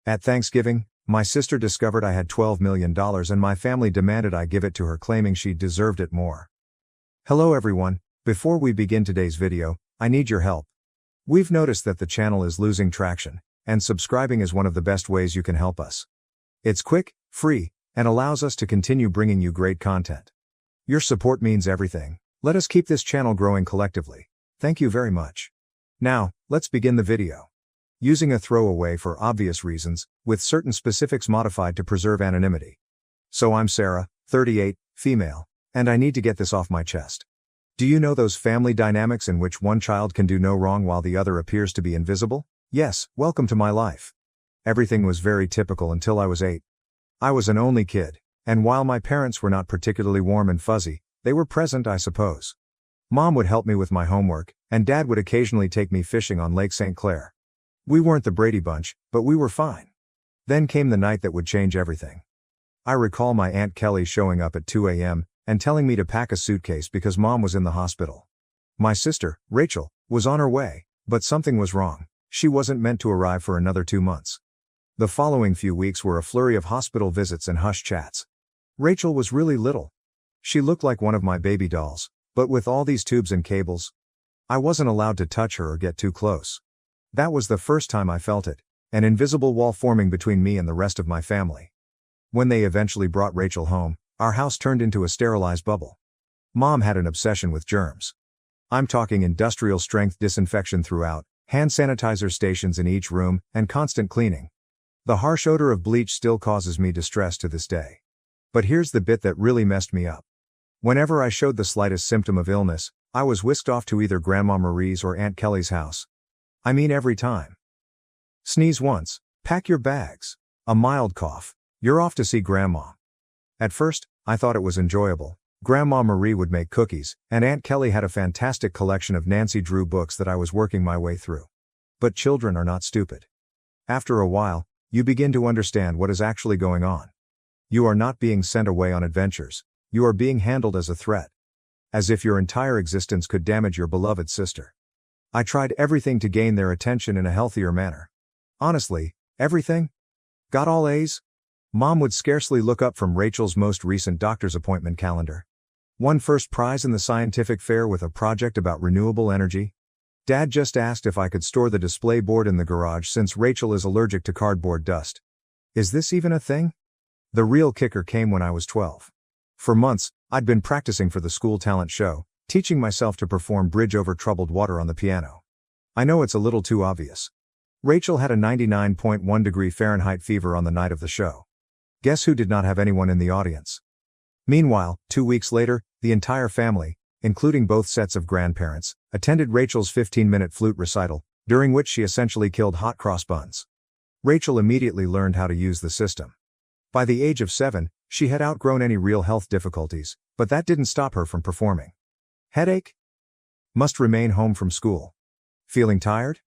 At Thanksgiving, my sister discovered I had $12 million and my family demanded I give it to her, claiming she deserved it more. Hello everyone, before we begin today's video, I need your help. We've noticed that the channel is losing traction, and subscribing is one of the best ways you can help us. It's quick, free, and allows us to continue bringing you great content. Your support means everything. Let us keep this channel growing collectively. Thank you very much. Now, let's begin the video. Using a throwaway for obvious reasons, with certain specifics modified to preserve anonymity. So I'm Sarah, 38, female, and I need to get this off my chest. Do you know those family dynamics in which one child can do no wrong while the other appears to be invisible? Yes, welcome to my life. Everything was very typical until I was 8. I was an only kid, and while my parents were not particularly warm and fuzzy, they were present, I suppose. Mom would help me with my homework, and Dad would occasionally take me fishing on Lake St. Clair. We weren't the Brady Bunch, but we were fine. Then came the night that would change everything. I recall my Aunt Kelly showing up at 2 a.m. and telling me to pack a suitcase because Mom was in the hospital. My sister, Rachel, was on her way, but something was wrong. She wasn't meant to arrive for another 2 months. The following few weeks were a flurry of hospital visits and hush chats. Rachel was really little. She looked like one of my baby dolls, but with all these tubes and cables, I wasn't allowed to touch her or get too close. That was the first time I felt it, an invisible wall forming between me and the rest of my family. When they eventually brought Rachel home, our house turned into a sterilized bubble. Mom had an obsession with germs. I'm talking industrial strength disinfection throughout, hand sanitizer stations in each room, and constant cleaning. The harsh odor of bleach still causes me distress to this day. But here's the bit that really messed me up. Whenever I showed the slightest symptom of illness, I was whisked off to either Grandma Marie's or Aunt Kelly's house. I mean every time. Sneeze once, pack your bags. A mild cough, you're off to see Grandma. At first, I thought it was enjoyable. Grandma Marie would make cookies, and Aunt Kelly had a fantastic collection of Nancy Drew books that I was working my way through. But children are not stupid. After a while, you begin to understand what is actually going on. You are not being sent away on adventures. You are being handled as a threat. As if your entire existence could damage your beloved sister. I tried everything to gain their attention in a healthier manner. Honestly, everything? Got all A's? Mom would scarcely look up from Rachel's most recent doctor's appointment calendar. Won first prize in the scientific fair with a project about renewable energy. Dad just asked if I could store the display board in the garage since Rachel is allergic to cardboard dust. Is this even a thing? The real kicker came when I was 12. For months, I'd been practicing for the school talent show, teaching myself to perform Bridge Over Troubled Water on the piano. I know it's a little too obvious. Rachel had a 99.1 degree Fahrenheit fever on the night of the show. Guess who did not have anyone in the audience? Meanwhile, 2 weeks later, the entire family, including both sets of grandparents, attended Rachel's 15-minute flute recital, during which she essentially killed hot cross buns. Rachel immediately learned how to use the system. By the age of 7, she had outgrown any real health difficulties, but that didn't stop her from performing. Headache? Must remain home from school. Feeling tired?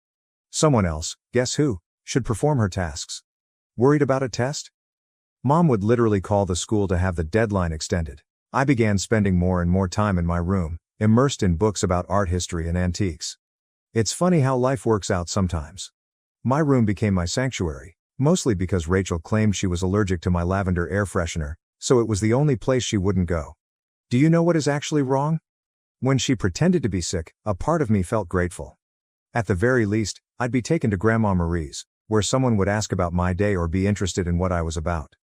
Someone else, guess who, should perform her tasks. Worried about a test? Mom would literally call the school to have the deadline extended. I began spending more and more time in my room, immersed in books about art history and antiques. It's funny how life works out sometimes. My room became my sanctuary, mostly because Rachel claimed she was allergic to my lavender air freshener, so it was the only place she wouldn't go. Do you know what is actually wrong? When she pretended to be sick, a part of me felt grateful. At the very least, I'd be taken to Grandma Marie's, where someone would ask about my day or be interested in what I was about.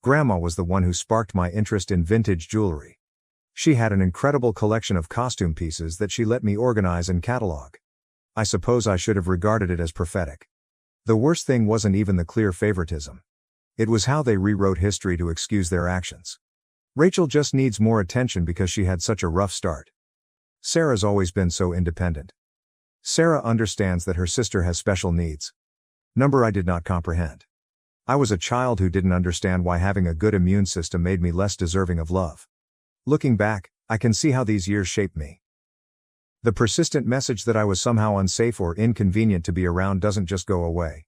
Grandma was the one who sparked my interest in vintage jewelry. She had an incredible collection of costume pieces that she let me organize and catalog. I suppose I should have regarded it as prophetic. The worst thing wasn't even the clear favoritism. It was how they rewrote history to excuse their actions. Rachel just needs more attention because she had such a rough start. Sarah's always been so independent. Sarah understands that her sister has special needs. Number I did not comprehend. I was a child who didn't understand why having a good immune system made me less deserving of love. Looking back, I can see how these years shaped me. The persistent message that I was somehow unsafe or inconvenient to be around doesn't just go away.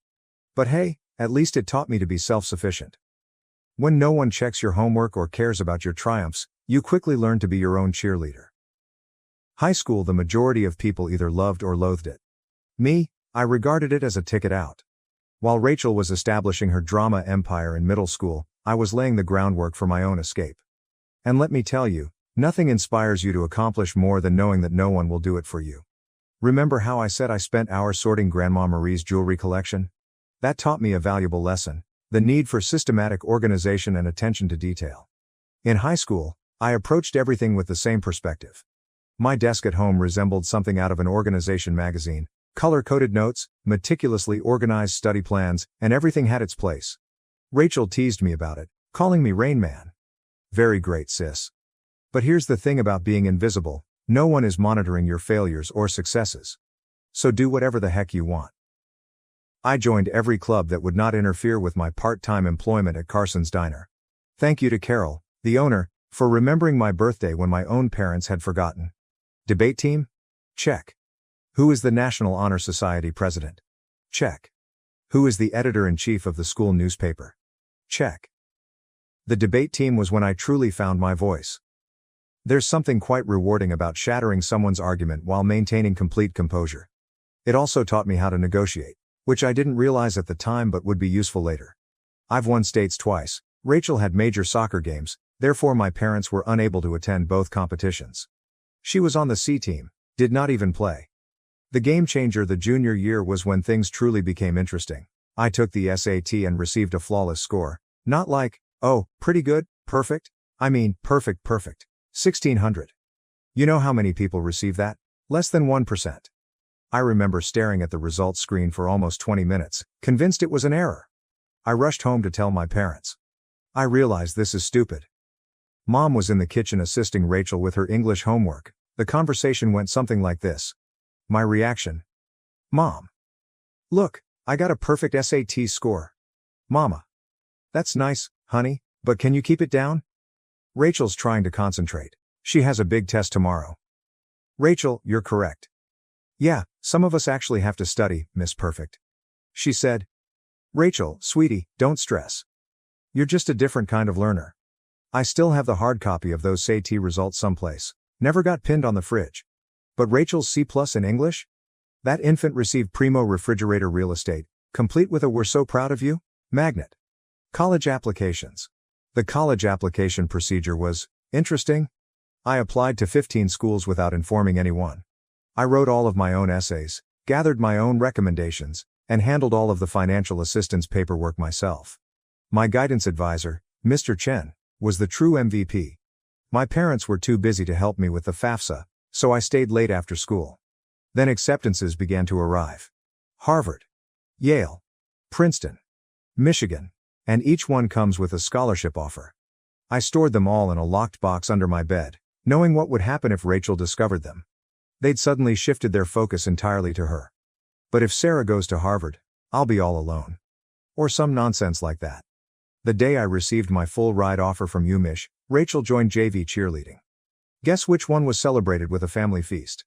But hey, at least it taught me to be self-sufficient. When no one checks your homework or cares about your triumphs, you quickly learn to be your own cheerleader. High school, the majority of people either loved or loathed it. Me, I regarded it as a ticket out. While Rachel was establishing her drama empire in middle school, I was laying the groundwork for my own escape. And let me tell you, nothing inspires you to accomplish more than knowing that no one will do it for you. Remember how I said I spent hours sorting Grandma Marie's jewelry collection? That taught me a valuable lesson: the need for systematic organization and attention to detail. In high school, I approached everything with the same perspective. My desk at home resembled something out of an organization magazine: color-coded notes, meticulously organized study plans, and everything had its place. Rachel teased me about it, calling me Rain Man. Very great, sis. But here's the thing about being invisible: no one is monitoring your failures or successes. So do whatever the heck you want. I joined every club that would not interfere with my part-time employment at Carson's Diner. Thank you to Carol, the owner, for remembering my birthday when my own parents had forgotten. Debate team? Check. Who is the National Honor Society president? Check. Who is the editor-in-chief of the school newspaper? Check. The debate team was when I truly found my voice. There's something quite rewarding about shattering someone's argument while maintaining complete composure. It also taught me how to negotiate, which I didn't realize at the time but would be useful later. I've won states twice. Rachel had major soccer games, therefore my parents were unable to attend both competitions. She was on the C team, did not even play. The game changer the junior year was when things truly became interesting. I took the SAT and received a flawless score. Not like, oh, pretty good, perfect. I mean, perfect. 1600. You know how many people receive that? Less than 1%. I remember staring at the results screen for almost 20 minutes, convinced it was an error. I rushed home to tell my parents. I realized this is stupid. Mom was in the kitchen assisting Rachel with her English homework. The conversation went something like this. My reaction: Mom. Look, I got a perfect SAT score. Mama. That's nice, honey, but can you keep it down? Rachel's trying to concentrate. She has a big test tomorrow. Rachel, you're correct. Yeah, some of us actually have to study, Miss Perfect. She said. Rachel, sweetie, don't stress. You're just a different kind of learner. I still have the hard copy of those SAT results someplace. Never got pinned on the fridge. But Rachel's C+ in English? That infant received primo refrigerator real estate, complete with a "we're so proud of you" magnet. College applications. The college application procedure was interesting. I applied to 15 schools without informing anyone. I wrote all of my own essays, gathered my own recommendations, and handled all of the financial assistance paperwork myself. My guidance advisor, Mr. Chen, was the true MVP. My parents were too busy to help me with the FAFSA, so I stayed late after school. Then acceptances began to arrive. Harvard, Yale, Princeton, Michigan, and each one comes with a scholarship offer. I stored them all in a locked box under my bed, knowing what would happen if Rachel discovered them. They'd suddenly shifted their focus entirely to her. But if Sarah goes to Harvard, I'll be all alone. Or some nonsense like that. The day I received my full ride offer from UMich, Rachel joined JV cheerleading. Guess which one was celebrated with a family feast?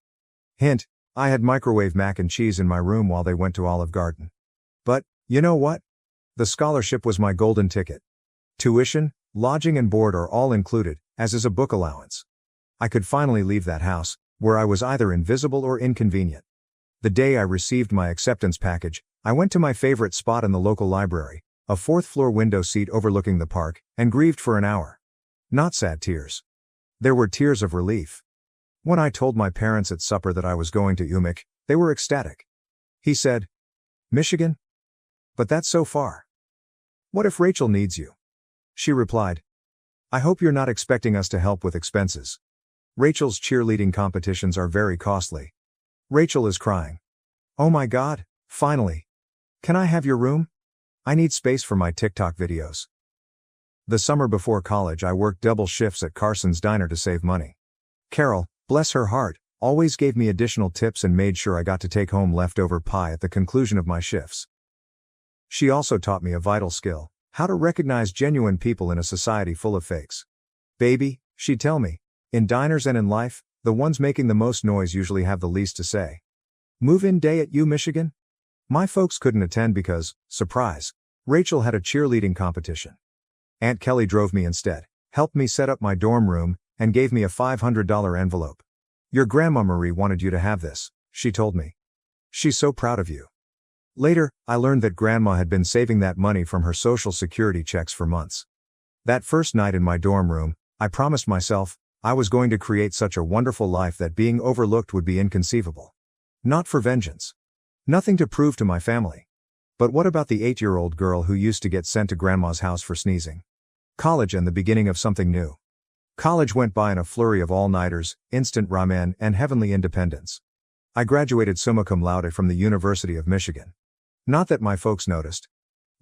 Hint, I had microwave mac and cheese in my room while they went to Olive Garden. But, you know what? The scholarship was my golden ticket. Tuition, lodging and board are all included, as is a book allowance. I could finally leave that house, where I was either invisible or inconvenient. The day I received my acceptance package, I went to my favorite spot in the local library, a fourth-floor window seat overlooking the park, and grieved for an hour. Not sad tears. There were tears of relief. When I told my parents at supper that I was going to UMich, they were ecstatic. He said, Michigan? But that's so far. What if Rachel needs you? She replied, I hope you're not expecting us to help with expenses. Rachel's cheerleading competitions are very costly. Rachel is crying. Oh my God, finally. Can I have your room? I need space for my TikTok videos. The summer before college I worked double shifts at Carson's Diner to save money. Carol, bless her heart, always gave me additional tips and made sure I got to take home leftover pie at the conclusion of my shifts. She also taught me a vital skill: how to recognize genuine people in a society full of fakes. Baby, she'd tell me, in diners and in life, the ones making the most noise usually have the least to say. Move-in day at U Michigan? My folks couldn't attend because, surprise, Rachel had a cheerleading competition. Aunt Kelly drove me instead, helped me set up my dorm room, and gave me a $500 envelope. Your Grandma Marie wanted you to have this, she told me. She's so proud of you. Later, I learned that Grandma had been saving that money from her Social Security checks for months. That first night in my dorm room, I promised myself, I was going to create such a wonderful life that being overlooked would be inconceivable. Not for vengeance. Nothing to prove to my family. But what about the 8-year-old girl who used to get sent to Grandma's house for sneezing? College and the beginning of something new. College went by in a flurry of all-nighters, instant ramen, and heavenly independence. I graduated summa cum laude from the University of Michigan. Not that my folks noticed.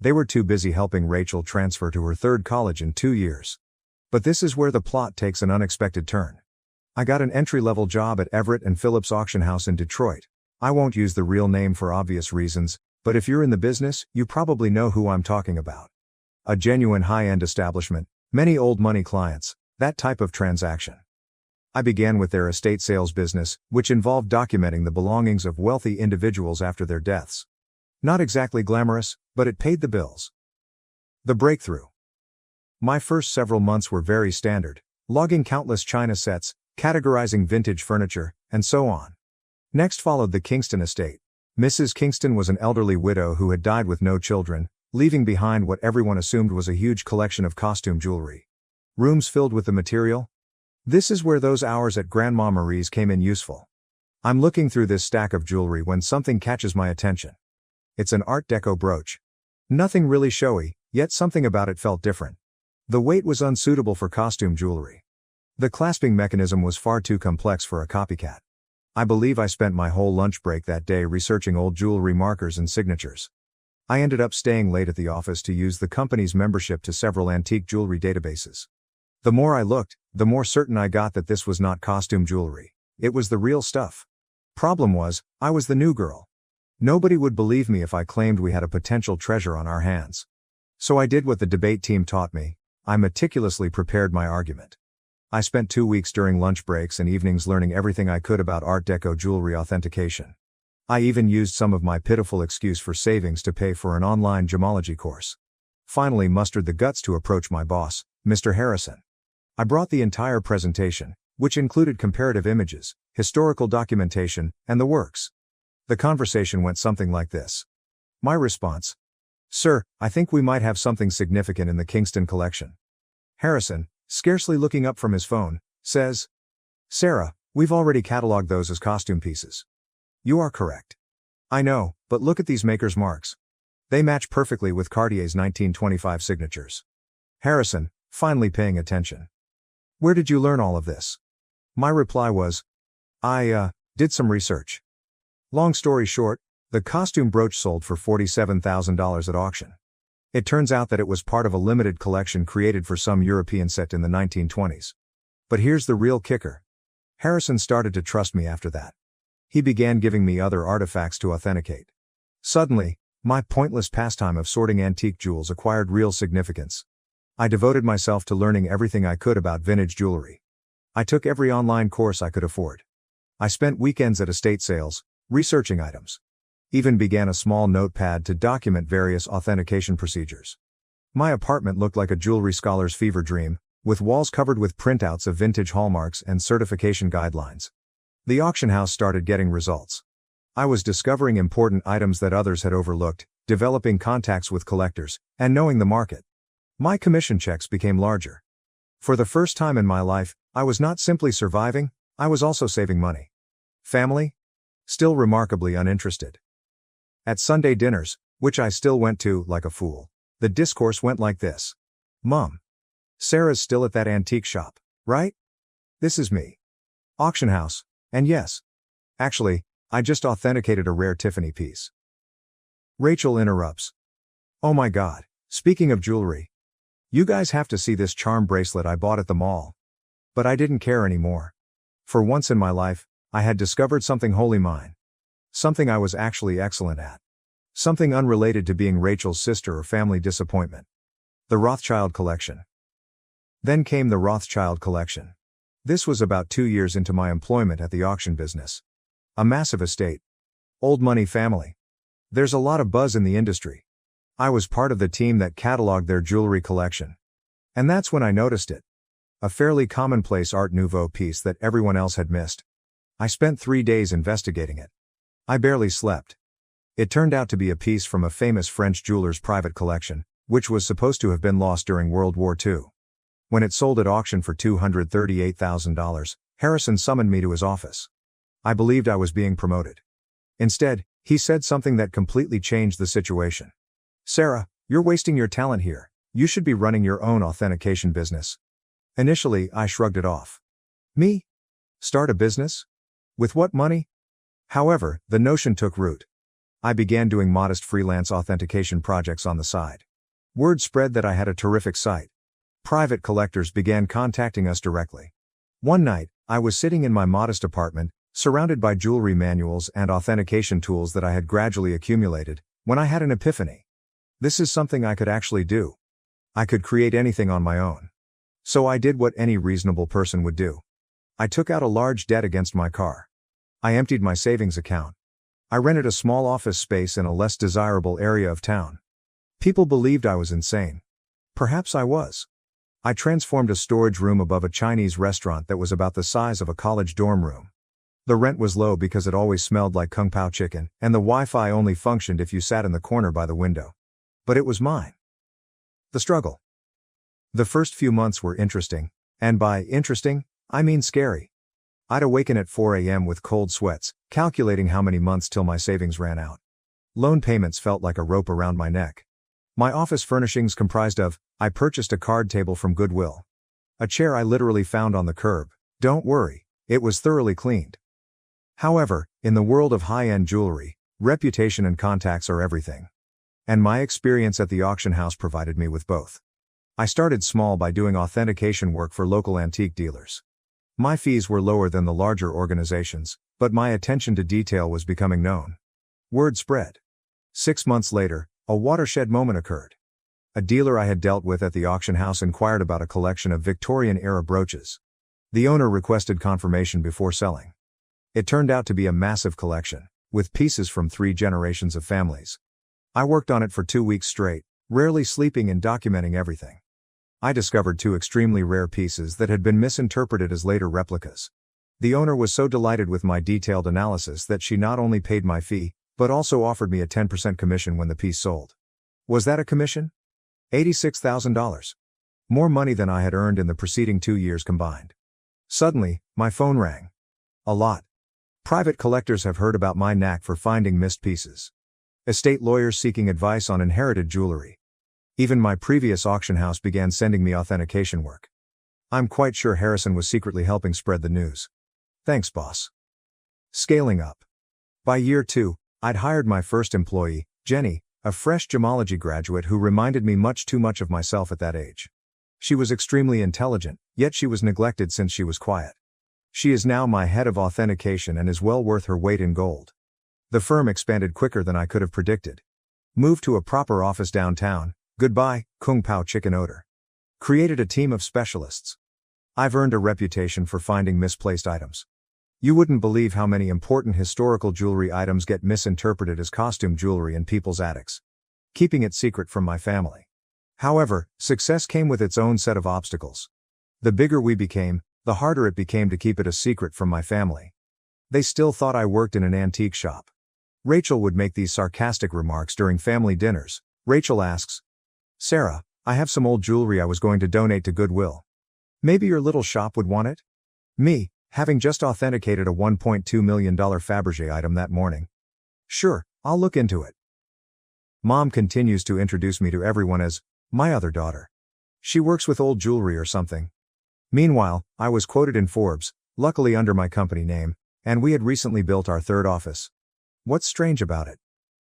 They were too busy helping Rachel transfer to her third college in 2 years. But this is where the plot takes an unexpected turn. I got an entry-level job at Everett and Phillips Auction House in Detroit. I won't use the real name for obvious reasons, but if you're in the business, you probably know who I'm talking about. A genuine high-end establishment, many old money clients, that type of transaction. I began with their estate sales business, which involved documenting the belongings of wealthy individuals after their deaths. Not exactly glamorous, but it paid the bills. The breakthrough. My first several months were very standard, logging countless china sets, categorizing vintage furniture, and so on. Next followed the Kingston estate. Mrs. Kingston was an elderly widow who had died with no children, leaving behind what everyone assumed was a huge collection of costume jewelry. Rooms filled with the material? This is where those hours at Grandma Marie's came in useful. I'm looking through this stack of jewelry when something catches my attention. It's an Art Deco brooch. Nothing really showy, yet something about it felt different. The weight was unsuitable for costume jewelry. The clasping mechanism was far too complex for a copycat. I believe I spent my whole lunch break that day researching old jewelry markers and signatures. I ended up staying late at the office to use the company's membership to several antique jewelry databases. The more I looked, the more certain I got that this was not costume jewelry. It was the real stuff. Problem was, I was the new girl. Nobody would believe me if I claimed we had a potential treasure on our hands. So I did what the debate team taught me. I meticulously prepared my argument. I spent 2 weeks during lunch breaks and evenings learning everything I could about Art Deco jewelry authentication. I even used some of my pitiful excuse for savings to pay for an online gemology course. Finally mustered the guts to approach my boss, Mr. Harrison. I brought the entire presentation, which included comparative images, historical documentation, and the works. The conversation went something like this. My response: "Sir, I think we might have something significant in the Kingston collection." Harrison, scarcely looking up from his phone, says, "Sarah, we've already cataloged those as costume pieces." You are correct. I know, but look at these makers' marks. They match perfectly with Cartier's 1925 signatures. Harrison, finally paying attention. Where did you learn all of this? My reply was, I did some research. Long story short, the costume brooch sold for $47,000 at auction. It turns out that it was part of a limited collection created for some European set in the 1920s. But here's the real kicker. Harrison started to trust me after that. He began giving me other artifacts to authenticate. Suddenly, my pointless pastime of sorting antique jewels acquired real significance. I devoted myself to learning everything I could about vintage jewelry. I took every online course I could afford. I spent weekends at estate sales, researching items. Even began a small notepad to document various authentication procedures. My apartment looked like a jewelry scholar's fever dream, with walls covered with printouts of vintage hallmarks and certification guidelines. The auction house started getting results. I was discovering important items that others had overlooked, developing contacts with collectors, and knowing the market. My commission checks became larger. For the first time in my life, I was not simply surviving, I was also saving money. Family? Still remarkably uninterested. At Sunday dinners, which I still went to like a fool, the discourse went like this. Mom. Sarah's still at that antique shop, right? This is me. Auction house, and yes. Actually, I just authenticated a rare Tiffany piece. Rachel interrupts. Oh my God, speaking of jewelry. You guys have to see this charm bracelet I bought at the mall. But I didn't care anymore. For once in my life, I had discovered something wholly mine. Something I was actually excellent at. Something unrelated to being Rachel's sister or family disappointment. The Rothschild collection. Then came the Rothschild collection. This was about 2 years into my employment at the auction business. A massive estate. Old money family. There's a lot of buzz in the industry. I was part of the team that cataloged their jewelry collection. And that's when I noticed it. A fairly commonplace Art Nouveau piece that everyone else had missed. I spent 3 days investigating it. I barely slept. It turned out to be a piece from a famous French jeweler's private collection, which was supposed to have been lost during World War II. When it sold at auction for $238,000, Harrison summoned me to his office. I believed I was being promoted. Instead, he said something that completely changed the situation. "Sarah, you're wasting your talent here. You should be running your own authentication business." Initially, I shrugged it off. Me? Start a business? With what money? However, the notion took root. I began doing modest freelance authentication projects on the side. Word spread that I had a terrific site. Private collectors began contacting us directly. One night, I was sitting in my modest apartment, surrounded by jewelry manuals and authentication tools that I had gradually accumulated, when I had an epiphany. This is something I could actually do. I could create anything on my own. So I did what any reasonable person would do. I took out a large debt against my car. I emptied my savings account. I rented a small office space in a less desirable area of town. People believed I was insane. Perhaps I was. I transformed a storage room above a Chinese restaurant that was about the size of a college dorm room. The rent was low because it always smelled like Kung Pao chicken, and the Wi-Fi only functioned if you sat in the corner by the window. But it was mine. The struggle. The first few months were interesting, and by interesting, I mean scary. I'd awaken at 4 a.m. with cold sweats, calculating how many months till my savings ran out. Loan payments felt like a rope around my neck. My office furnishings comprised of, I purchased a card table from Goodwill. A chair I literally found on the curb. Don't worry, it was thoroughly cleaned. However, in the world of high-end jewelry, reputation and contacts are everything. And my experience at the auction house provided me with both. I started small by doing authentication work for local antique dealers. My fees were lower than the larger organizations, but my attention to detail was becoming known. Word spread. 6 months later, a watershed moment occurred. A dealer I had dealt with at the auction house inquired about a collection of Victorian-era brooches. The owner requested confirmation before selling. It turned out to be a massive collection, with pieces from 3 generations of families. I worked on it for 2 weeks straight, rarely sleeping and documenting everything. I discovered 2 extremely rare pieces that had been misinterpreted as later replicas. The owner was so delighted with my detailed analysis that she not only paid my fee, but also offered me a 10% commission when the piece sold. Was that a commission? $86,000. More money than I had earned in the preceding 2 years combined. Suddenly, my phone rang. A lot. Private collectors have heard about my knack for finding missed pieces. Estate lawyers seeking advice on inherited jewelry. Even my previous auction house began sending me authentication work. I'm quite sure Harrison was secretly helping spread the news. Thanks, boss. Scaling up. By year 2, I'd hired my first employee, Jenny, a fresh gemology graduate who reminded me much too much of myself at that age. She was extremely intelligent, yet she was neglected since she was quiet. She is now my head of authentication and is well worth her weight in gold. The firm expanded quicker than I could have predicted. Moved to a proper office downtown. Goodbye, Kung Pao chicken odor. Created a team of specialists. I've earned a reputation for finding misplaced items. You wouldn't believe how many important historical jewelry items get misinterpreted as costume jewelry in people's attics. Keeping it secret from my family. However, success came with its own set of obstacles. The bigger we became, the harder it became to keep it a secret from my family. They still thought I worked in an antique shop. Rachel would make these sarcastic remarks during family dinners. Rachel asks, "Sarah, I have some old jewelry I was going to donate to Goodwill. Maybe your little shop would want it?" Me, having just authenticated a $1.2 million Fabergé item that morning. "Sure, I'll look into it." Mom continues to introduce me to everyone as my other daughter. She works with old jewelry or something. Meanwhile, I was quoted in Forbes, luckily under my company name, and we had recently built our 3rd office. What's strange about it?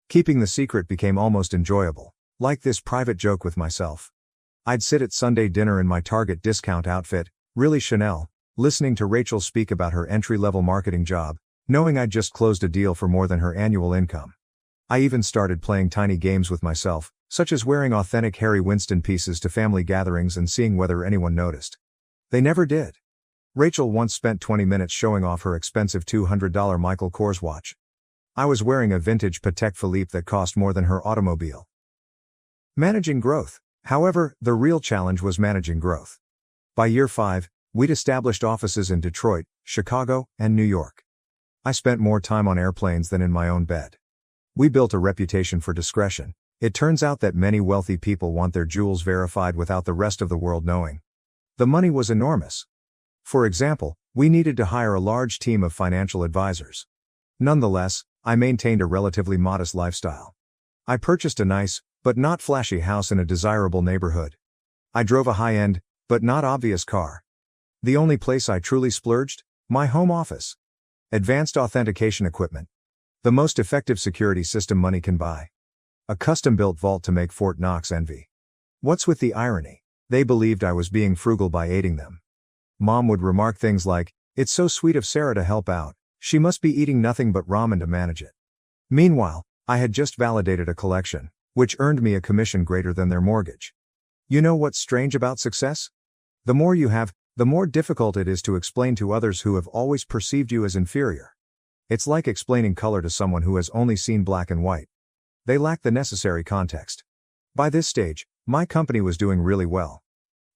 Keeping the secret became almost enjoyable. Like this private joke with myself. I'd sit at Sunday dinner in my Target discount outfit, really Chanel, listening to Rachel speak about her entry-level marketing job, knowing I'd just closed a deal for more than her annual income. I even started playing tiny games with myself, such as wearing authentic Harry Winston pieces to family gatherings and seeing whether anyone noticed. They never did. Rachel once spent 20 minutes showing off her expensive $200 Michael Kors watch. I was wearing a vintage Patek Philippe that cost more than her automobile. Managing growth. However, the real challenge was managing growth. By year 5, we'd established offices in Detroit, Chicago, and New York. I spent more time on airplanes than in my own bed. We built a reputation for discretion. It turns out that many wealthy people want their jewels verified without the rest of the world knowing. The money was enormous. For example, we needed to hire a large team of financial advisors. Nonetheless, I maintained a relatively modest lifestyle. I purchased a nice, but not flashy house in a desirable neighborhood. I drove a high-end, but not obvious car. The only place I truly splurged? My home office. Advanced authentication equipment. The most effective security system money can buy. A custom-built vault to make Fort Knox envy. What's with the irony? They believed I was being frugal by aiding them. Mom would remark things like, "It's so sweet of Sarah to help out. She must be eating nothing but ramen to manage it." Meanwhile, I had just validated a collection, which earned me a commission greater than their mortgage. You know what's strange about success? The more you have, the more difficult it is to explain to others who have always perceived you as inferior. It's like explaining color to someone who has only seen black and white. They lack the necessary context. By this stage, my company was doing really well.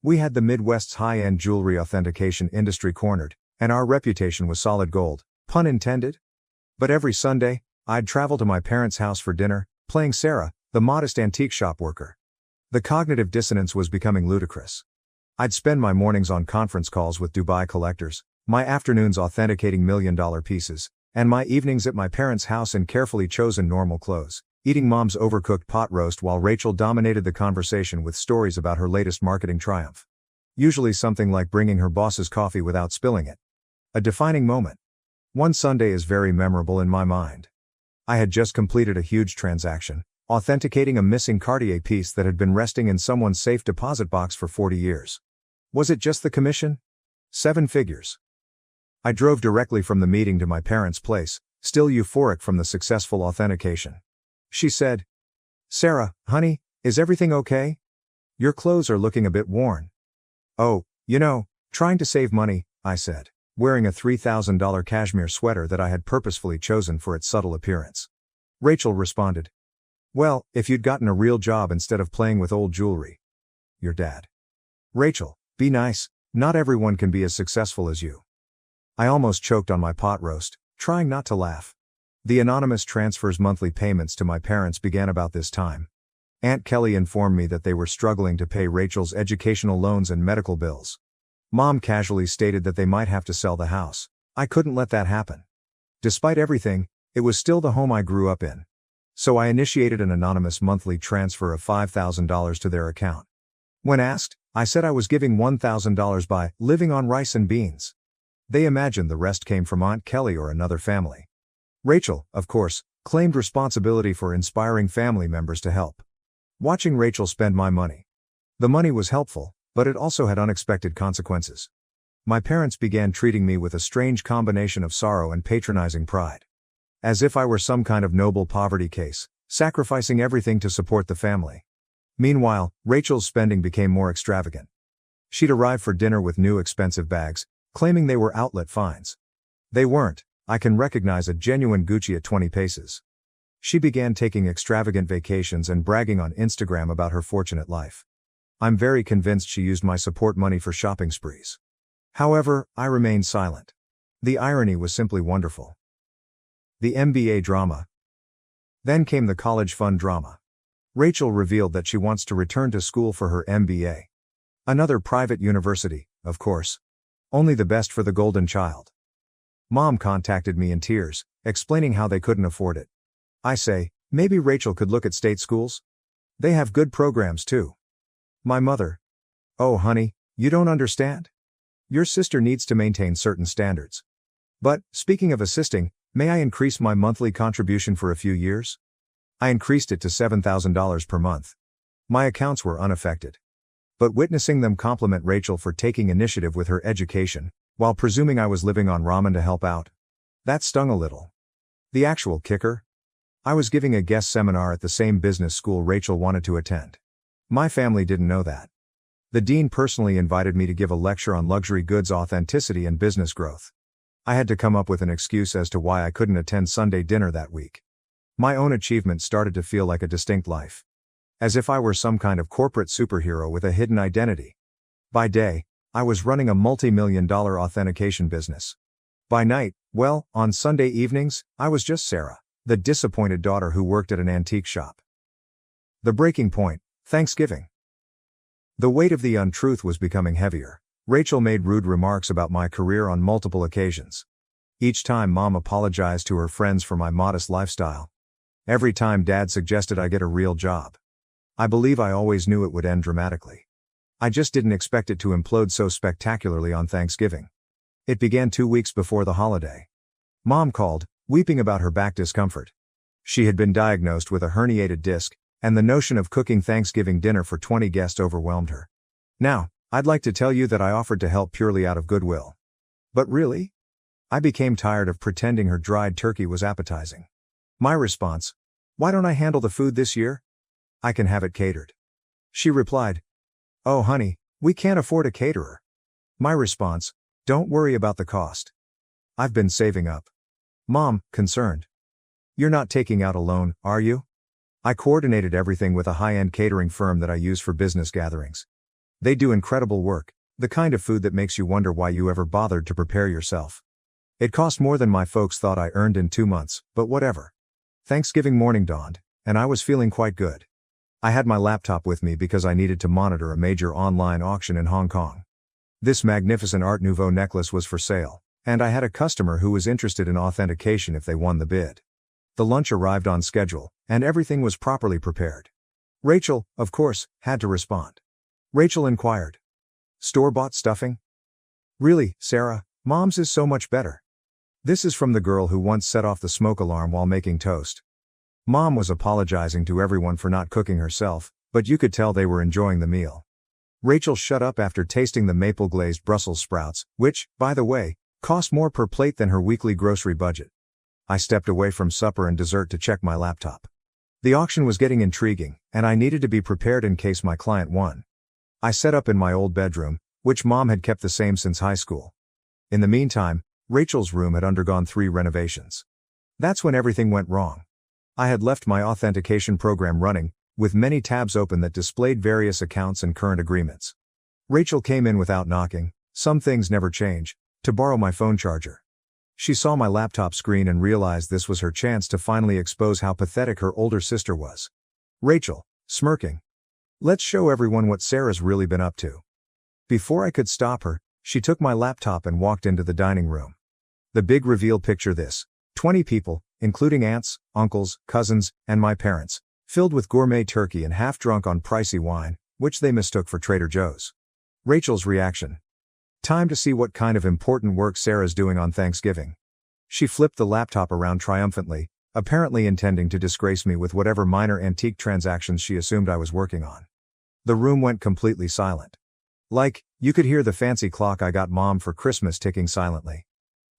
We had the Midwest's high-end jewelry authentication industry cornered, and our reputation was solid gold, pun intended. But every Sunday, I'd travel to my parents' house for dinner, playing Sarah, the modest antique shop worker. The cognitive dissonance was becoming ludicrous. I'd spend my mornings on conference calls with Dubai collectors, my afternoons authenticating million-dollar pieces, and my evenings at my parents' house in carefully chosen normal clothes, eating Mom's overcooked pot roast while Rachel dominated the conversation with stories about her latest marketing triumph. Usually something like bringing her boss's coffee without spilling it. A defining moment. One Sunday is very memorable in my mind. I had just completed a huge transaction, authenticating a missing Cartier piece that had been resting in someone's safe deposit box for 40 years. Was it just the commission? 7 figures. I drove directly from the meeting to my parents' place, still euphoric from the successful authentication. She said, "Sarah, honey, is everything okay? Your clothes are looking a bit worn." "Oh, trying to save money," I said, wearing a $3,000 cashmere sweater that I had purposefully chosen for its subtle appearance. Rachel responded, "Well, if you'd gotten a real job instead of playing with old jewelry." Your dad. Rachel, be nice, not everyone can be as successful as you. I almost choked on my pot roast, trying not to laugh. The anonymous transfers monthly payments to my parents began about this time. Aunt Kelly informed me that they were struggling to pay Rachel's educational loans and medical bills. Mom casually stated that they might have to sell the house. I couldn't let that happen. Despite everything, it was still the home I grew up in. So I initiated an anonymous monthly transfer of $5,000 to their account. When asked, I said I was giving $1,000 by living on rice and beans. They imagined the rest came from Aunt Kelly or another family. Rachel, of course, claimed responsibility for inspiring family members to help. Watching Rachel spend my money. The money was helpful, but it also had unexpected consequences. My parents began treating me with a strange combination of sorrow and patronizing pride. As if I were some kind of noble poverty case, sacrificing everything to support the family. Meanwhile, Rachel's spending became more extravagant. She'd arrive for dinner with new expensive bags, claiming they were outlet finds. They weren't. I can recognize a genuine Gucci at 20 paces. She began taking extravagant vacations and bragging on Instagram about her fortunate life. I'm very convinced she used my support money for shopping sprees. However, I remained silent. The irony was simply wonderful. The MBA drama. Then came the college fund drama. Rachel revealed that she wants to return to school for her MBA. Another private university, of course. Only the best for the golden child. Mom contacted me in tears, explaining how they couldn't afford it. I say, maybe Rachel could look at state schools? They have good programs too. My mother. Oh honey, you don't understand? Your sister needs to maintain certain standards. But, speaking of assisting, may I increase my monthly contribution for a few years? I increased it to $7,000 per month. My accounts were unaffected. But witnessing them compliment Rachel for taking initiative with her education, while presuming I was living on ramen to help out, that stung a little. The actual kicker? I was giving a guest seminar at the same business school Rachel wanted to attend. My family didn't know that. The dean personally invited me to give a lecture on luxury goods authenticity and business growth. I had to come up with an excuse as to why I couldn't attend Sunday dinner that week. My own achievement started to feel like a distinct life. As if I were some kind of corporate superhero with a hidden identity. By day, I was running a multi-million-dollar authentication business. By night, well, on Sunday evenings, I was just Sarah. The disappointed daughter who worked at an antique shop. The breaking point, Thanksgiving. The weight of the untruth was becoming heavier. Rachel made rude remarks about my career on multiple occasions. Each time Mom apologized to her friends for my modest lifestyle. Every time Dad suggested I get a real job. I believe I always knew it would end dramatically. I just didn't expect it to implode so spectacularly on Thanksgiving. It began 2 weeks before the holiday. Mom called, weeping about her back discomfort. She had been diagnosed with a herniated disc, and the notion of cooking Thanksgiving dinner for 20 guests overwhelmed her. Now, I'd like to tell you that I offered to help purely out of goodwill. But really? I became tired of pretending her dried turkey was appetizing. My response: why don't I handle the food this year? I can have it catered. She replied, oh honey, we can't afford a caterer. My response: don't worry about the cost. I've been saving up. Mom, concerned. You're not taking out a loan, are you? I coordinated everything with a high-end catering firm that I use for business gatherings. They do incredible work, the kind of food that makes you wonder why you ever bothered to prepare yourself. It cost more than my folks thought I earned in 2 months, but whatever. Thanksgiving morning dawned, and I was feeling quite good. I had my laptop with me because I needed to monitor a major online auction in Hong Kong. This magnificent Art Nouveau necklace was for sale, and I had a customer who was interested in authentication if they won the bid. The lunch arrived on schedule, and everything was properly prepared. Rachel, of course, had to respond. Rachel inquired. Store-bought stuffing? Really, Sarah, Mom's is so much better. This is from the girl who once set off the smoke alarm while making toast. Mom was apologizing to everyone for not cooking herself, but you could tell they were enjoying the meal. Rachel shut up after tasting the maple-glazed Brussels sprouts, which, by the way, cost more per plate than her weekly grocery budget. I stepped away from supper and dessert to check my laptop. The auction was getting intriguing, and I needed to be prepared in case my client won. I set up in my old bedroom, which Mom had kept the same since high school. In the meantime, Rachel's room had undergone 3 renovations. That's when everything went wrong. I had left my authentication program running, with many tabs open that displayed various accounts and current agreements. Rachel came in without knocking, some things never change, to borrow my phone charger. She saw my laptop screen and realized this was her chance to finally expose how pathetic her older sister was. Rachel, smirking. Let's show everyone what Sarah's really been up to. Before I could stop her, she took my laptop and walked into the dining room. The big reveal: picture this. 20 people, including aunts, uncles, cousins, and my parents, filled with gourmet turkey and half drunk on pricey wine, which they mistook for Trader Joe's. Rachel's reaction. Time to see what kind of important work Sarah's doing on Thanksgiving. She flipped the laptop around triumphantly, apparently intending to disgrace me with whatever minor antique transactions she assumed I was working on. The room went completely silent. You could hear the fancy clock I got Mom for Christmas ticking silently.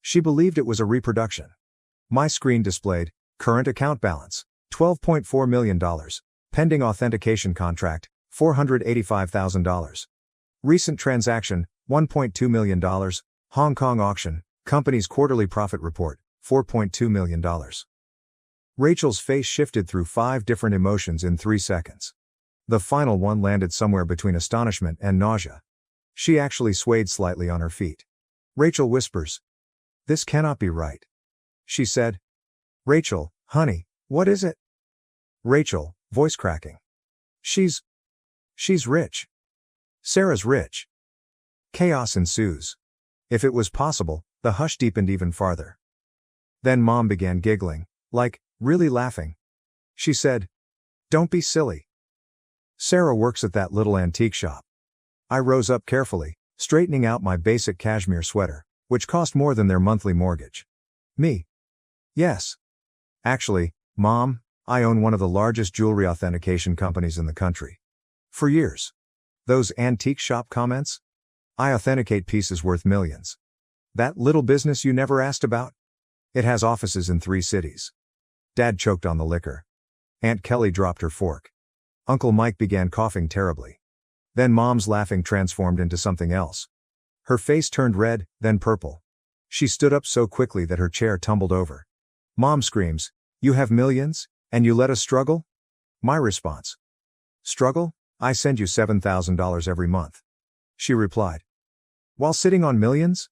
She believed it was a reproduction. My screen displayed, current account balance, $12.4 million, pending authentication contract, $485,000. Recent transaction, $1.2 million, Hong Kong auction, company's quarterly profit report, $4.2 million. Rachel's face shifted through 5 different emotions in 3 seconds. The final one landed somewhere between astonishment and nausea. She actually swayed slightly on her feet. Rachel whispers. This cannot be right. She said. Rachel, honey, what is it? Rachel, voice cracking. She's rich. Sarah's rich. Chaos ensues. If it was possible, the hush deepened even farther. Then Mom began giggling, really laughing. She said, don't be silly. Sarah works at that little antique shop. I rose up carefully, straightening out my basic cashmere sweater, which cost more than their monthly mortgage. Me? Yes. Actually, Mom, I own one of the largest jewelry authentication companies in the country. For years. Those antique shop comments? I authenticate pieces worth millions. That little business you never asked about? It has offices in 3 cities. Dad choked on the liquor. Aunt Kelly dropped her fork. Uncle Mike began coughing terribly. Then Mom's laughing transformed into something else. Her face turned red, then purple. She stood up so quickly that her chair tumbled over. Mom screams, you have millions, and you let us struggle? My response. Struggle? I send you $7,000 every month. She replied. While sitting on millions?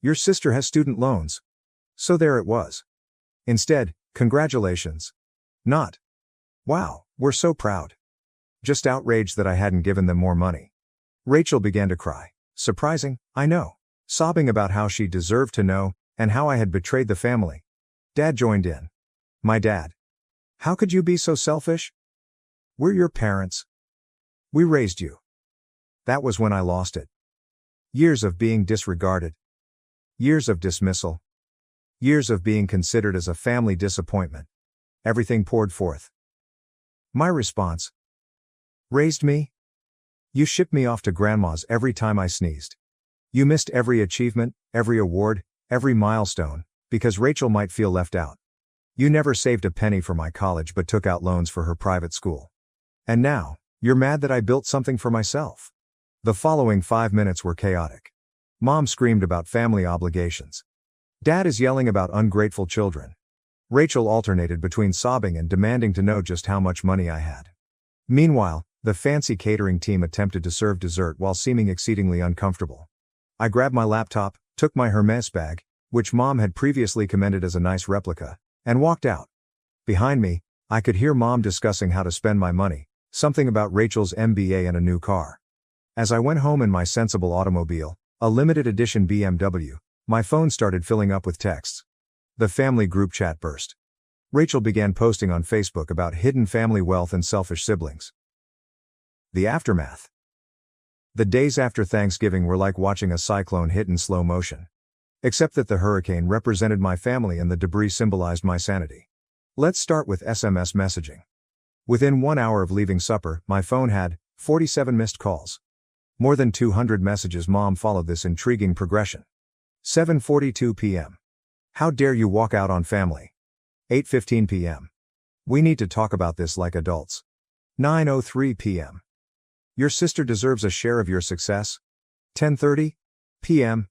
Your sister has student loans. So there it was. Instead, Congratulations. Not. Wow, we're so proud. Just outraged that I hadn't given them more money. Rachel began to cry. Surprising, I know. Sobbing about how she deserved to know, and how I had betrayed the family. Dad joined in. My dad. How could you be so selfish? We're your parents. We raised you. That was when I lost it. Years of being disregarded. Years of dismissal. Years of being considered as a family disappointment. Everything poured forth. My response. Raised me? You shipped me off to grandma's every time I sneezed. You missed every achievement, every award, every milestone, because Rachel might feel left out. You never saved a penny for my college but took out loans for her private school. And now, you're mad that I built something for myself. The following 5 minutes were chaotic. Mom screamed about family obligations. Dad is yelling about ungrateful children. Rachel alternated between sobbing and demanding to know just how much money I had. Meanwhile, the fancy catering team attempted to serve dessert while seeming exceedingly uncomfortable. I grabbed my laptop, took my Hermes bag, which Mom had previously commended as a nice replica, and walked out. Behind me, I could hear Mom discussing how to spend my money, something about Rachel's MBA and a new car. As I went home in my sensible automobile, a limited edition BMW, my phone started filling up with texts. The family group chat burst. Rachel began posting on Facebook about hidden family wealth and selfish siblings. The aftermath. The days after Thanksgiving were like watching a cyclone hit in slow motion. Except that the hurricane represented my family and the debris symbolized my sanity. Let's start with SMS messaging. Within 1 hour of leaving supper, my phone had 47 missed calls. More than 200 messages. Mom followed this intriguing progression. 7:42 p.m. How dare you walk out on family? 8:15 p.m. We need to talk about this like adults. 9:03 p.m. Your sister deserves a share of your success. 10:30 p.m.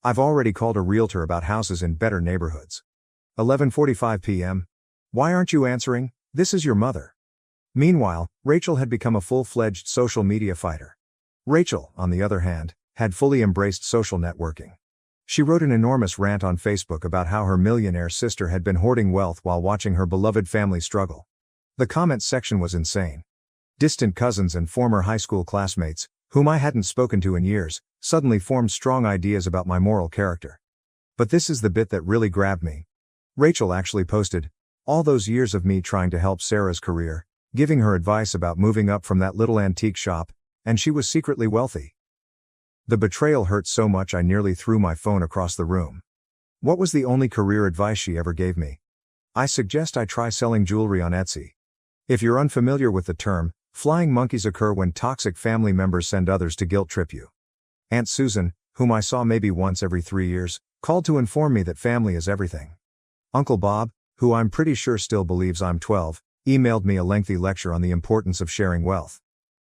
I've already called a realtor about houses in better neighborhoods. 11:45 p.m. Why aren't you answering? This is your mother. Meanwhile, Rachel had become a full-fledged social media fighter. Rachel, on the other hand, had fully embraced social networking. She wrote an enormous rant on Facebook about how her millionaire sister had been hoarding wealth while watching her beloved family struggle. The comments section was insane. Distant cousins and former high school classmates, whom I hadn't spoken to in years, suddenly formed strong ideas about my moral character. But this is the bit that really grabbed me. Rachel actually posted, all those years of me trying to help Sarah's career, giving her advice about moving up from that little antique shop, and she was secretly wealthy. The betrayal hurt so much I nearly threw my phone across the room. What was the only career advice she ever gave me? I suggest I try selling jewelry on Etsy. If you're unfamiliar with the term, flying monkeys occur when toxic family members send others to guilt trip you. Aunt Susan, whom I saw maybe once every 3 years, called to inform me that family is everything. Uncle Bob, who I'm pretty sure still believes I'm 12, emailed me a lengthy lecture on the importance of sharing wealth.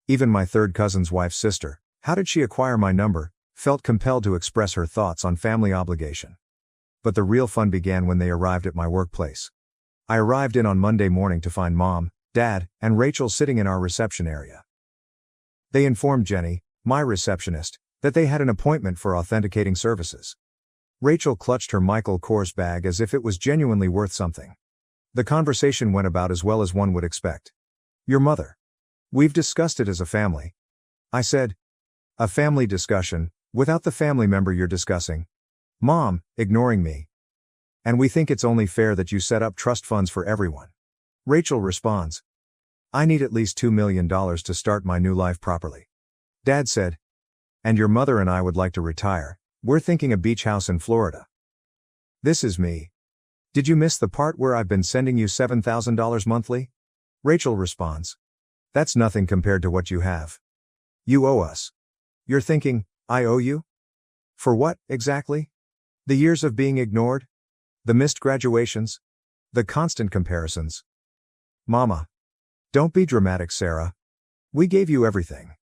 Even my third cousin's wife's sister, how did she acquire my number, felt compelled to express her thoughts on family obligation. But the real fun began when they arrived at my workplace. I arrived in on Monday morning to find Mom, Dad, and Rachel sitting in our reception area. They informed Jenny, my receptionist, that they had an appointment for authenticating services. Rachel clutched her Michael Kors bag as if it was genuinely worth something. The conversation went about as well as one would expect. Your mother. We've discussed it as a family. I said. A family discussion, without the family member you're discussing. Mom, ignoring me. And we think it's only fair that you set up trust funds for everyone. Rachel responds. I need at least $2 million to start my new life properly. Dad said. And your mother and I would like to retire. We're thinking a beach house in Florida. This is me. Did you miss the part where I've been sending you $7,000 monthly? Rachel responds. That's nothing compared to what you have. You owe us. You're thinking, I owe you? For what, exactly? The years of being ignored? The missed graduations? The constant comparisons? Mama. Don't be dramatic, Sarah. We gave you everything.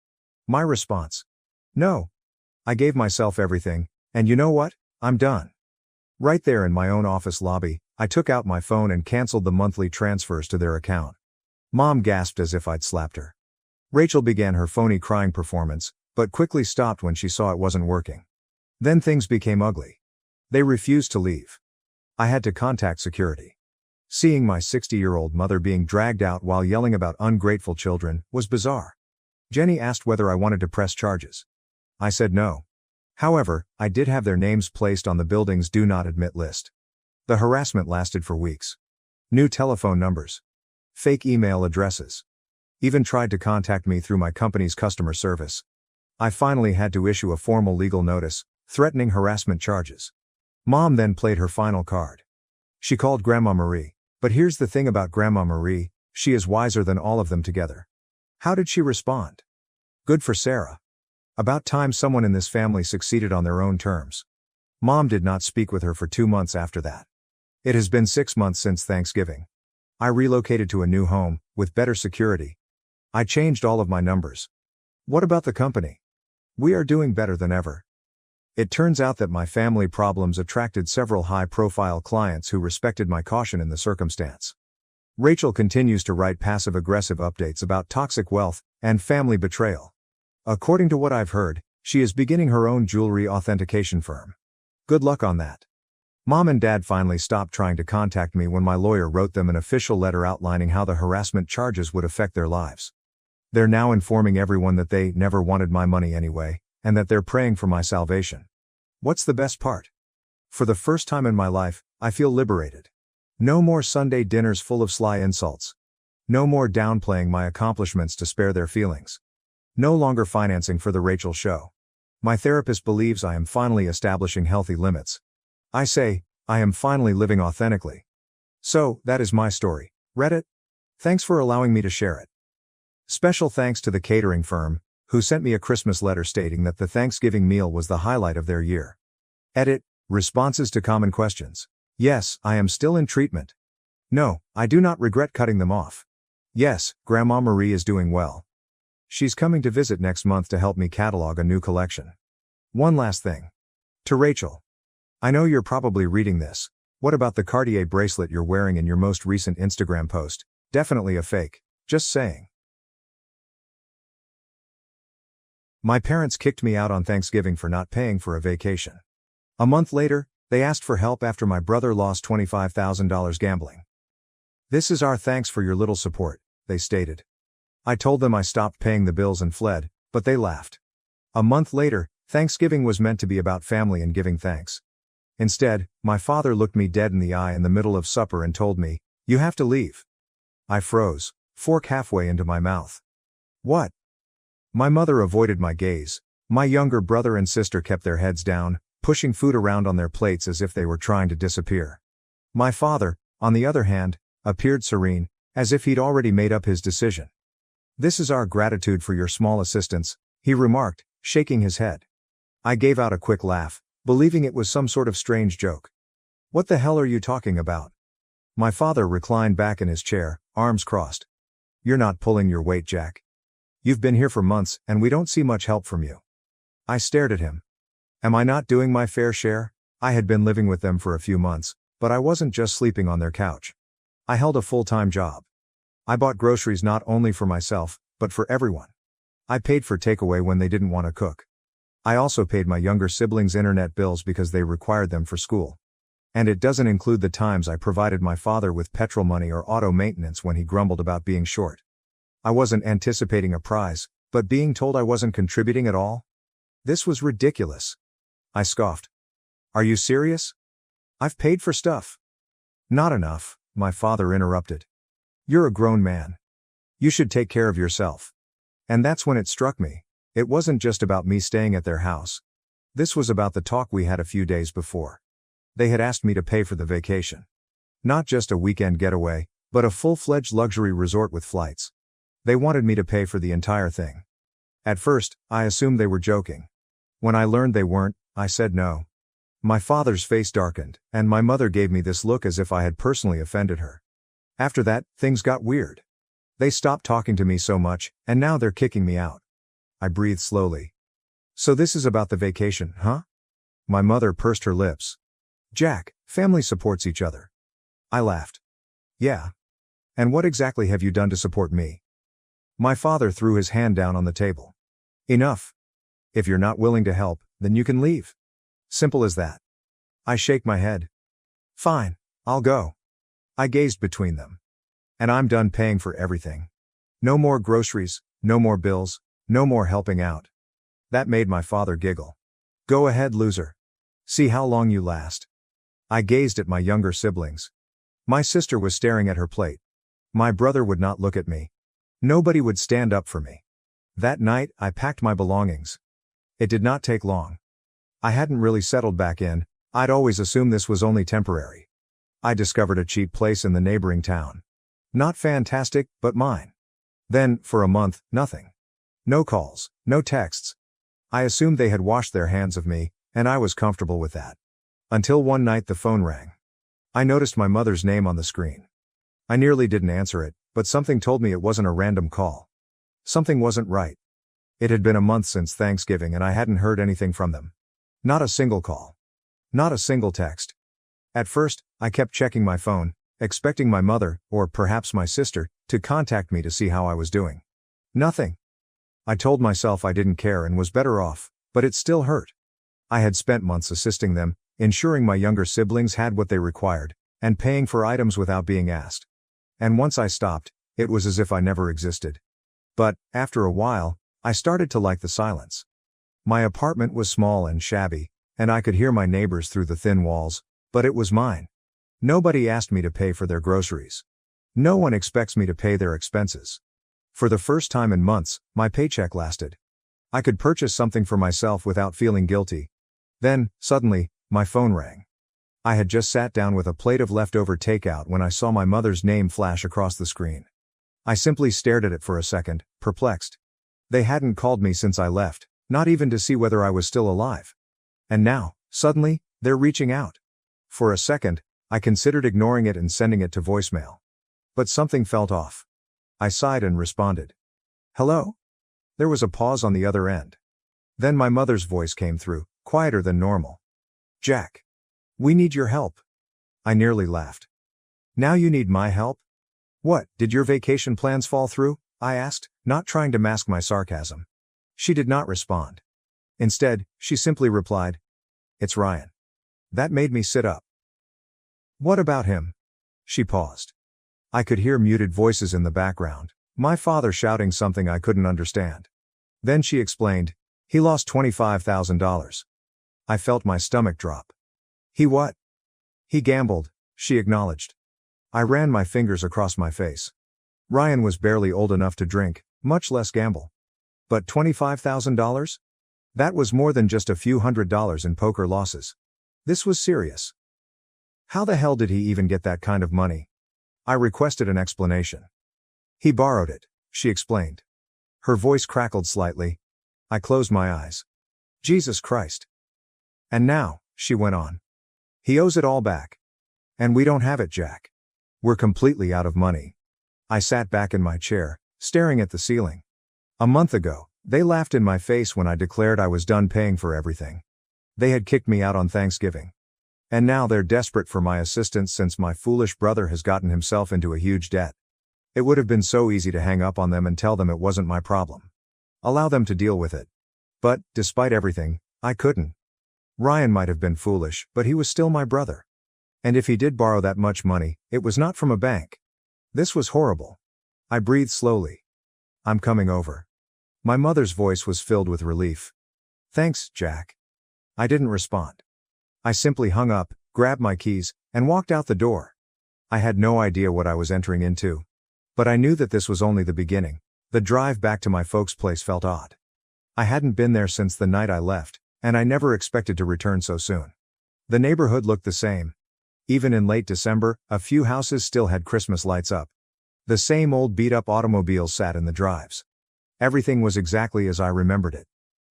My response. No. I gave myself everything, and you know what? I'm done. Right there in my own office lobby, I took out my phone and canceled the monthly transfers to their account. Mom gasped as if I'd slapped her. Rachel began her phony crying performance, but quickly stopped when she saw it wasn't working. Then things became ugly. They refused to leave. I had to contact security. Seeing my 60-year-old mother being dragged out while yelling about ungrateful children was bizarre. Jenny asked whether I wanted to press charges. I said no. However, I did have their names placed on the building's do not admit list. The harassment lasted for weeks. New telephone numbers. Fake email addresses. Even tried to contact me through my company's customer service. I finally had to issue a formal legal notice, threatening harassment charges. Mom then played her final card. She called Grandma Marie. But here's the thing about Grandma Marie, she is wiser than all of them together. How did she respond? Good for Sarah. About time someone in this family succeeded on their own terms. Mom did not speak with her for 2 months after that. It has been 6 months since Thanksgiving. I relocated to a new home, with better security. I changed all of my numbers. What about the company? We are doing better than ever. It turns out that my family problems attracted several high-profile clients who respected my caution in the circumstance. Rachel continues to write passive-aggressive updates about toxic wealth and family betrayal. According to what I've heard, she is beginning her own jewelry authentication firm. Good luck on that. Mom and Dad finally stopped trying to contact me when my lawyer wrote them an official letter outlining how the harassment charges would affect their lives. They're now informing everyone that they never wanted my money anyway, and that they're praying for my salvation. What's the best part? For the first time in my life, I feel liberated. No more Sunday dinners full of sly insults. No more downplaying my accomplishments to spare their feelings. No longer financing for the Rachel show. My therapist believes I am finally establishing healthy limits. I say, I am finally living authentically. So, that is my story. Reddit? Thanks for allowing me to share it. Special thanks to the catering firm, who sent me a Christmas letter stating that the Thanksgiving meal was the highlight of their year. Edit, responses to common questions. Yes, I am still in treatment. No, I do not regret cutting them off. Yes, Grandma Marie is doing well. She's coming to visit next month to help me catalog a new collection. One last thing. To Rachel. I know you're probably reading this. What about the Cartier bracelet you're wearing in your most recent Instagram post? Definitely a fake. Just saying. My parents kicked me out on Thanksgiving for not paying for a vacation. A month later, they asked for help after my brother lost $25,000 gambling. This is our thanks for your little support, they stated. I told them I stopped paying the bills and fled, but they laughed. A month later, Thanksgiving was meant to be about family and giving thanks. Instead, my father looked me dead in the eye in the middle of supper and told me, "You have to leave." I froze, fork halfway into my mouth. What? My mother avoided my gaze. My younger brother and sister kept their heads down, pushing food around on their plates as if they were trying to disappear. My father, on the other hand, appeared serene, as if he'd already made up his decision. "This is our gratitude for your small assistance," he remarked, shaking his head. I gave out a quick laugh, believing it was some sort of strange joke. "What the hell are you talking about?" My father reclined back in his chair, arms crossed. "You're not pulling your weight, Jack. You've been here for months, and we don't see much help from you." I stared at him. Am I not doing my fair share? I had been living with them for a few months, but I wasn't just sleeping on their couch. I held a full-time job. I bought groceries not only for myself, but for everyone. I paid for takeaway when they didn't want to cook. I also paid my younger siblings' internet bills because they required them for school. And it doesn't include the times I provided my father with petrol money or auto maintenance when he grumbled about being short. I wasn't anticipating a prize, but being told I wasn't contributing at all? This was ridiculous. I scoffed. "Are you serious? I've paid for stuff." "Not enough," my father interrupted. "You're a grown man. You should take care of yourself." And that's when it struck me. It wasn't just about me staying at their house. This was about the talk we had a few days before. They had asked me to pay for the vacation. Not just a weekend getaway, but a full-fledged luxury resort with flights. They wanted me to pay for the entire thing. At first, I assumed they were joking. When I learned they weren't, I said no. My father's face darkened, and my mother gave me this look as if I had personally offended her. After that, things got weird. They stopped talking to me so much, and now they're kicking me out. I breathed slowly. "So this is about the vacation, huh?" My mother pursed her lips. "Jack, family supports each other." I laughed. "Yeah. And what exactly have you done to support me?" My father threw his hand down on the table. "Enough. If you're not willing to help, then you can leave. Simple as that." I shake my head. "Fine, I'll go." I gazed between them. And I'm done paying for everything. No more groceries, no more bills, no more helping out. That made my father giggle. Go ahead, loser. See how long you last. I gazed at my younger siblings. My sister was staring at her plate. My brother would not look at me. Nobody would stand up for me. That night, I packed my belongings. It did not take long. I hadn't really settled back in. I'd always assumed this was only temporary. I discovered a cheap place in the neighboring town. Not fantastic, but mine. Then, for a month, nothing. No calls, no texts. I assumed they had washed their hands of me, and I was comfortable with that. Until one night the phone rang. I noticed my mother's name on the screen. I nearly didn't answer it, but something told me it wasn't a random call. Something wasn't right. It had been a month since Thanksgiving and I hadn't heard anything from them. Not a single call. Not a single text. At first, I kept checking my phone, expecting my mother, or perhaps my sister, to contact me to see how I was doing. Nothing. I told myself I didn't care and was better off, but it still hurt. I had spent months assisting them, ensuring my younger siblings had what they required, and paying for items without being asked. And once I stopped, it was as if I never existed. But, after a while, I started to like the silence. My apartment was small and shabby, and I could hear my neighbors through the thin walls, but it was mine. Nobody asked me to pay for their groceries. No one expects me to pay their expenses. For the first time in months, my paycheck lasted. I could purchase something for myself without feeling guilty. Then, suddenly, my phone rang. I had just sat down with a plate of leftover takeout when I saw my mother's name flash across the screen. I simply stared at it for a second, perplexed. They hadn't called me since I left, not even to see whether I was still alive. And now, suddenly, they're reaching out. For a second, I considered ignoring it and sending it to voicemail. But something felt off. I sighed and responded. Hello? There was a pause on the other end. Then my mother's voice came through, quieter than normal. Jack. We need your help. I nearly laughed. Now you need my help? What, did your vacation plans fall through? I asked, not trying to mask my sarcasm. She did not respond. Instead, she simply replied, It's Ryan. That made me sit up. What about him? She paused. I could hear muted voices in the background, my father shouting something I couldn't understand. Then she explained, he lost $25,000. I felt my stomach drop. He what? He gambled, she acknowledged. I ran my fingers across my face. Ryan was barely old enough to drink, much less gamble. But $25,000? That was more than just a few $100s in poker losses. This was serious. How the hell did he even get that kind of money? I requested an explanation. He borrowed it, she explained. Her voice crackled slightly. I closed my eyes. Jesus Christ. And now, she went on. He owes it all back. And we don't have it, Jack. We're completely out of money. I sat back in my chair, staring at the ceiling. A month ago, they laughed in my face when I declared I was done paying for everything. They had kicked me out on Thanksgiving. And now they're desperate for my assistance since my foolish brother has gotten himself into a huge debt. It would have been so easy to hang up on them and tell them it wasn't my problem. Allow them to deal with it. But, despite everything, I couldn't. Ryan might have been foolish, but he was still my brother. And if he did borrow that much money, it was not from a bank. This was horrible. I breathed slowly. I'm coming over. My mother's voice was filled with relief. Thanks, Jack. I didn't respond. I simply hung up, grabbed my keys, and walked out the door. I had no idea what I was entering into. But I knew that this was only the beginning. The drive back to my folks' place felt odd. I hadn't been there since the night I left, and I never expected to return so soon. The neighborhood looked the same. Even in late December, a few houses still had Christmas lights up. The same old beat-up automobiles sat in the drives. Everything was exactly as I remembered it.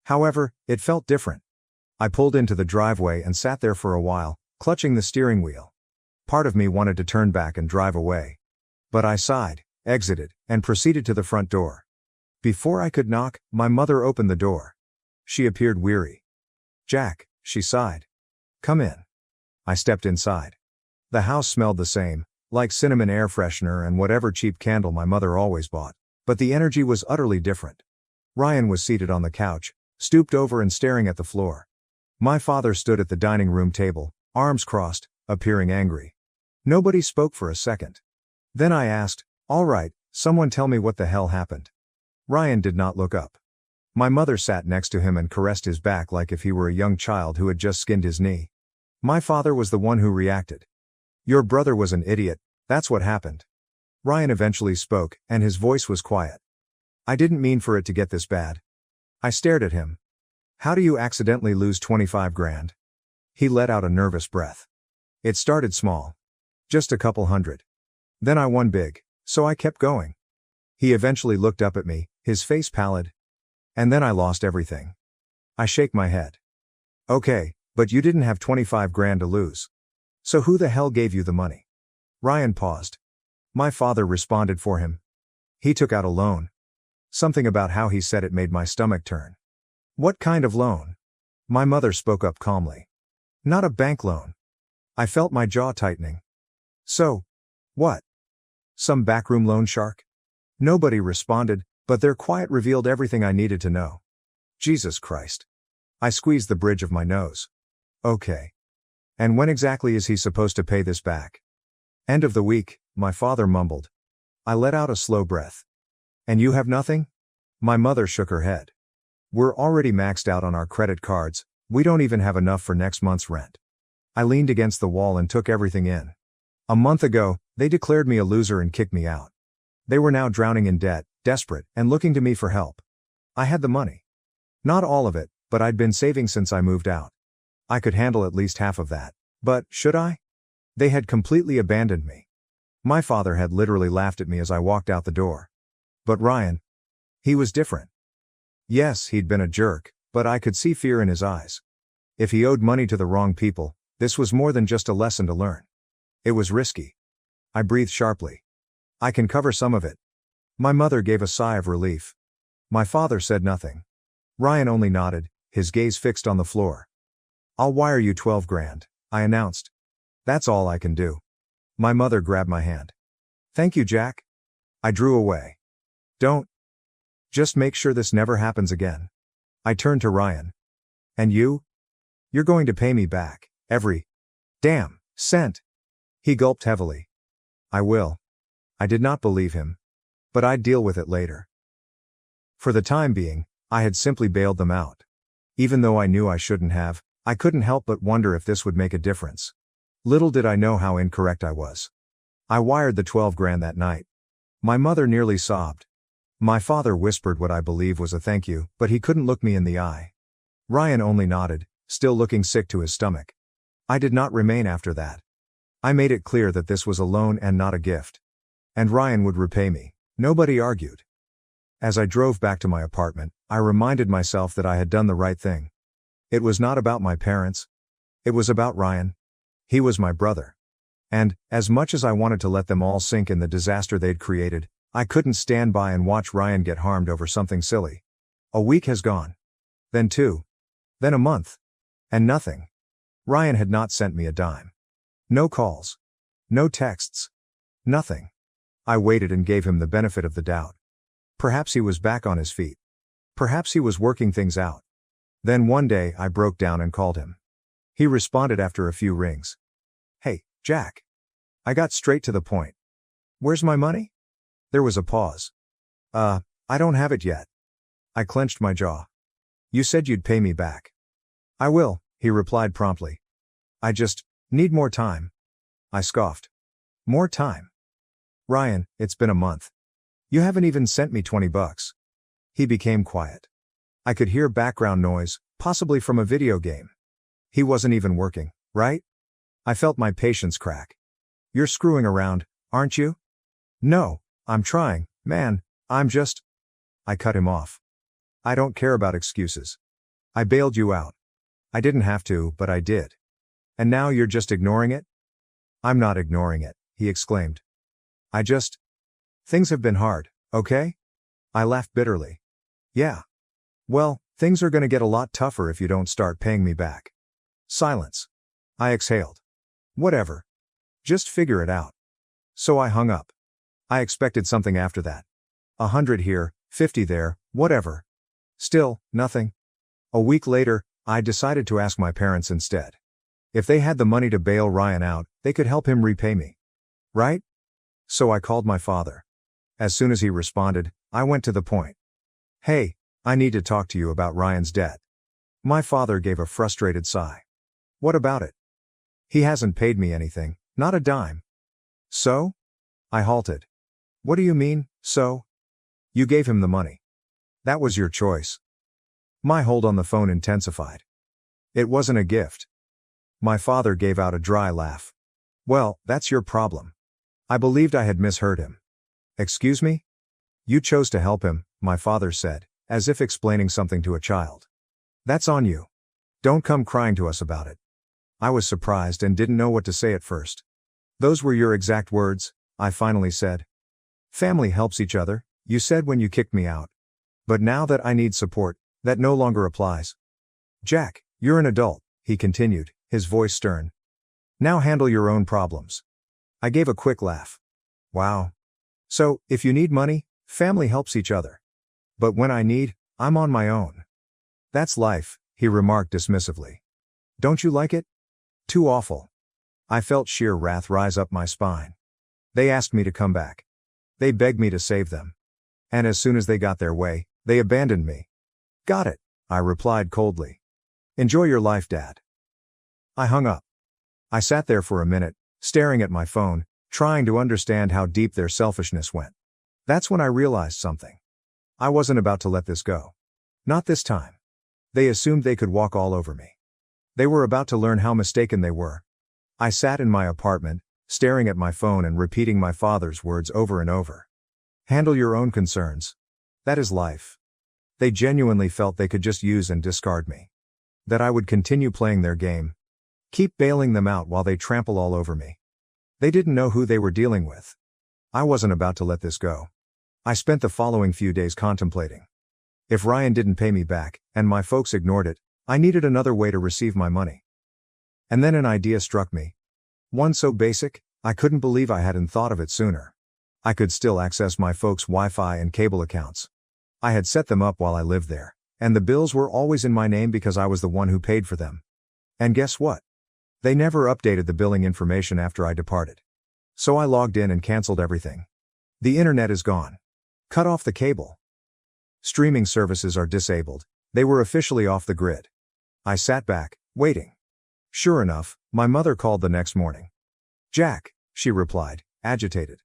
However, it felt different. I pulled into the driveway and sat there for a while, clutching the steering wheel. Part of me wanted to turn back and drive away. But I sighed, exited, and proceeded to the front door. Before I could knock, my mother opened the door. She appeared weary. Jack, she sighed. Come in. I stepped inside. The house smelled the same, like cinnamon air freshener and whatever cheap candle my mother always bought, but the energy was utterly different. Ryan was seated on the couch, stooped over and staring at the floor. My father stood at the dining room table, arms crossed, appearing angry. Nobody spoke for a second. Then I asked, "All right, someone tell me what the hell happened." Ryan did not look up. My mother sat next to him and caressed his back like if he were a young child who had just skinned his knee. My father was the one who reacted. "Your brother was an idiot, that's what happened." Ryan eventually spoke, and his voice was quiet. "I didn't mean for it to get this bad." I stared at him. "How do you accidentally lose 25 grand? He let out a nervous breath. "It started small. Just a couple hundred. Then I won big, so I kept going." He eventually looked up at me, his face pallid. "And then I lost everything." I shake my head. "Okay, but you didn't have 25 grand to lose. So who the hell gave you the money?" Ryan paused. My father responded for him. "He took out a loan." Something about how he said it made my stomach turn. "What kind of loan?" My mother spoke up calmly. "Not a bank loan." I felt my jaw tightening. "So, what? Some backroom loan shark?" Nobody responded, but their quiet revealed everything I needed to know. Jesus Christ. I squeezed the bridge of my nose. "Okay. And when exactly is he supposed to pay this back?" "End of the week," my father mumbled. I let out a slow breath. "And you have nothing?" My mother shook her head. "We're already maxed out on our credit cards, we don't even have enough for next month's rent." I leaned against the wall and took everything in. A month ago, they declared me a loser and kicked me out. They were now drowning in debt, desperate, and looking to me for help. I had the money. Not all of it, but I'd been saving since I moved out. I could handle at least half of that. But, should I? They had completely abandoned me. My father had literally laughed at me as I walked out the door. But Ryan. He was different. Yes, he'd been a jerk, but I could see fear in his eyes. If he owed money to the wrong people, this was more than just a lesson to learn. It was risky. I breathed sharply. "I can cover some of it." My mother gave a sigh of relief. My father said nothing. Ryan only nodded, his gaze fixed on the floor. "I'll wire you 12 grand, I announced. "That's all I can do." My mother grabbed my hand. "Thank you, Jack." I drew away. "Don't. Just make sure this never happens again." I turned to Ryan. "And you? You're going to pay me back, every damn cent." He gulped heavily. "I will." I did not believe him. But I'd deal with it later. For the time being, I had simply bailed them out. Even though I knew I shouldn't have, I couldn't help but wonder if this would make a difference. Little did I know how incorrect I was. I wired the 12 grand that night. My mother nearly sobbed. My father whispered what I believe was a thank you, but he couldn't look me in the eye. Ryan only nodded, still looking sick to his stomach. I did not remain after that. I made it clear that this was a loan and not a gift. And Ryan would repay me. Nobody argued. As I drove back to my apartment, I reminded myself that I had done the right thing. It was not about my parents. It was about Ryan. He was my brother. And, as much as I wanted to let them all sink in the disaster they'd created, I couldn't stand by and watch Ryan get harmed over something silly. A week has gone. Then 2. Then a month. And nothing. Ryan had not sent me a dime. No calls. No texts. Nothing. I waited and gave him the benefit of the doubt. Perhaps he was back on his feet. Perhaps he was working things out. Then one day I broke down and called him. He responded after a few rings. "Hey, Jack." I got straight to the point. "Where's my money?" There was a pause. I don't have it yet." I clenched my jaw. "You said you'd pay me back." "I will," he replied promptly. "I just need more time." I scoffed. "More time? Ryan, it's been a month. You haven't even sent me $20. He became quiet. I could hear background noise, possibly from a video game. He wasn't even working, right? I felt my patience crack. "You're screwing around, aren't you?" "No, I'm trying, man, I'm just..." I cut him off. "I don't care about excuses. I bailed you out. I didn't have to, but I did. And now you're just ignoring it?" "I'm not ignoring it," he exclaimed. Things have been hard, okay?" I laughed bitterly. "Yeah. Well, things are gonna get a lot tougher if you don't start paying me back." Silence. I exhaled. "Whatever. Just figure it out." So I hung up. I expected something after that. 100 here, 50 there, whatever. Still, nothing. A week later, I decided to ask my parents instead. If they had the money to bail Ryan out, they could help him repay me. Right? So I called my father. As soon as he responded, I went to the point. Hey, I need to talk to you about Ryan's debt. My father gave a frustrated sigh. What about it? He hasn't paid me anything, not a dime. So? I halted. What do you mean, so? You gave him the money. That was your choice. My hold on the phone intensified. It wasn't a gift. My father gave out a dry laugh. Well, that's your problem. I believed I had misheard him. Excuse me? You chose to help him, my father said, as if explaining something to a child. That's on you. Don't come crying to us about it. I was surprised and didn't know what to say at first. Those were your exact words, I finally said. Family helps each other, you said when you kicked me out. But now that I need support, that no longer applies. Jack, you're an adult, he continued, his voice stern. Now handle your own problems. I gave a quick laugh. Wow. So, if you need money, family helps each other. But when I need, I'm on my own. That's life, he remarked dismissively. Don't you like it? Too awful. I felt sheer wrath rise up my spine. They asked me to come back. They begged me to save them. And as soon as they got their way, they abandoned me. Got it, I replied coldly. Enjoy your life, Dad. I hung up. I sat there for a minute, staring at my phone, trying to understand how deep their selfishness went. That's when I realized something. I wasn't about to let this go. Not this time. They assumed they could walk all over me. They were about to learn how mistaken they were. I sat in my apartment, staring at my phone and repeating my father's words over and over. Handle your own concerns. That is life. They genuinely felt they could just use and discard me. That I would continue playing their game. Keep bailing them out while they trample all over me. They didn't know who they were dealing with. I wasn't about to let this go. I spent the following few days contemplating. If Ryan didn't pay me back, and my folks ignored it, I needed another way to receive my money. And then an idea struck me. One so basic, I couldn't believe I hadn't thought of it sooner. I could still access my folks' Wi-Fi and cable accounts. I had set them up while I lived there, and the bills were always in my name because I was the one who paid for them. And guess what? They never updated the billing information after I departed. So I logged in and canceled everything. The internet is gone. Cut off the cable. Streaming services are disabled. They were officially off the grid. I sat back, waiting. Sure enough, my mother called the next morning. Jack, she replied, agitated.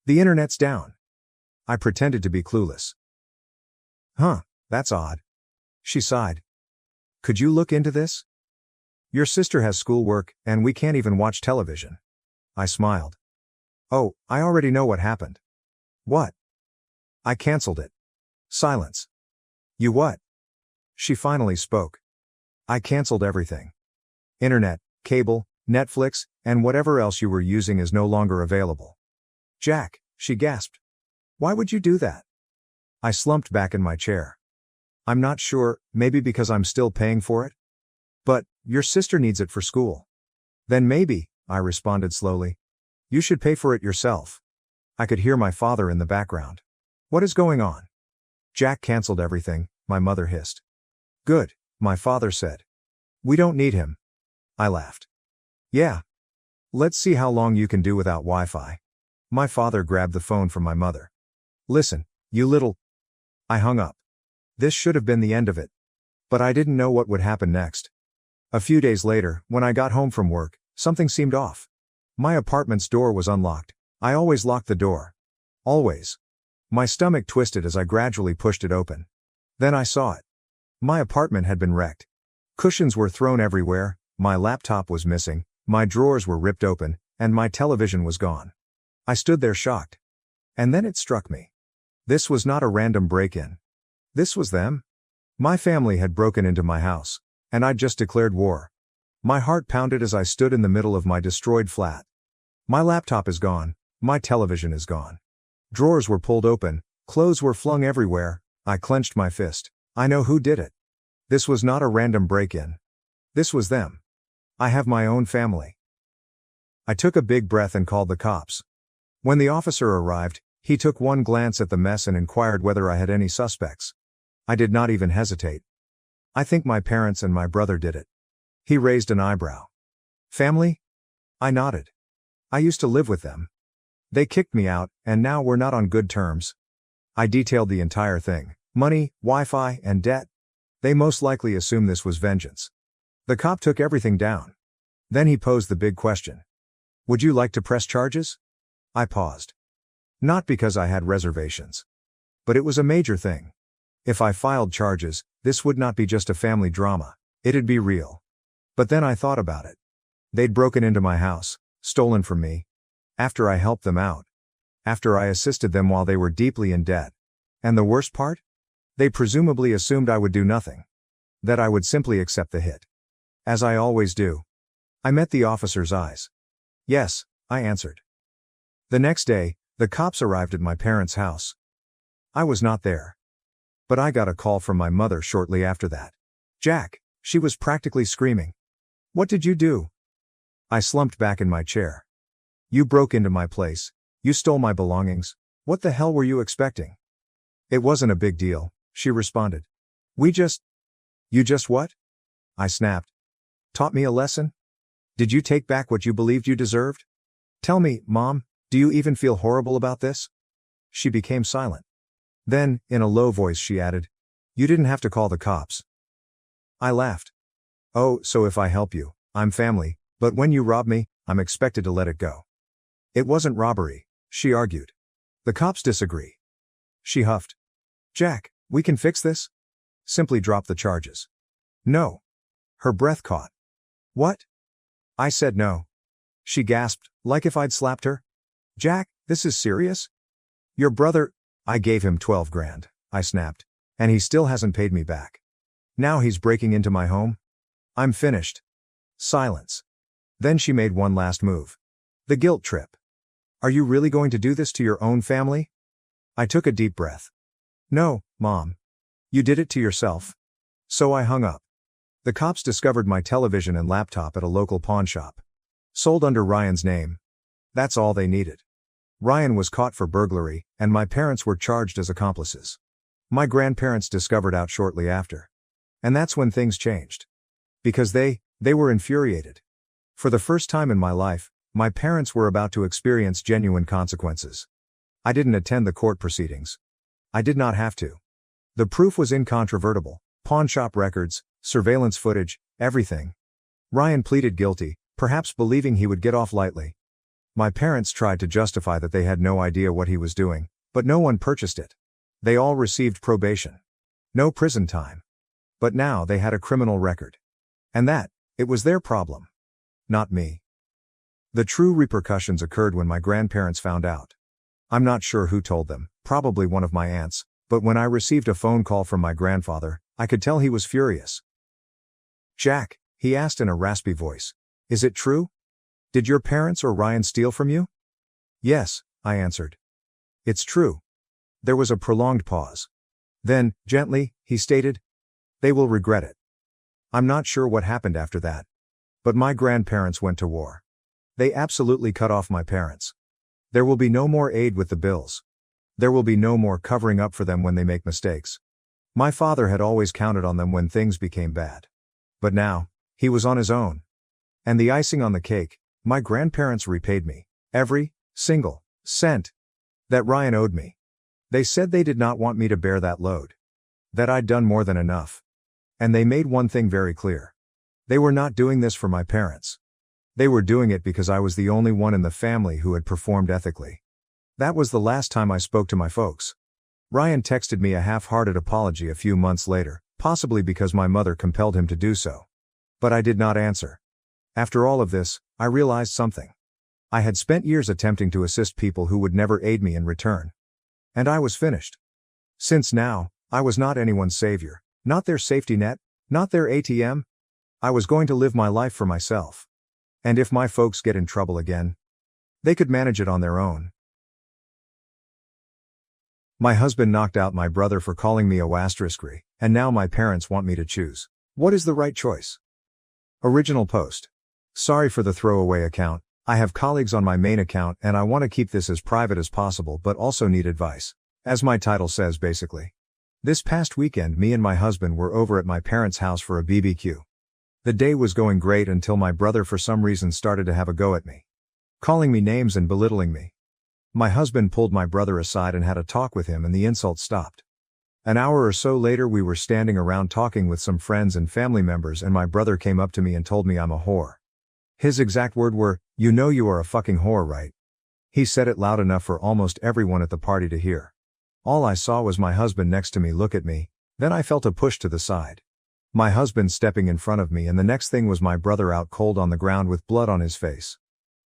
The internet's down. I pretended to be clueless. Huh, that's odd. She sighed. Could you look into this? Your sister has schoolwork, and we can't even watch television. I smiled. Oh, I already know what happened. What? I canceled it. Silence. You what? She finally spoke. I canceled everything. Internet, cable, Netflix, and whatever else you were using is no longer available. Jack, she gasped. Why would you do that? I slumped back in my chair. I'm not sure, maybe because I'm still paying for it? But, your sister needs it for school. Then maybe, I responded slowly. You should pay for it yourself. I could hear my father in the background. What is going on? Jack canceled everything, my mother hissed. Good, my father said. We don't need him. I laughed. Yeah. Let's see how long you can do without Wi-Fi. My father grabbed the phone from my mother. Listen, you little... I hung up. This should have been the end of it. But I didn't know what would happen next. A few days later, when I got home from work, something seemed off. My apartment's door was unlocked. I always locked the door. Always. My stomach twisted as I gradually pushed it open. Then I saw it. My apartment had been wrecked. Cushions were thrown everywhere, my laptop was missing, my drawers were ripped open, and my television was gone. I stood there shocked. And then it struck me. This was not a random break-in. This was them. My family had broken into my house. And I'd just declared war. My heart pounded as I stood in the middle of my destroyed flat. My laptop is gone, my television is gone. Drawers were pulled open, clothes were flung everywhere, I clenched my fist. I know who did it. This was not a random break-in. This was them. I have my own family. I took a big breath and called the cops. When the officer arrived, he took one glance at the mess and inquired whether I had any suspects. I did not even hesitate. I think my parents and my brother did it. He raised an eyebrow. Family? I nodded. I used to live with them. They kicked me out, and now we're not on good terms. I detailed the entire thing: money, Wi-Fi, and debt. They most likely assumed this was vengeance. The cop took everything down. Then he posed the big question. Would you like to press charges? I paused. Not because I had reservations. But it was a major thing. If I filed charges, this would not be just a family drama. It'd be real. But then I thought about it. They'd broken into my house, stolen from me. After I helped them out. After I assisted them while they were deeply in debt. And the worst part? They presumably assumed I would do nothing. That I would simply accept the hit. As I always do. I met the officer's eyes. Yes, I answered. The next day, the cops arrived at my parents' house. I was not there. But I got a call from my mother shortly after that. Jack, she was practically screaming. What did you do? I slumped back in my chair. You broke into my place. You stole my belongings. What the hell were you expecting? It wasn't a big deal, she responded. You just what? I snapped. Taught me a lesson? Did you take back what you believed you deserved? Tell me, Mom, do you even feel horrible about this? She became silent. Then, in a low voice she added, you didn't have to call the cops. I laughed. Oh, so if I help you, I'm family, but when you rob me, I'm expected to let it go. It wasn't robbery, she argued. The cops disagree. She huffed. Jack, we can fix this? Simply drop the charges. No. Her breath caught. What? I said no. She gasped, like if I'd slapped her. Jack, this is serious? Your brother, I gave him 12 grand, I snapped. And he still hasn't paid me back. Now he's breaking into my home? I'm finished. Silence. Then she made one last move. The guilt trip. Are you really going to do this to your own family? I took a deep breath. No, Mom. You did it to yourself. So I hung up. The cops discovered my television and laptop at a local pawn shop. Sold under Ryan's name. That's all they needed. Ryan was caught for burglary, and my parents were charged as accomplices. My grandparents discovered out shortly after. And that's when things changed. Because they were infuriated. For the first time in my life, my parents were about to experience genuine consequences. I didn't attend the court proceedings. I did not have to. The proof was incontrovertible: pawn shop records, surveillance footage, everything. Ryan pleaded guilty, perhaps believing he would get off lightly. My parents tried to justify that they had no idea what he was doing, but no one purchased it. They all received probation. No prison time. But now they had a criminal record. And it was their problem. Not me. The true repercussions occurred when my grandparents found out. I'm not sure who told them, probably one of my aunts, but when I received a phone call from my grandfather, I could tell he was furious. Jack, he asked in a raspy voice, is it true? Did your parents or Ryan steal from you? Yes, I answered. It's true. There was a prolonged pause. Then, gently, he stated, they will regret it. I'm not sure what happened after that. But my grandparents went to war. They absolutely cut off my parents. There will be no more aid with the bills. There will be no more covering up for them when they make mistakes. My father had always counted on them when things became bad. But now, he was on his own. And the icing on the cake, my grandparents repaid me every single cent that Ryan owed me. They said they did not want me to bear that load. That I'd done more than enough. And they made one thing very clear. They were not doing this for my parents. They were doing it because I was the only one in the family who had performed ethically. That was the last time I spoke to my folks. Ryan texted me a half-hearted apology a few months later, possibly because my mother compelled him to do so. But I did not answer. After all of this, I realized something. I had spent years attempting to assist people who would never aid me in return. And I was finished. Since now, I was not anyone's savior, not their safety net, not their ATM. I was going to live my life for myself. And if my folks get in trouble again, they could manage it on their own. My husband knocked out my brother for calling me a wastrickery, and now my parents want me to choose. What is the right choice? Original post. Sorry for the throwaway account. I have colleagues on my main account and I want to keep this as private as possible but also need advice. As my title says basically. This past weekend me and my husband were over at my parents' house for a BBQ. The day was going great until my brother for some reason started to have a go at me. Calling me names and belittling me. My husband pulled my brother aside and had a talk with him and the insults stopped. An hour or so later we were standing around talking with some friends and family members and my brother came up to me and told me I'm a whore. His exact words were, "You know you are a fucking whore, right?" He said it loud enough for almost everyone at the party to hear. All I saw was my husband next to me look at me, then I felt a push to the side. My husband stepping in front of me and the next thing was my brother out cold on the ground with blood on his face.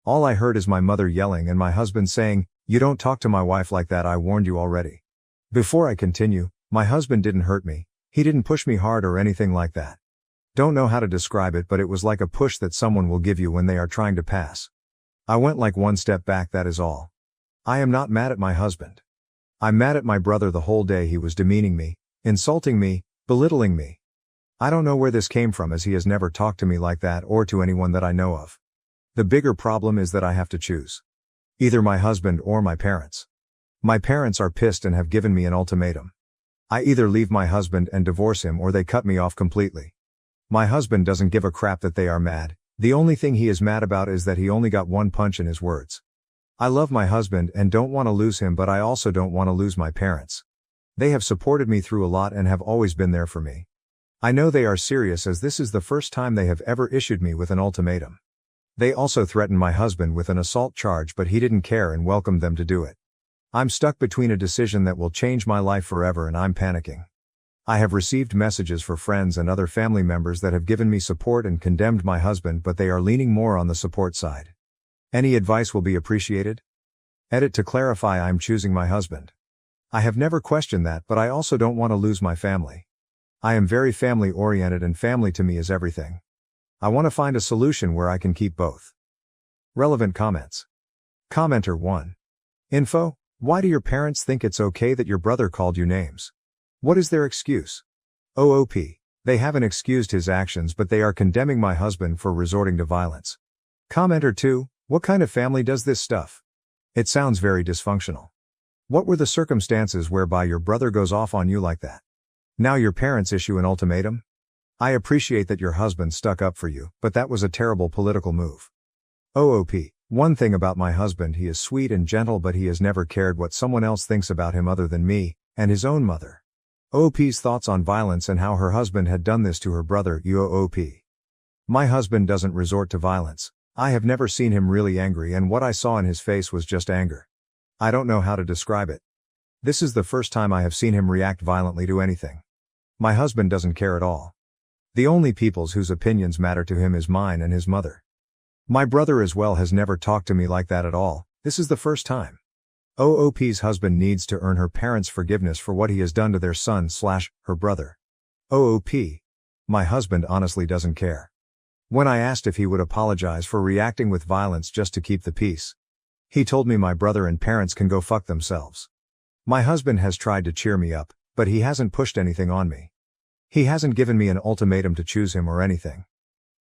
All I heard is my mother yelling and my husband saying, "You don't talk to my wife like that, I warned you already." Before I continue, my husband didn't hurt me, he didn't push me hard or anything like that. Don't know how to describe it, but it was like a push that someone will give you when they are trying to pass. I went like one step back, that is all. I am not mad at my husband. I'm mad at my brother. The whole day he was demeaning me, insulting me, belittling me. I don't know where this came from as he has never talked to me like that or to anyone that I know of. The bigger problem is that I have to choose. Either my husband or my parents. My parents are pissed and have given me an ultimatum. I either leave my husband and divorce him or they cut me off completely. My husband doesn't give a crap that they are mad, the only thing he is mad about is that he only got one punch in his words. I love my husband and don't want to lose him, but I also don't want to lose my parents. They have supported me through a lot and have always been there for me. I know they are serious as this is the first time they have ever issued me with an ultimatum. They also threatened my husband with an assault charge, but he didn't care and welcomed them to do it. I'm stuck between a decision that will change my life forever and I'm panicking. I have received messages for friends and other family members that have given me support and condemned my husband, but they are leaning more on the support side. Any advice will be appreciated. Edit: to clarify, I'm choosing my husband. I have never questioned that, but I also don't want to lose my family. I am very family oriented and family to me is everything. I want to find a solution where I can keep both. Relevant comments. Commenter 1. Info: why do your parents think it's okay that your brother called you names? What is their excuse? OOP. They haven't excused his actions, but they are condemning my husband for resorting to violence. Commenter 2. What kind of family does this stuff? It sounds very dysfunctional. What were the circumstances whereby your brother goes off on you like that? Now your parents issue an ultimatum? I appreciate that your husband stuck up for you, but that was a terrible political move. OOP. One thing about my husband, he is sweet and gentle, but he has never cared what someone else thinks about him other than me, and his own mother. OOP's thoughts on violence and how her husband had done this to her brother. UOOP. My husband doesn't resort to violence. I have never seen him really angry, and what I saw in his face was just anger. I don't know how to describe it. This is the first time I have seen him react violently to anything. My husband doesn't care at all. The only peoples whose opinions matter to him is mine and his mother. My brother as well has never talked to me like that at all. This is the first time. OOP's husband needs to earn her parents' forgiveness for what he has done to their son/her brother. OOP. My husband honestly doesn't care. When I asked if he would apologize for reacting with violence just to keep the peace, he told me my brother and parents can go fuck themselves. My husband has tried to cheer me up, but he hasn't pushed anything on me. He hasn't given me an ultimatum to choose him or anything.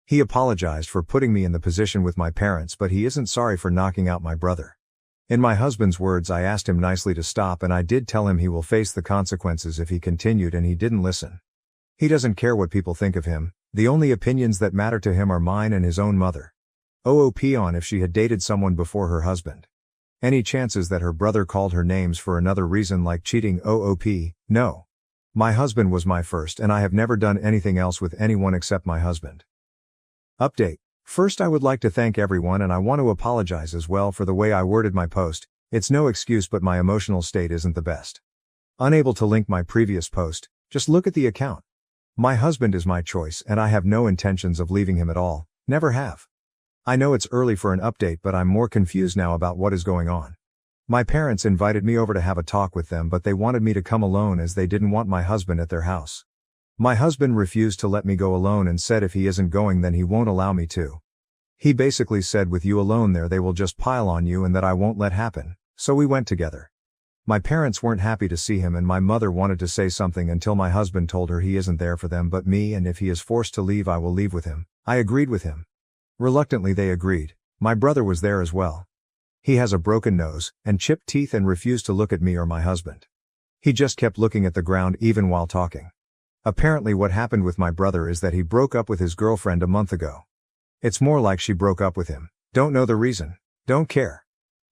He apologized for putting me in the position with my parents, but he isn't sorry for knocking out my brother. In my husband's words, I asked him nicely to stop, and I did tell him he will face the consequences if he continued, and he didn't listen. He doesn't care what people think of him. The only opinions that matter to him are mine and his own mother. OOP on if she had dated someone before her husband. Any chances that her brother called her names for another reason like cheating? OOP, no. My husband was my first, and I have never done anything else with anyone except my husband. Update. First, I would like to thank everyone, and I want to apologize as well for the way I worded my post. It's no excuse, but my emotional state isn't the best. Unable to link my previous post, just look at the account. My husband is my choice, and I have no intentions of leaving him at all, never have. I know it's early for an update, but I'm more confused now about what is going on. My parents invited me over to have a talk with them, but they wanted me to come alone as they didn't want my husband at their house. My husband refused to let me go alone and said if he isn't going then he won't allow me to. He basically said with you alone there they will just pile on you and that I won't let happen, so we went together. My parents weren't happy to see him and my mother wanted to say something until my husband told her he isn't there for them but me, and if he is forced to leave I will leave with him. I agreed with him. Reluctantly they agreed. My brother was there as well. He has a broken nose and chipped teeth and refused to look at me or my husband. He just kept looking at the ground even while talking. Apparently what happened with my brother is that he broke up with his girlfriend a month ago. It's more like she broke up with him. Don't know the reason. Don't care.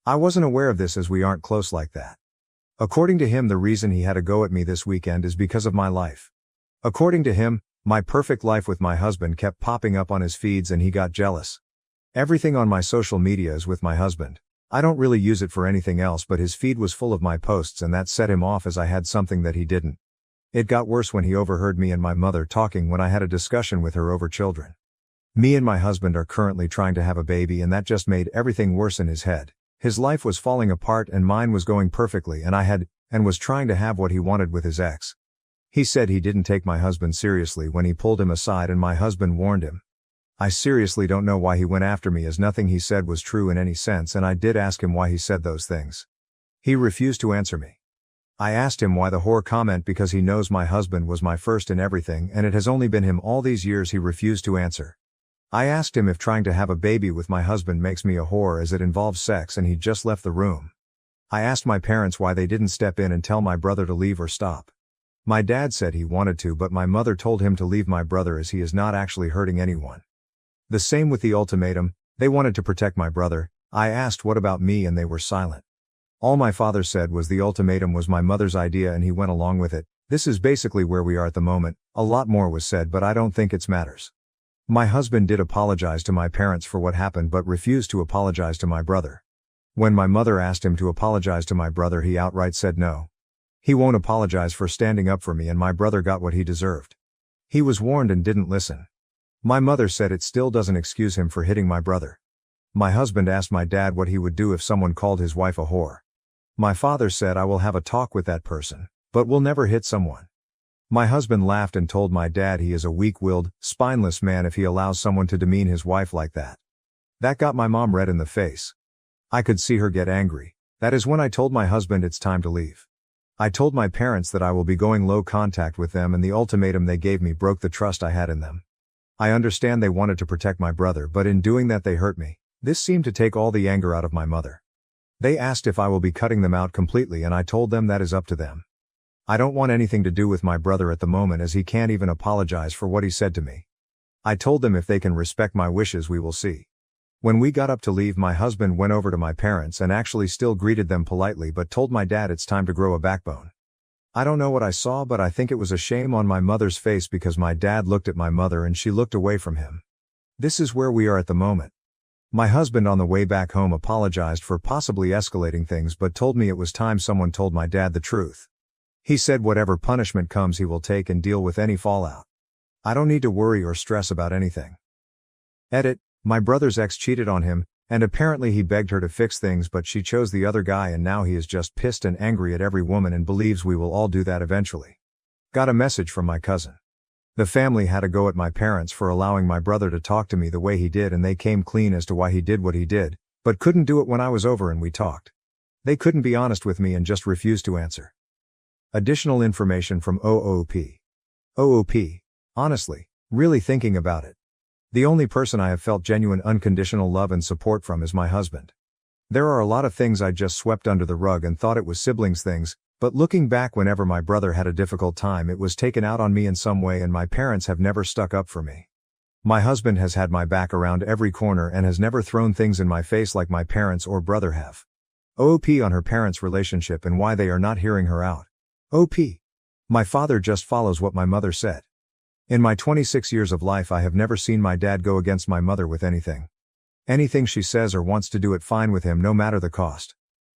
I wasn't aware of this as we aren't close like that. According to him, the reason he had a go at me this weekend is because of my life. According to him, my perfect life with my husband kept popping up on his feeds and he got jealous. Everything on my social media is with my husband. I don't really use it for anything else, but his feed was full of my posts and that set him off as I had something that he didn't. It got worse when he overheard me and my mother talking when I had a discussion with her over children. Me and my husband are currently trying to have a baby and that just made everything worse in his head. His life was falling apart and mine was going perfectly and was trying to have what he wanted with his ex. He said he didn't take my husband seriously when he pulled him aside and my husband warned him. I seriously don't know why he went after me as nothing he said was true in any sense and I did ask him why he said those things. He refused to answer me. I asked him why the whore comment because he knows my husband was my first in everything and it has only been him all these years. He refused to answer. I asked him if trying to have a baby with my husband makes me a whore as it involves sex and he just left the room. I asked my parents why they didn't step in and tell my brother to leave or stop. My dad said he wanted to but my mother told him to leave my brother as he is not actually hurting anyone. The same with the ultimatum, they wanted to protect my brother. I asked what about me and they were silent. All my father said was the ultimatum was my mother's idea and he went along with it. This is basically where we are at the moment. A lot more was said but I don't think it matters. My husband did apologize to my parents for what happened but refused to apologize to my brother. When my mother asked him to apologize to my brother he outright said no. He won't apologize for standing up for me and my brother got what he deserved. He was warned and didn't listen. My mother said it still doesn't excuse him for hitting my brother. My husband asked my dad what he would do if someone called his wife a whore. My father said I will have a talk with that person, but will never hit someone. My husband laughed and told my dad he is a weak-willed, spineless man if he allows someone to demean his wife like that. That got my mom red in the face. I could see her get angry. That is when I told my husband it's time to leave. I told my parents that I will be going low contact with them and the ultimatum they gave me broke the trust I had in them. I understand they wanted to protect my brother but in doing that they hurt me. This seemed to take all the anger out of my mother. They asked if I will be cutting them out completely and I told them that is up to them. I don't want anything to do with my brother at the moment as he can't even apologize for what he said to me. I told them if they can respect my wishes we will see. When we got up to leave my husband went over to my parents and actually still greeted them politely but told my dad it's time to grow a backbone. I don't know what I saw but I think it was a shame on my mother's face because my dad looked at my mother and she looked away from him. This is where we are at the moment. My husband on the way back home apologized for possibly escalating things but told me it was time someone told my dad the truth. He said whatever punishment comes he will take and deal with any fallout. I don't need to worry or stress about anything. Edit. My brother's ex cheated on him, and apparently he begged her to fix things but she chose the other guy and now he is just pissed and angry at every woman and believes we will all do that eventually. Got a message from my cousin. The family had a go at my parents for allowing my brother to talk to me the way he did and they came clean as to why he did what he did, but couldn't do it when I was over and we talked. They couldn't be honest with me and just refused to answer. Additional information from OOP. OOP. Honestly, really thinking about it. The only person I have felt genuine unconditional love and support from is my husband. There are a lot of things I just swept under the rug and thought it was siblings things, but looking back whenever my brother had a difficult time it was taken out on me in some way and my parents have never stuck up for me. My husband has had my back around every corner and has never thrown things in my face like my parents or brother have. OP on her parents' relationship and why they are not hearing her out. OP. My father just follows what my mother said. In my 26 years of life I have never seen my dad go against my mother with anything. Anything she says or wants to do it fine with him no matter the cost.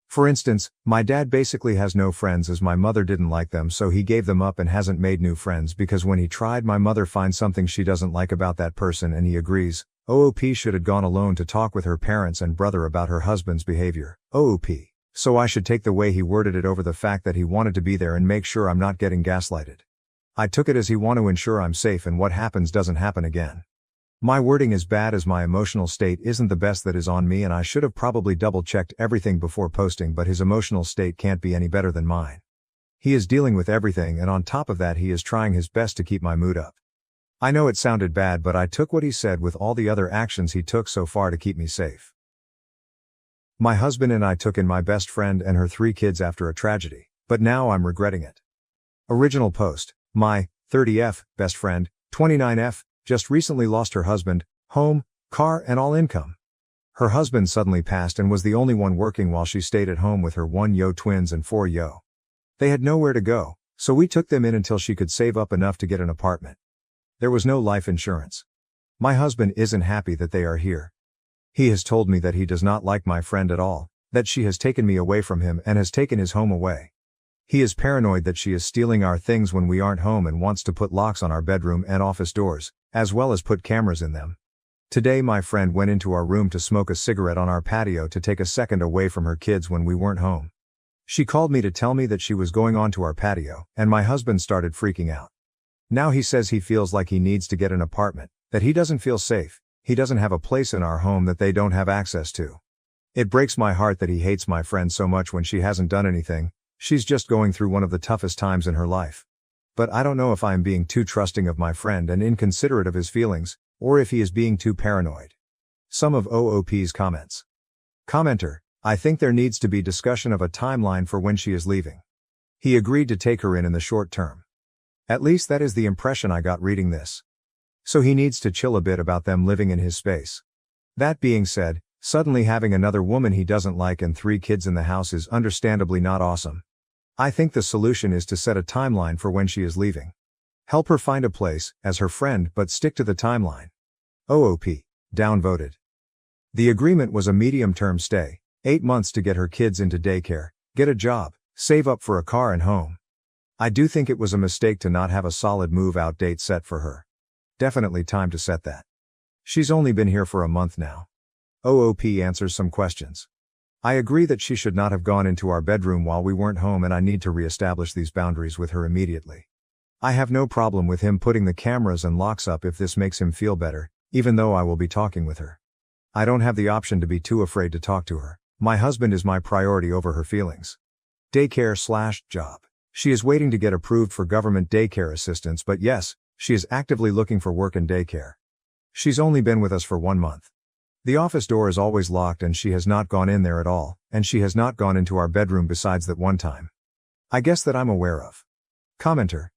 For instance, my dad basically has no friends as my mother didn't like them so he gave them up and hasn't made new friends because when he tried my mother finds something she doesn't like about that person and he agrees. OOP should have gone alone to talk with her parents and brother about her husband's behavior. OOP. So I should take the way he worded it over the fact that he wanted to be there and make sure I'm not getting gaslighted. I took it as he want to ensure I'm safe and what happens doesn't happen again. My wording is bad as my emotional state isn't the best that is on me and I should have probably double-checked everything before posting but his emotional state can't be any better than mine. He is dealing with everything and on top of that he is trying his best to keep my mood up. I know it sounded bad but I took what he said with all the other actions he took so far to keep me safe. My husband and I took in my best friend and her 3 kids after a tragedy, but now I'm regretting it. Original post. My 30F best friend, 29F, just recently lost her husband, home, car and all income. Her husband suddenly passed and was the only one working while she stayed at home with her 1 twins and 4 They had nowhere to go, so we took them in until she could save up enough to get an apartment. There was no life insurance. My husband isn't happy that they are here. He has told me that he does not like my friend at all, that she has taken me away from him and has taken his home away. He is paranoid that she is stealing our things when we aren't home and wants to put locks on our bedroom and office doors, as well as put cameras in them. Today my friend went into our room to smoke a cigarette on our patio to take a second away from her kids when we weren't home. She called me to tell me that she was going onto our patio, and my husband started freaking out. Now he says he feels like he needs to get an apartment, that he doesn't feel safe, he doesn't have a place in our home that they don't have access to. It breaks my heart that he hates my friend so much when she hasn't done anything. She's just going through one of the toughest times in her life. But I don't know if I am being too trusting of my friend and inconsiderate of his feelings, or if he is being too paranoid. Some of OOP's comments. Commenter: I think there needs to be discussion of a timeline for when she is leaving. He agreed to take her in the short term. At least that is the impression I got reading this. So he needs to chill a bit about them living in his space. That being said, suddenly having another woman he doesn't like and 3 kids in the house is understandably not awesome. I think the solution is to set a timeline for when she is leaving. Help her find a place, as her friend, but stick to the timeline. OOP. Downvoted. The agreement was a medium-term stay, 8 months to get her kids into daycare, get a job, save up for a car and home. I do think it was a mistake to not have a solid move-out date set for her. Definitely time to set that. She's only been here for a month now. OOP answers some questions. I agree that she should not have gone into our bedroom while we weren't home, and I need to re-establish these boundaries with her immediately. I have no problem with him putting the cameras and locks up if this makes him feel better, even though I will be talking with her. I don't have the option to be too afraid to talk to her. My husband is my priority over her feelings. Daycare/job. She is waiting to get approved for government daycare assistance, but yes, she is actively looking for work in daycare. She's only been with us for 1 month. The office door is always locked and she has not gone in there at all, and she has not gone into our bedroom besides that one time. I guess that I'm aware of. Commenter: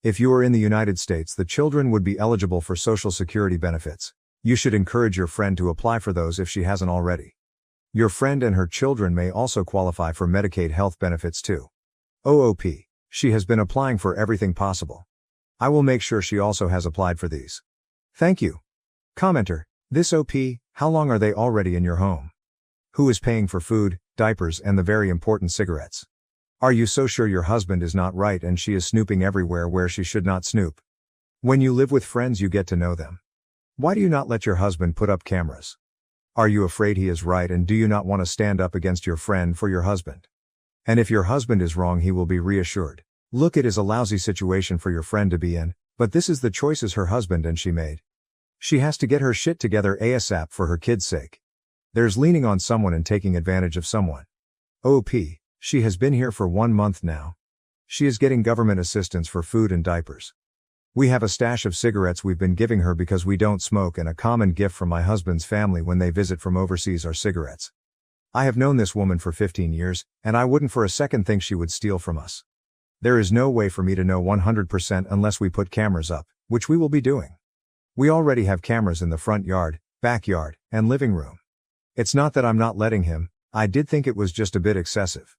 if you are in the United States, the children would be eligible for Social Security benefits. You should encourage your friend to apply for those if she hasn't already. Your friend and her children may also qualify for Medicaid health benefits too. OOP. She has been applying for everything possible. I will make sure she also has applied for these. Thank you. Commenter: this OP, how long are they already in your home? Who is paying for food, diapers, and the very important cigarettes? Are you so sure your husband is not right and she is snooping everywhere where she should not snoop? When you live with friends, you get to know them. Why do you not let your husband put up cameras? Are you afraid he is right, and do you not want to stand up against your friend for your husband? And if your husband is wrong, he will be reassured. Look, it is a lousy situation for your friend to be in, but this is the choices her husband and she made. She has to get her shit together ASAP for her kids' sake. There's leaning on someone and taking advantage of someone. OP. She has been here for 1 month now. She is getting government assistance for food and diapers. We have a stash of cigarettes we've been giving her because we don't smoke, and a common gift from my husband's family when they visit from overseas are cigarettes. I have known this woman for 15 years, and I wouldn't for a second think she would steal from us. There is no way for me to know 100% unless we put cameras up, which we will be doing. We already have cameras in the front yard, backyard, and living room. It's not that I'm not letting him, I did think it was just a bit excessive.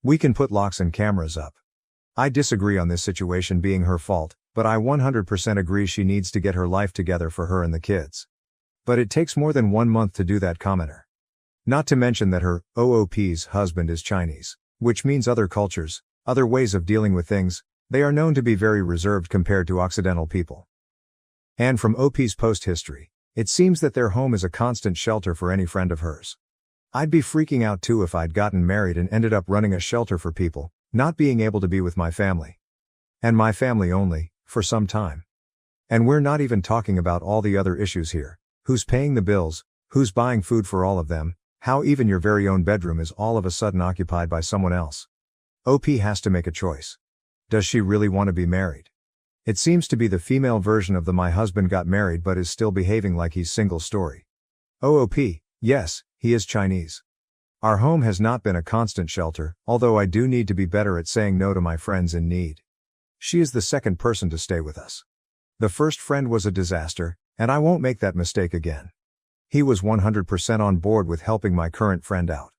We can put locks and cameras up. I disagree on this situation being her fault, but I 100% agree she needs to get her life together for her and the kids. But it takes more than 1 month to do that, commenter. Not to mention that her OOP's husband is Chinese, which means other cultures, other ways of dealing with things. They are known to be very reserved compared to Occidental people. And from OP's post history, it seems that their home is a constant shelter for any friend of hers. I'd be freaking out too if I'd gotten married and ended up running a shelter for people, not being able to be with my family. And my family only, for some time. And we're not even talking about all the other issues here. Who's paying the bills, who's buying food for all of them, how even your very own bedroom is all of a sudden occupied by someone else. OP has to make a choice. Does she really want to be married? It seems to be the female version of the "my husband got married but is still behaving like he's single" story. OOP, yes, he is Chinese. Our home has not been a constant shelter, although I do need to be better at saying no to my friends in need. She is the second person to stay with us. The first friend was a disaster, and I won't make that mistake again. He was 100% on board with helping my current friend out.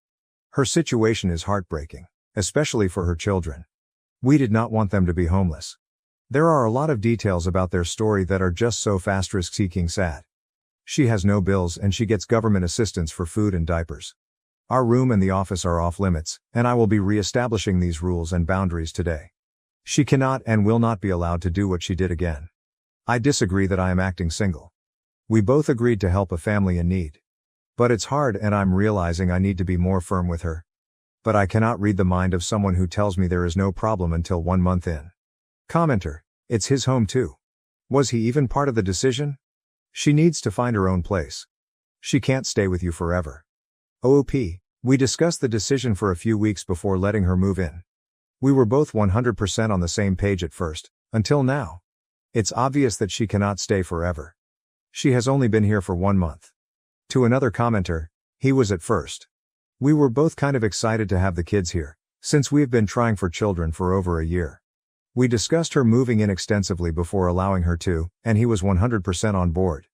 Her situation is heartbreaking, especially for her children. We did not want them to be homeless. There are a lot of details about their story that are just so *seeking sad. She has no bills and she gets government assistance for food and diapers. Our room and the office are off limits, and I will be re-establishing these rules and boundaries today. She cannot and will not be allowed to do what she did again. I disagree that I am acting single. We both agreed to help a family in need. But it's hard and I'm realizing I need to be more firm with her. But I cannot read the mind of someone who tells me there is no problem until 1 month in. Commenter: it's his home too. Was he even part of the decision? She needs to find her own place. She can't stay with you forever. OOP, we discussed the decision for a few weeks before letting her move in. We were both 100% on the same page at first, until now. It's obvious that she cannot stay forever. She has only been here for 1 month. To another commenter, he was at first. We were both kind of excited to have the kids here, since we've been trying for children for over a year. We discussed her moving in extensively before allowing her to, and he was 100% on board.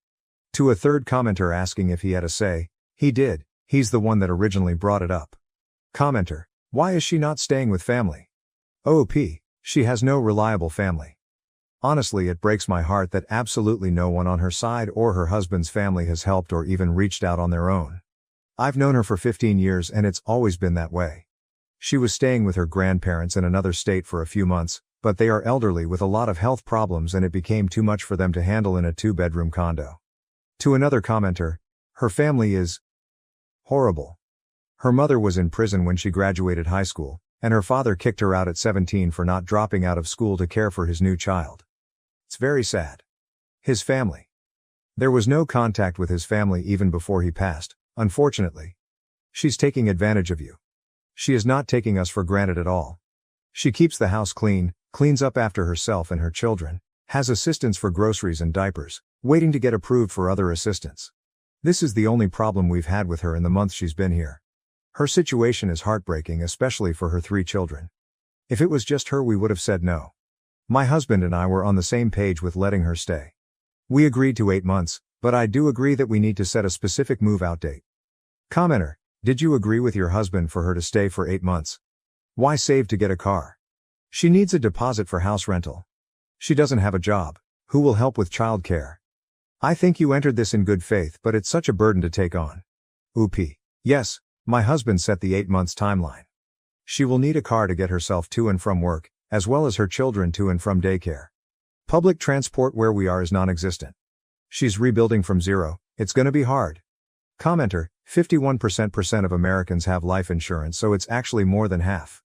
To a third commenter asking if he had a say, he did. He's the one that originally brought it up. Commenter: why is she not staying with family? OOP, she has no reliable family. Honestly, it breaks my heart that absolutely no one on her side or her husband's family has helped or even reached out on their own. I've known her for 15 years and it's always been that way. She was staying with her grandparents in another state for a few months, but they are elderly with a lot of health problems and it became too much for them to handle in a 2-bedroom condo. To another commenter, her family is horrible. Her mother was in prison when she graduated high school, and her father kicked her out at 17 for not dropping out of school to care for his new child. It's very sad. His family. There was no contact with his family even before he passed, unfortunately. She's taking advantage of you. She is not taking us for granted at all. She keeps the house clean, cleans up after herself and her children, has assistance for groceries and diapers, waiting to get approved for other assistance. This is the only problem we've had with her in the month she's been here. Her situation is heartbreaking, especially for her 3 children. If it was just her, we would have said no. My husband and I were on the same page with letting her stay. We agreed to 8 months, but I do agree that we need to set a specific move-out date. Commenter: did you agree with your husband for her to stay for 8 months? Why save to get a car? She needs a deposit for house rental. She doesn't have a job. Who will help with child care? I think you entered this in good faith, but it's such a burden to take on. OOP: yes, my husband set the 8 months timeline. She will need a car to get herself to and from work, as well as her children to and from daycare. Public transport where we are is non-existent. She's rebuilding from zero. It's gonna be hard. Commenter: 51% of Americans have life insurance, so it's actually more than half.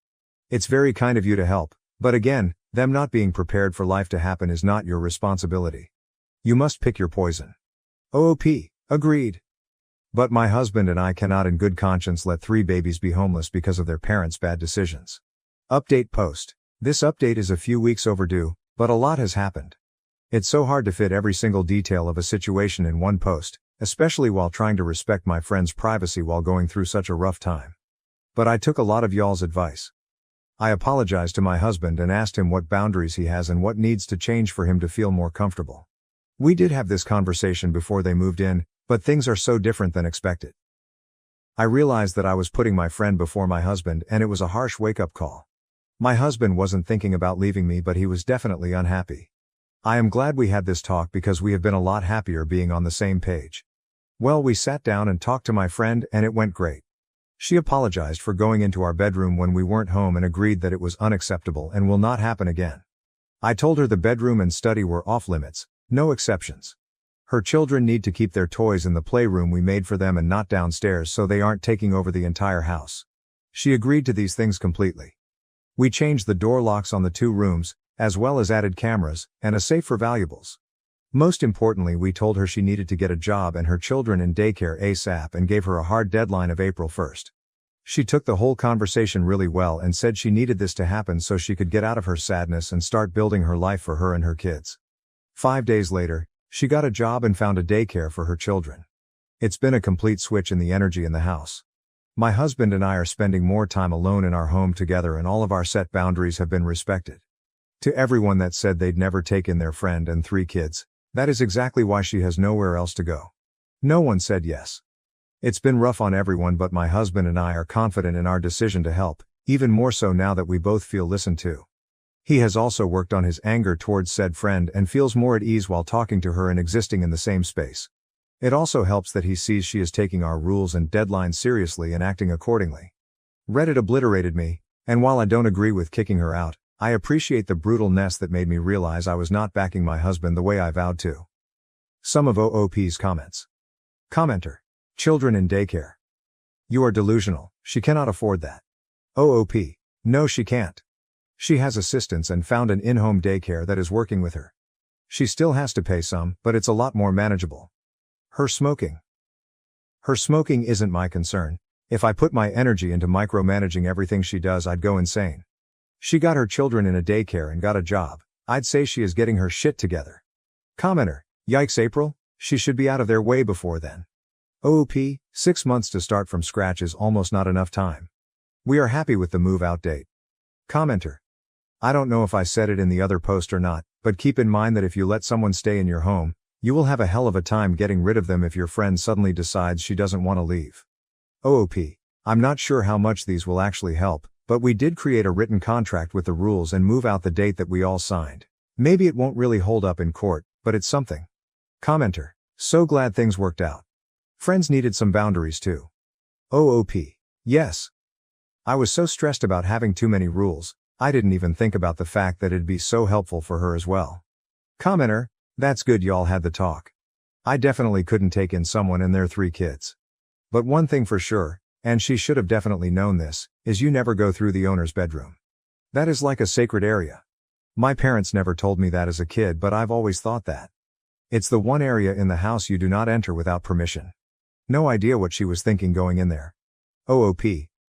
It's very kind of you to help, but again, them not being prepared for life to happen is not your responsibility. You must pick your poison. OOP: agreed. But my husband and I cannot in good conscience let 3 babies be homeless because of their parents' bad decisions. Update post. This update is a few weeks overdue, but a lot has happened. It's so hard to fit every single detail of a situation in one post, especially while trying to respect my friend's privacy while going through such a rough time. But I took a lot of y'all's advice. I apologized to my husband and asked him what boundaries he has and what needs to change for him to feel more comfortable. We did have this conversation before they moved in, but things are so different than expected. I realized that I was putting my friend before my husband and it was a harsh wake-up call. My husband wasn't thinking about leaving me, but he was definitely unhappy. I am glad we had this talk because we have been a lot happier being on the same page. Well, we sat down and talked to my friend and it went great. She apologized for going into our bedroom when we weren't home and agreed that it was unacceptable and will not happen again. I told her the bedroom and study were off limits, no exceptions. Her children need to keep their toys in the playroom we made for them and not downstairs so they aren't taking over the entire house. She agreed to these things completely. We changed the door locks on the 2 rooms, as well as added cameras and a safe for valuables. Most importantly, we told her she needed to get a job and her children in daycare ASAP and gave her a hard deadline of April 1st. She took the whole conversation really well and said she needed this to happen so she could get out of her sadness and start building her life for her and her kids. 5 days later, she got a job and found a daycare for her children. It's been a complete switch in the energy in the house. My husband and I are spending more time alone in our home together and all of our set boundaries have been respected. To everyone that said they'd never take in their friend and 3 kids, that is exactly why she has nowhere else to go. No one said yes. It's been rough on everyone, but my husband and I are confident in our decision to help, even more so now that we both feel listened to. He has also worked on his anger towards said friend and feels more at ease while talking to her and existing in the same space. It also helps that he sees she is taking our rules and deadlines seriously and acting accordingly. Reddit obliterated me, and while I don't agree with kicking her out, I appreciate the brutalness that made me realize I was not backing my husband the way I vowed to. Some of OOP's comments. Commenter. Children in daycare. You are delusional, she cannot afford that. OOP. No, she can't. She has assistants and found an in-home daycare that is working with her. She still has to pay some, but it's a lot more manageable. Her smoking. Her smoking isn't my concern. If I put my energy into micromanaging everything she does, I'd go insane. She got her children in a daycare and got a job. I'd say she is getting her shit together. Commenter. Yikes, April, she should be out of their way before then. OOP, 6 months to start from scratch is almost not enough time. We are happy with the move-out date. Commenter. I don't know if I said it in the other post or not, but keep in mind that if you let someone stay in your home, you will have a hell of a time getting rid of them if your friend suddenly decides she doesn't want to leave. OOP. I'm not sure how much these will actually help, but we did create a written contract with the rules and move out the date that we all signed. Maybe it won't really hold up in court, but it's something. Commenter. So glad things worked out. Friends needed some boundaries too. OOP. Yes. I was so stressed about having too many rules, I didn't even think about the fact that it'd be so helpful for her as well. Commenter. That's good y'all had the talk. I definitely couldn't take in someone and their 3 kids. But one thing for sure, and she should have definitely known this, is you never go through the owner's bedroom. That is like a sacred area. My parents never told me that as a kid, but I've always thought that. It's the one area in the house you do not enter without permission. No idea what she was thinking going in there. OOP,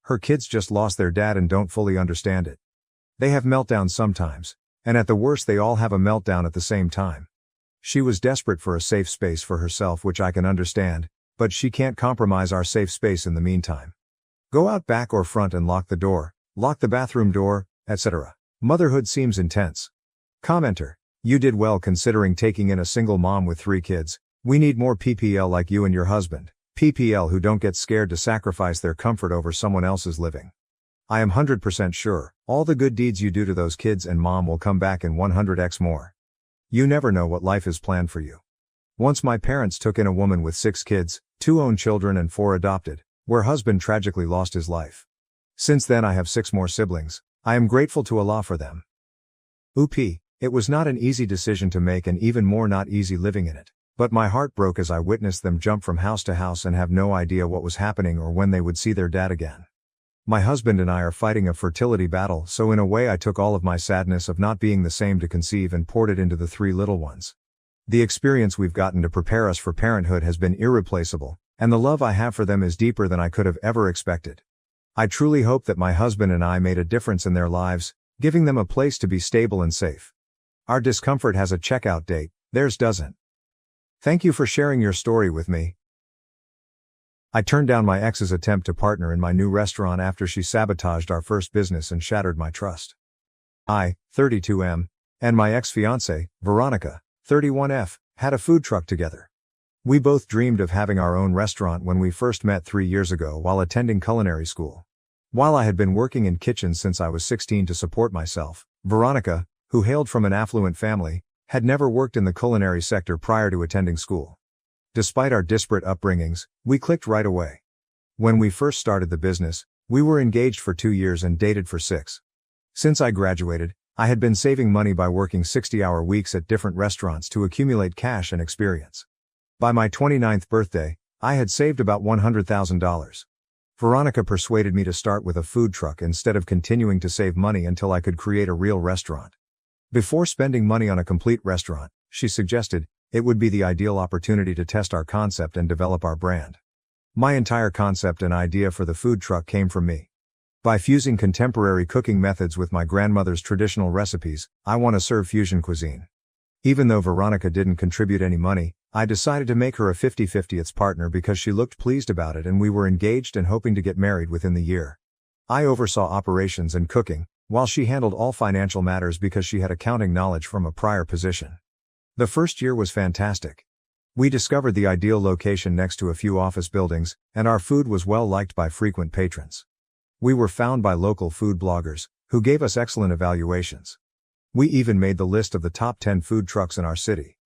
her kids just lost their dad and don't fully understand it. They have meltdowns sometimes, and at the worst they all have a meltdown at the same time. She was desperate for a safe space for herself, which I can understand, but she can't compromise our safe space in the meantime. Go out back or front and lock the door, lock the bathroom door, etc. Motherhood seems intense. Commenter. You did well considering taking in a single mom with 3 kids. We need more PPL like you and your husband. PPL who don't get scared to sacrifice their comfort over someone else's living. I am 100% sure, all the good deeds you do to those kids and mom will come back in 100x more. You never know what life is planned for you. Once my parents took in a woman with 6 kids, 2 own children and 4 adopted, where husband tragically lost his life. Since then I have 6 more siblings. I am grateful to Allah for them. OOP, it was not an easy decision to make and even more not easy living in it. But my heart broke as I witnessed them jump from house to house and have no idea what was happening or when they would see their dad again. My husband and I are fighting a fertility battle, so in a way I took all of my sadness of not being the same to conceive and poured it into the 3 little ones. The experience we've gotten to prepare us for parenthood has been irreplaceable, and the love I have for them is deeper than I could have ever expected. I truly hope that my husband and I made a difference in their lives, giving them a place to be stable and safe. Our discomfort has a checkout date, theirs doesn't. Thank you for sharing your story with me. I turned down my ex's attempt to partner in my new restaurant after she sabotaged our first business and shattered my trust. I, 32M, and my ex-fiancée, Veronica, 31F, had a food truck together. We both dreamed of having our own restaurant when we first met 3 years ago while attending culinary school. While I had been working in kitchens since I was 16 to support myself, Veronica, who hailed from an affluent family, had never worked in the culinary sector prior to attending school. Despite our disparate upbringings, we clicked right away. When we first started the business, we were engaged for 2 years and dated for 6. Since I graduated, I had been saving money by working 60-hour weeks at different restaurants to accumulate cash and experience. By my 29th birthday, I had saved about $100,000. Veronica persuaded me to start with a food truck instead of continuing to save money until I could create a real restaurant. Before spending money on a complete restaurant, she suggested, it would be the ideal opportunity to test our concept and develop our brand. My entire concept and idea for the food truck came from me. By fusing contemporary cooking methods with my grandmother's traditional recipes, I want to serve fusion cuisine. Even though Veronica didn't contribute any money, I decided to make her a 50/50 partner because she looked pleased about it and we were engaged and hoping to get married within the year. I oversaw operations and cooking, while she handled all financial matters because she had accounting knowledge from a prior position. The first year was fantastic. We discovered the ideal location next to a few office buildings, and our food was well liked by frequent patrons. We were found by local food bloggers, who gave us excellent evaluations. We even made the list of the top 10 food trucks in our city.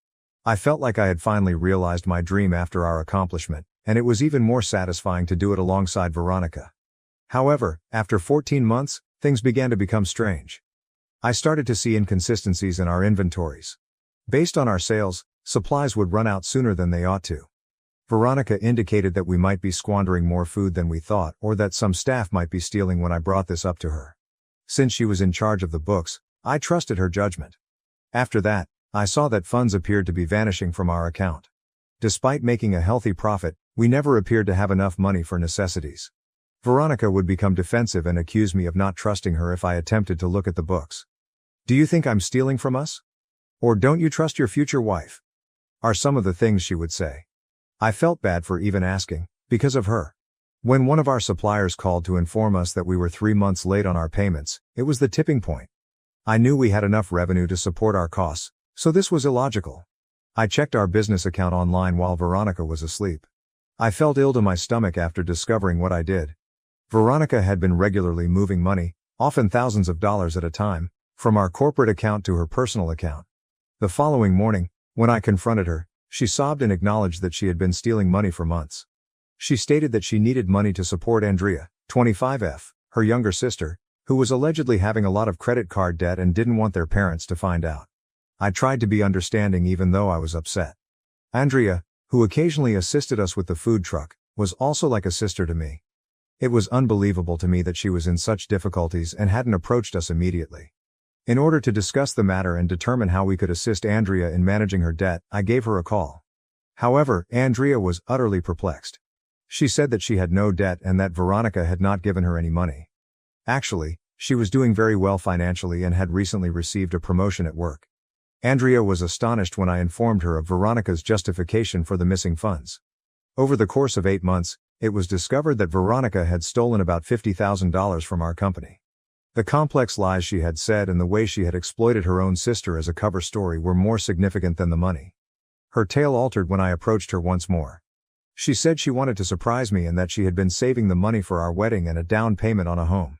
I felt like I had finally realized my dream after our accomplishment, and it was even more satisfying to do it alongside Veronica. However, after 14 months, things began to become strange. I started to see inconsistencies in our inventories. Based on our sales, supplies would run out sooner than they ought to. Veronica indicated that we might be squandering more food than we thought, or that some staff might be stealing when I brought this up to her. Since she was in charge of the books, I trusted her judgment. After that, I saw that funds appeared to be vanishing from our account. Despite making a healthy profit, we never appeared to have enough money for necessities. Veronica would become defensive and accuse me of not trusting her if I attempted to look at the books. "Do you think I'm stealing from us? Or don't you trust your future wife?" are some of the things she would say. I felt bad for even asking, because of her. When one of our suppliers called to inform us that we were 3 months late on our payments, it was the tipping point. I knew we had enough revenue to support our costs, so this was illogical. I checked our business account online while Veronica was asleep. I felt ill to my stomach after discovering what I did. Veronica had been regularly moving money, often thousands of dollars at a time, from our corporate account to her personal account. The following morning, when I confronted her, she sobbed and acknowledged that she had been stealing money for months. She stated that she needed money to support Andrea, 25F, her younger sister, who was allegedly having a lot of credit card debt and didn't want their parents to find out. I tried to be understanding even though I was upset. Andrea, who occasionally assisted us with the food truck, was also like a sister to me. It was unbelievable to me that she was in such difficulties and hadn't approached us immediately. In order to discuss the matter and determine how we could assist Andrea in managing her debt, I gave her a call. However, Andrea was utterly perplexed. She said that she had no debt and that Veronica had not given her any money. Actually, she was doing very well financially and had recently received a promotion at work. Andrea was astonished when I informed her of Veronica's justification for the missing funds. Over the course of 8 months, it was discovered that Veronica had stolen about $50,000 from our company. The complex lies she had said and the way she had exploited her own sister as a cover story were more significant than the money. Her tale altered when I approached her once more. She said she wanted to surprise me and that she had been saving the money for our wedding and a down payment on a home.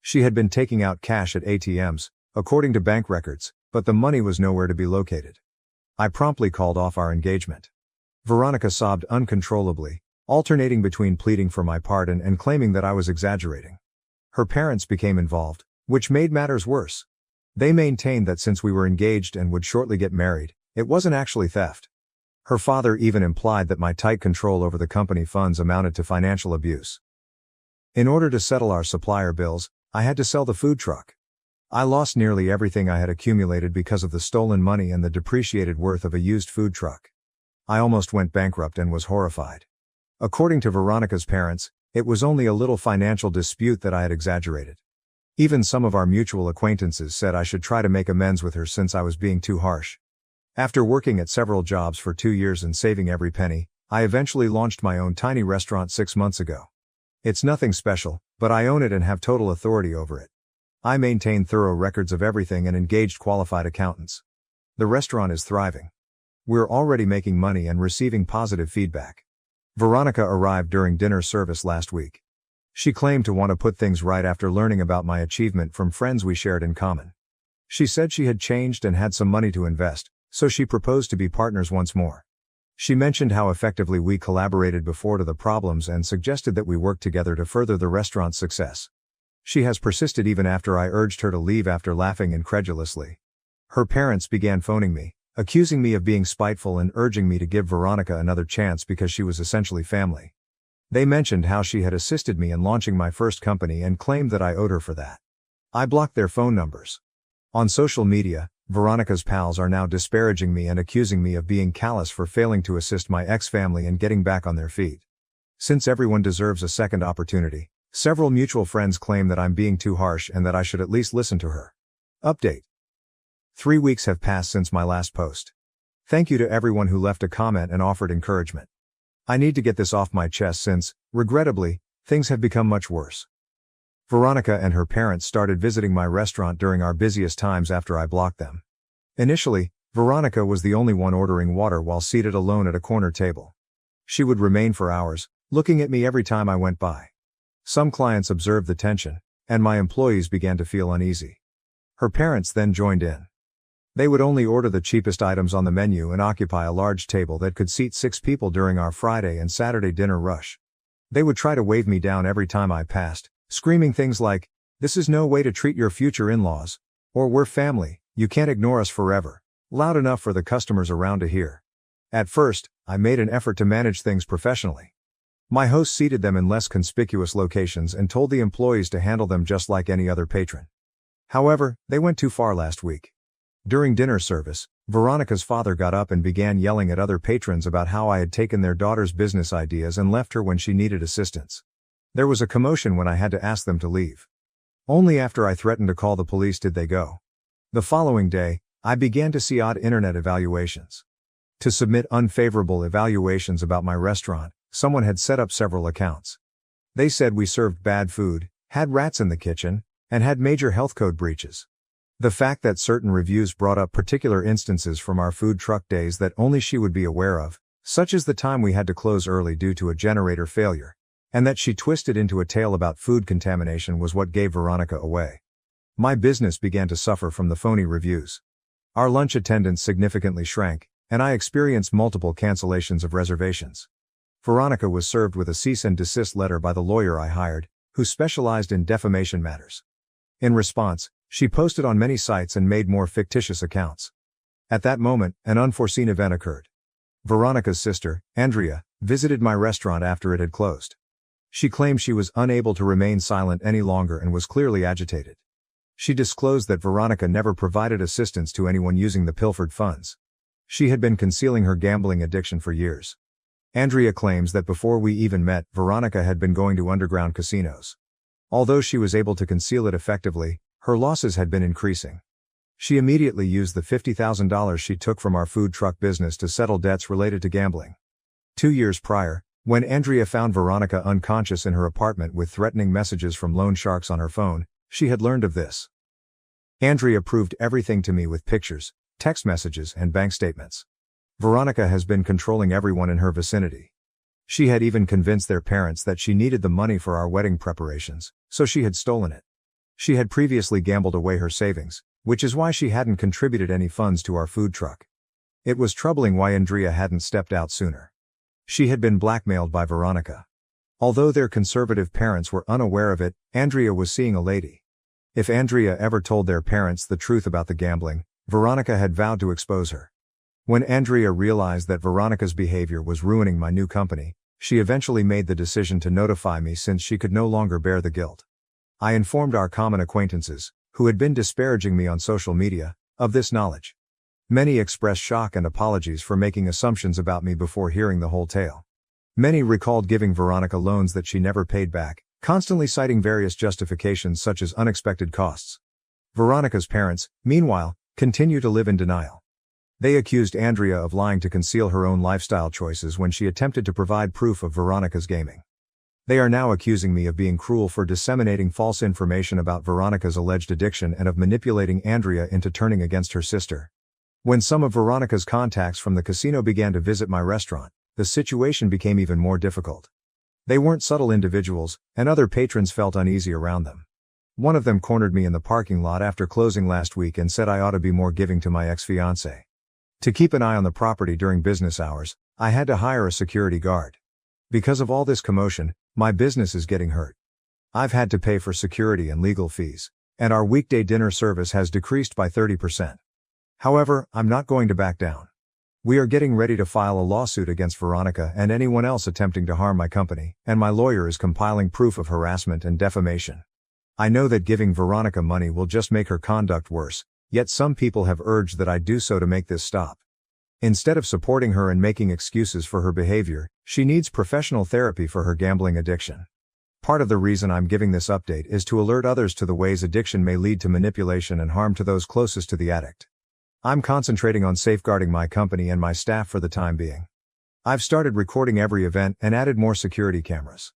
She had been taking out cash at ATMs, according to bank records, but the money was nowhere to be located. I promptly called off our engagement. Veronica sobbed uncontrollably, alternating between pleading for my pardon and claiming that I was exaggerating. Her parents became involved, which made matters worse. They maintained that since we were engaged and would shortly get married, it wasn't actually theft. Her father even implied that my tight control over the company funds amounted to financial abuse. In order to settle our supplier bills, I had to sell the food truck. I lost nearly everything I had accumulated because of the stolen money and the depreciated worth of a used food truck. I almost went bankrupt and was horrified. According to Veronica's parents, it was only a little financial dispute that I had exaggerated. Even some of our mutual acquaintances said I should try to make amends with her since I was being too harsh. After working at several jobs for 2 years and saving every penny, I eventually launched my own tiny restaurant 6 months ago. It's nothing special, but I own it and have total authority over it. I maintain thorough records of everything and engaged qualified accountants. The restaurant is thriving. We're already making money and receiving positive feedback. Veronica arrived during dinner service last week. She claimed to want to put things right after learning about my achievement from friends we shared in common. She said she had changed and had some money to invest, so she proposed to be partners once more. She mentioned how effectively we collaborated before to the problems and suggested that we work together to further the restaurant's success. She has persisted even after I urged her to leave after laughing incredulously. Her parents began phoning me, accusing me of being spiteful and urging me to give Veronica another chance because she was essentially family. They mentioned how she had assisted me in launching my first company and claimed that I owed her for that. I blocked their phone numbers. On social media, Veronica's pals are now disparaging me and accusing me of being callous for failing to assist my ex-family in getting back on their feet. Since everyone deserves a second opportunity, several mutual friends claim that I'm being too harsh and that I should at least listen to her. Update. 3 weeks have passed since my last post. Thank you to everyone who left a comment and offered encouragement. I need to get this off my chest since, regrettably, things have become much worse. Veronica and her parents started visiting my restaurant during our busiest times after I blocked them. Initially, Veronica was the only one ordering water while seated alone at a corner table. She would remain for hours, looking at me every time I went by. Some clients observed the tension, and my employees began to feel uneasy. Her parents then joined in. They would only order the cheapest items on the menu and occupy a large table that could seat 6 people during our Friday and Saturday dinner rush. They would try to wave me down every time I passed, screaming things like, "This is no way to treat your future in-laws," or "We're family, you can't ignore us forever," loud enough for the customers around to hear. At first, I made an effort to manage things professionally. My host seated them in less conspicuous locations and told the employees to handle them just like any other patron. However, they went too far last week. During dinner service, Veronica's father got up and began yelling at other patrons about how I had taken their daughter's business ideas and left her when she needed assistance. There was a commotion when I had to ask them to leave. Only after I threatened to call the police did they go. The following day, I began to see odd internet evaluations. To submit unfavorable evaluations about my restaurant, someone had set up several accounts. They said we served bad food, had rats in the kitchen, and had major health code breaches. The fact that certain reviews brought up particular instances from our food truck days that only she would be aware of, such as the time we had to close early due to a generator failure, and that she twisted into a tale about food contamination was what gave Veronica away. My business began to suffer from the phony reviews. Our lunch attendance significantly shrank, and I experienced multiple cancellations of reservations. Veronica was served with a cease and desist letter by the lawyer I hired, who specialized in defamation matters. In response, she posted on many sites and made more fictitious accounts. At that moment, an unforeseen event occurred. Veronica's sister, Andrea, visited my restaurant after it had closed. She claimed she was unable to remain silent any longer and was clearly agitated. She disclosed that Veronica never provided assistance to anyone using the pilfered funds. She had been concealing her gambling addiction for years. Andrea claims that before we even met, Veronica had been going to underground casinos. Although she was able to conceal it effectively, her losses had been increasing. She immediately used the $50,000 she took from our food truck business to settle debts related to gambling. 2 years prior, when Andrea found Veronica unconscious in her apartment with threatening messages from loan sharks on her phone, she had learned of this. Andrea proved everything to me with pictures, text messages, and bank statements. Veronica has been controlling everyone in her vicinity. She had even convinced their parents that she needed the money for our wedding preparations, so she had stolen it. She had previously gambled away her savings, which is why she hadn't contributed any funds to our food truck. It was troubling why Andrea hadn't stepped out sooner. She had been blackmailed by Veronica. Although their conservative parents were unaware of it, Andrea was seeing a lady. If Andrea ever told their parents the truth about the gambling, Veronica had vowed to expose her. When Andrea realized that Veronica's behavior was ruining my new company, she eventually made the decision to notify me since she could no longer bear the guilt. I informed our common acquaintances, who had been disparaging me on social media, of this knowledge. Many expressed shock and apologies for making assumptions about me before hearing the whole tale. Many recalled giving Veronica loans that she never paid back, constantly citing various justifications such as unexpected costs. Veronica's parents, meanwhile, continue to live in denial. They accused Andrea of lying to conceal her own lifestyle choices when she attempted to provide proof of Veronica's gaming. They are now accusing me of being cruel for disseminating false information about Veronica's alleged addiction and of manipulating Andrea into turning against her sister. When some of Veronica's contacts from the casino began to visit my restaurant, the situation became even more difficult. They weren't subtle individuals, and other patrons felt uneasy around them. One of them cornered me in the parking lot after closing last week and said I ought to be more giving to my ex-fiancée. To keep an eye on the property during business hours, I had to hire a security guard. Because of all this commotion, my business is getting hurt. I've had to pay for security and legal fees, and our weekday dinner service has decreased by 30%. However, I'm not going to back down. We are getting ready to file a lawsuit against Veronica and anyone else attempting to harm my company, and my lawyer is compiling proof of harassment and defamation. I know that giving Veronica money will just make her conduct worse, yet some people have urged that I do so to make this stop. Instead of supporting her and making excuses for her behavior, she needs professional therapy for her gambling addiction. Part of the reason I'm giving this update is to alert others to the ways addiction may lead to manipulation and harm to those closest to the addict. I'm concentrating on safeguarding my company and my staff for the time being. I've started recording every event and added more security cameras.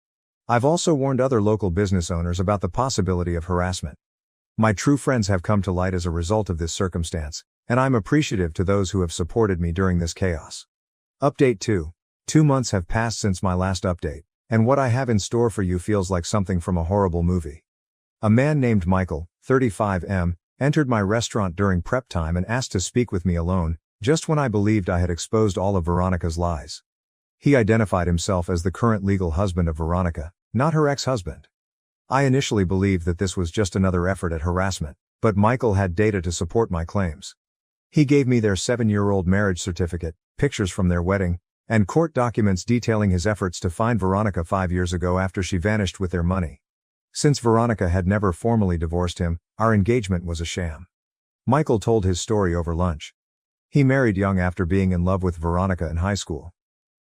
I've also warned other local business owners about the possibility of harassment. My true friends have come to light as a result of this circumstance, And I'm appreciative to those who have supported me during this chaos. Update 2. 2 months have passed since my last update, and what I have in store for you feels like something from a horrible movie. A man named Michael, 35M, entered my restaurant during prep time and asked to speak with me alone, just when I believed I had exposed all of Veronica's lies. He identified himself as the current legal husband of Veronica, not her ex-husband. I initially believed that this was just another effort at harassment, but Michael had data to support my claims. He gave me their 7-year-old marriage certificate, pictures from their wedding, and court documents detailing his efforts to find Veronica 5 years ago after she vanished with their money. Since Veronica had never formally divorced him, our engagement was a sham. Michael told his story over lunch. He married young after being in love with Veronica in high school.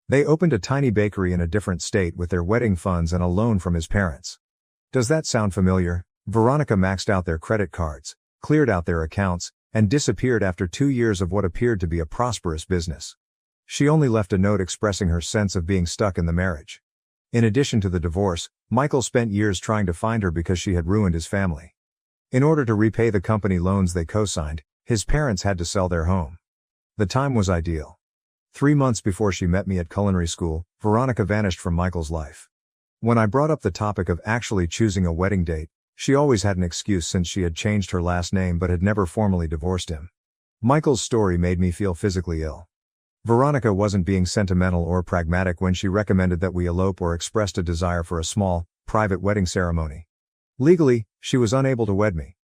They opened a tiny bakery in a different state with their wedding funds and a loan from his parents. Does that sound familiar? Veronica maxed out their credit cards, cleared out their accounts, and disappeared after 2 years of what appeared to be a prosperous business. She only left a note expressing her sense of being stuck in the marriage. In addition to the divorce, Michael spent years trying to find her because she had ruined his family. In order to repay the company loans they co-signed, his parents had to sell their home. The time was ideal. 3 months before she met me at culinary school, Veronica vanished from Michael's life. When I brought up the topic of actually choosing a wedding date, she always had an excuse since she had changed her last name but had never formally divorced him. Michael's story made me feel physically ill. Veronica wasn't being sentimental or pragmatic when she recommended that we elope or expressed a desire for a small, private wedding ceremony. Legally, she was unable to wed me.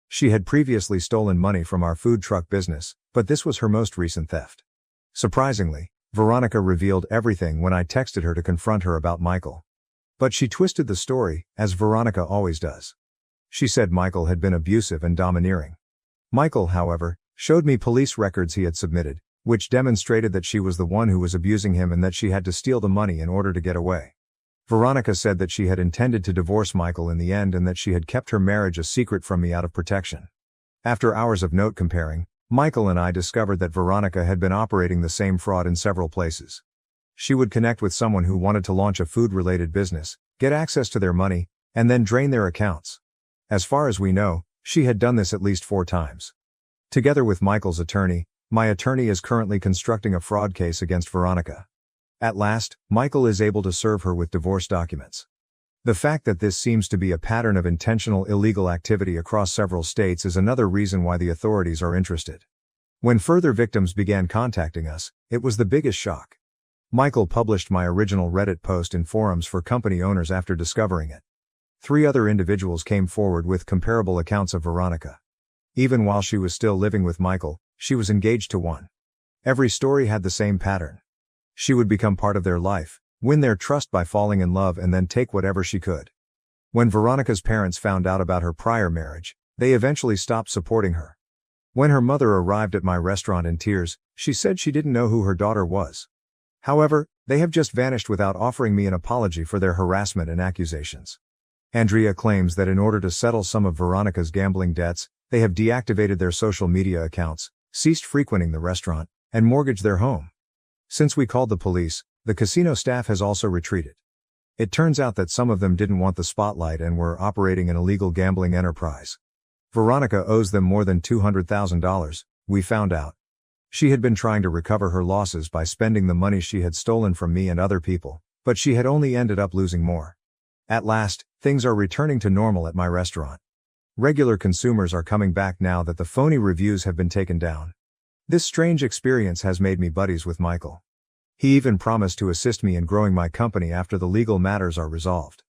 She had previously stolen money from our food truck business, but this was her most recent theft. Surprisingly, Veronica revealed everything when I texted her to confront her about Michael. But she twisted the story, as Veronica always does. She said Michael had been abusive and domineering. Michael, however, showed me police records he had submitted, which demonstrated that she was the one who was abusing him and that she had to steal the money in order to get away. Veronica said that she had intended to divorce Michael in the end and that she had kept her marriage a secret from me out of protection. After hours of note comparing, Michael and I discovered that Veronica had been operating the same fraud in several places. She would connect with someone who wanted to launch a food-related business, get access to their money, and then drain their accounts. As far as we know, she had done this at least 4 times. Together with Michael's attorney, my attorney is currently constructing a fraud case against Veronica. At last, Michael is able to serve her with divorce documents. The fact that this seems to be a pattern of intentional illegal activity across several states is another reason why the authorities are interested. When further victims began contacting us, it was the biggest shock. Michael published my original Reddit post in forums for company owners after discovering it. 3 other individuals came forward with comparable accounts of Veronica. Even while she was still living with Michael, she was engaged to one. Every story had the same pattern. She would become part of their life, win their trust by falling in love and then take whatever she could. When Veronica's parents found out about her prior marriage, they eventually stopped supporting her. When her mother arrived at my restaurant in tears, she said she didn't know who her daughter was. However, they have just vanished without offering me an apology for their harassment and accusations. Andrea claims that in order to settle some of Veronica's gambling debts, they have deactivated their social media accounts, ceased frequenting the restaurant, and mortgaged their home. Since we called the police, the casino staff has also retreated. It turns out that some of them didn't want the spotlight and were operating an illegal gambling enterprise. Veronica owes them more than $200,000, we found out. She had been trying to recover her losses by spending the money she had stolen from me and other people, but she had only ended up losing more. At last, things are returning to normal at my restaurant. Regular consumers are coming back now that the phony reviews have been taken down. This strange experience has made me buddies with Michael. He even promised to assist me in growing my company after the legal matters are resolved.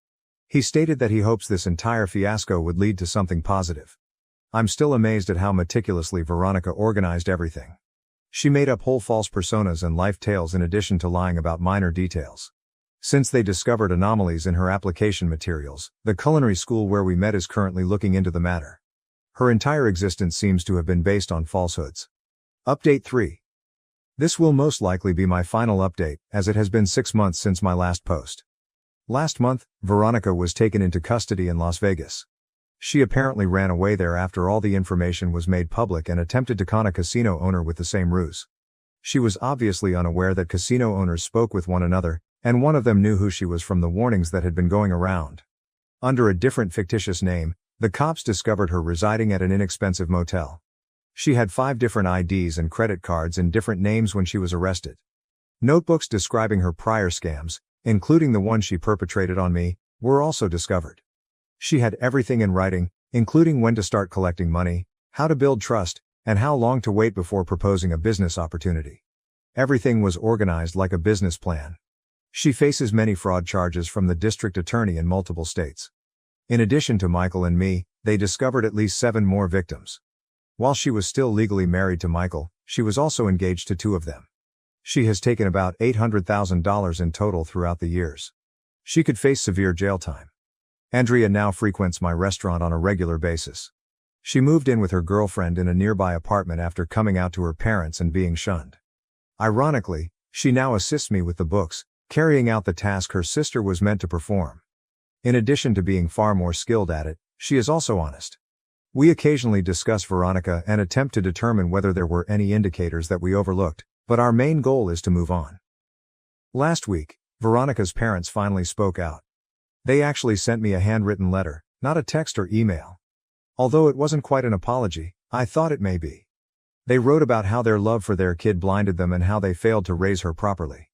He stated that he hopes this entire fiasco would lead to something positive. I'm still amazed at how meticulously Veronica organized everything. She made up whole false personas and life tales in addition to lying about minor details. Since they discovered anomalies in her application materials, the culinary school where we met is currently looking into the matter. Her entire existence seems to have been based on falsehoods. Update 3. This will most likely be my final update, as it has been 6 months since my last post. Last month, Veronica was taken into custody in Las Vegas. She apparently ran away there after all the information was made public and attempted to con a casino owner with the same ruse. She was obviously unaware that casino owners spoke with one another, and one of them knew who she was from the warnings that had been going around. Under a different fictitious name, the cops discovered her residing at an inexpensive motel. She had 5 different IDs and credit cards in different names when she was arrested. Notebooks describing her prior scams, including the one she perpetrated on me, were also discovered. She had everything in writing, including when to start collecting money, how to build trust, and how long to wait before proposing a business opportunity. Everything was organized like a business plan. She faces many fraud charges from the district attorney in multiple states. In addition to Michael and me, they discovered at least 7 more victims. While she was still legally married to Michael, she was also engaged to 2 of them. She has taken about $800,000 in total throughout the years. She could face severe jail time. Andrea now frequents my restaurant on a regular basis. She moved in with her girlfriend in a nearby apartment after coming out to her parents and being shunned. Ironically, she now assists me with the books, carrying out the task her sister was meant to perform. In addition to being far more skilled at it, she is also honest. We occasionally discuss Veronica and attempt to determine whether there were any indicators that we overlooked, but our main goal is to move on. Last week, Veronica's parents finally spoke out. They actually sent me a handwritten letter, not a text or email. Although it wasn't quite an apology, I thought it may be. They wrote about how their love for their kid blinded them and how they failed to raise her properly.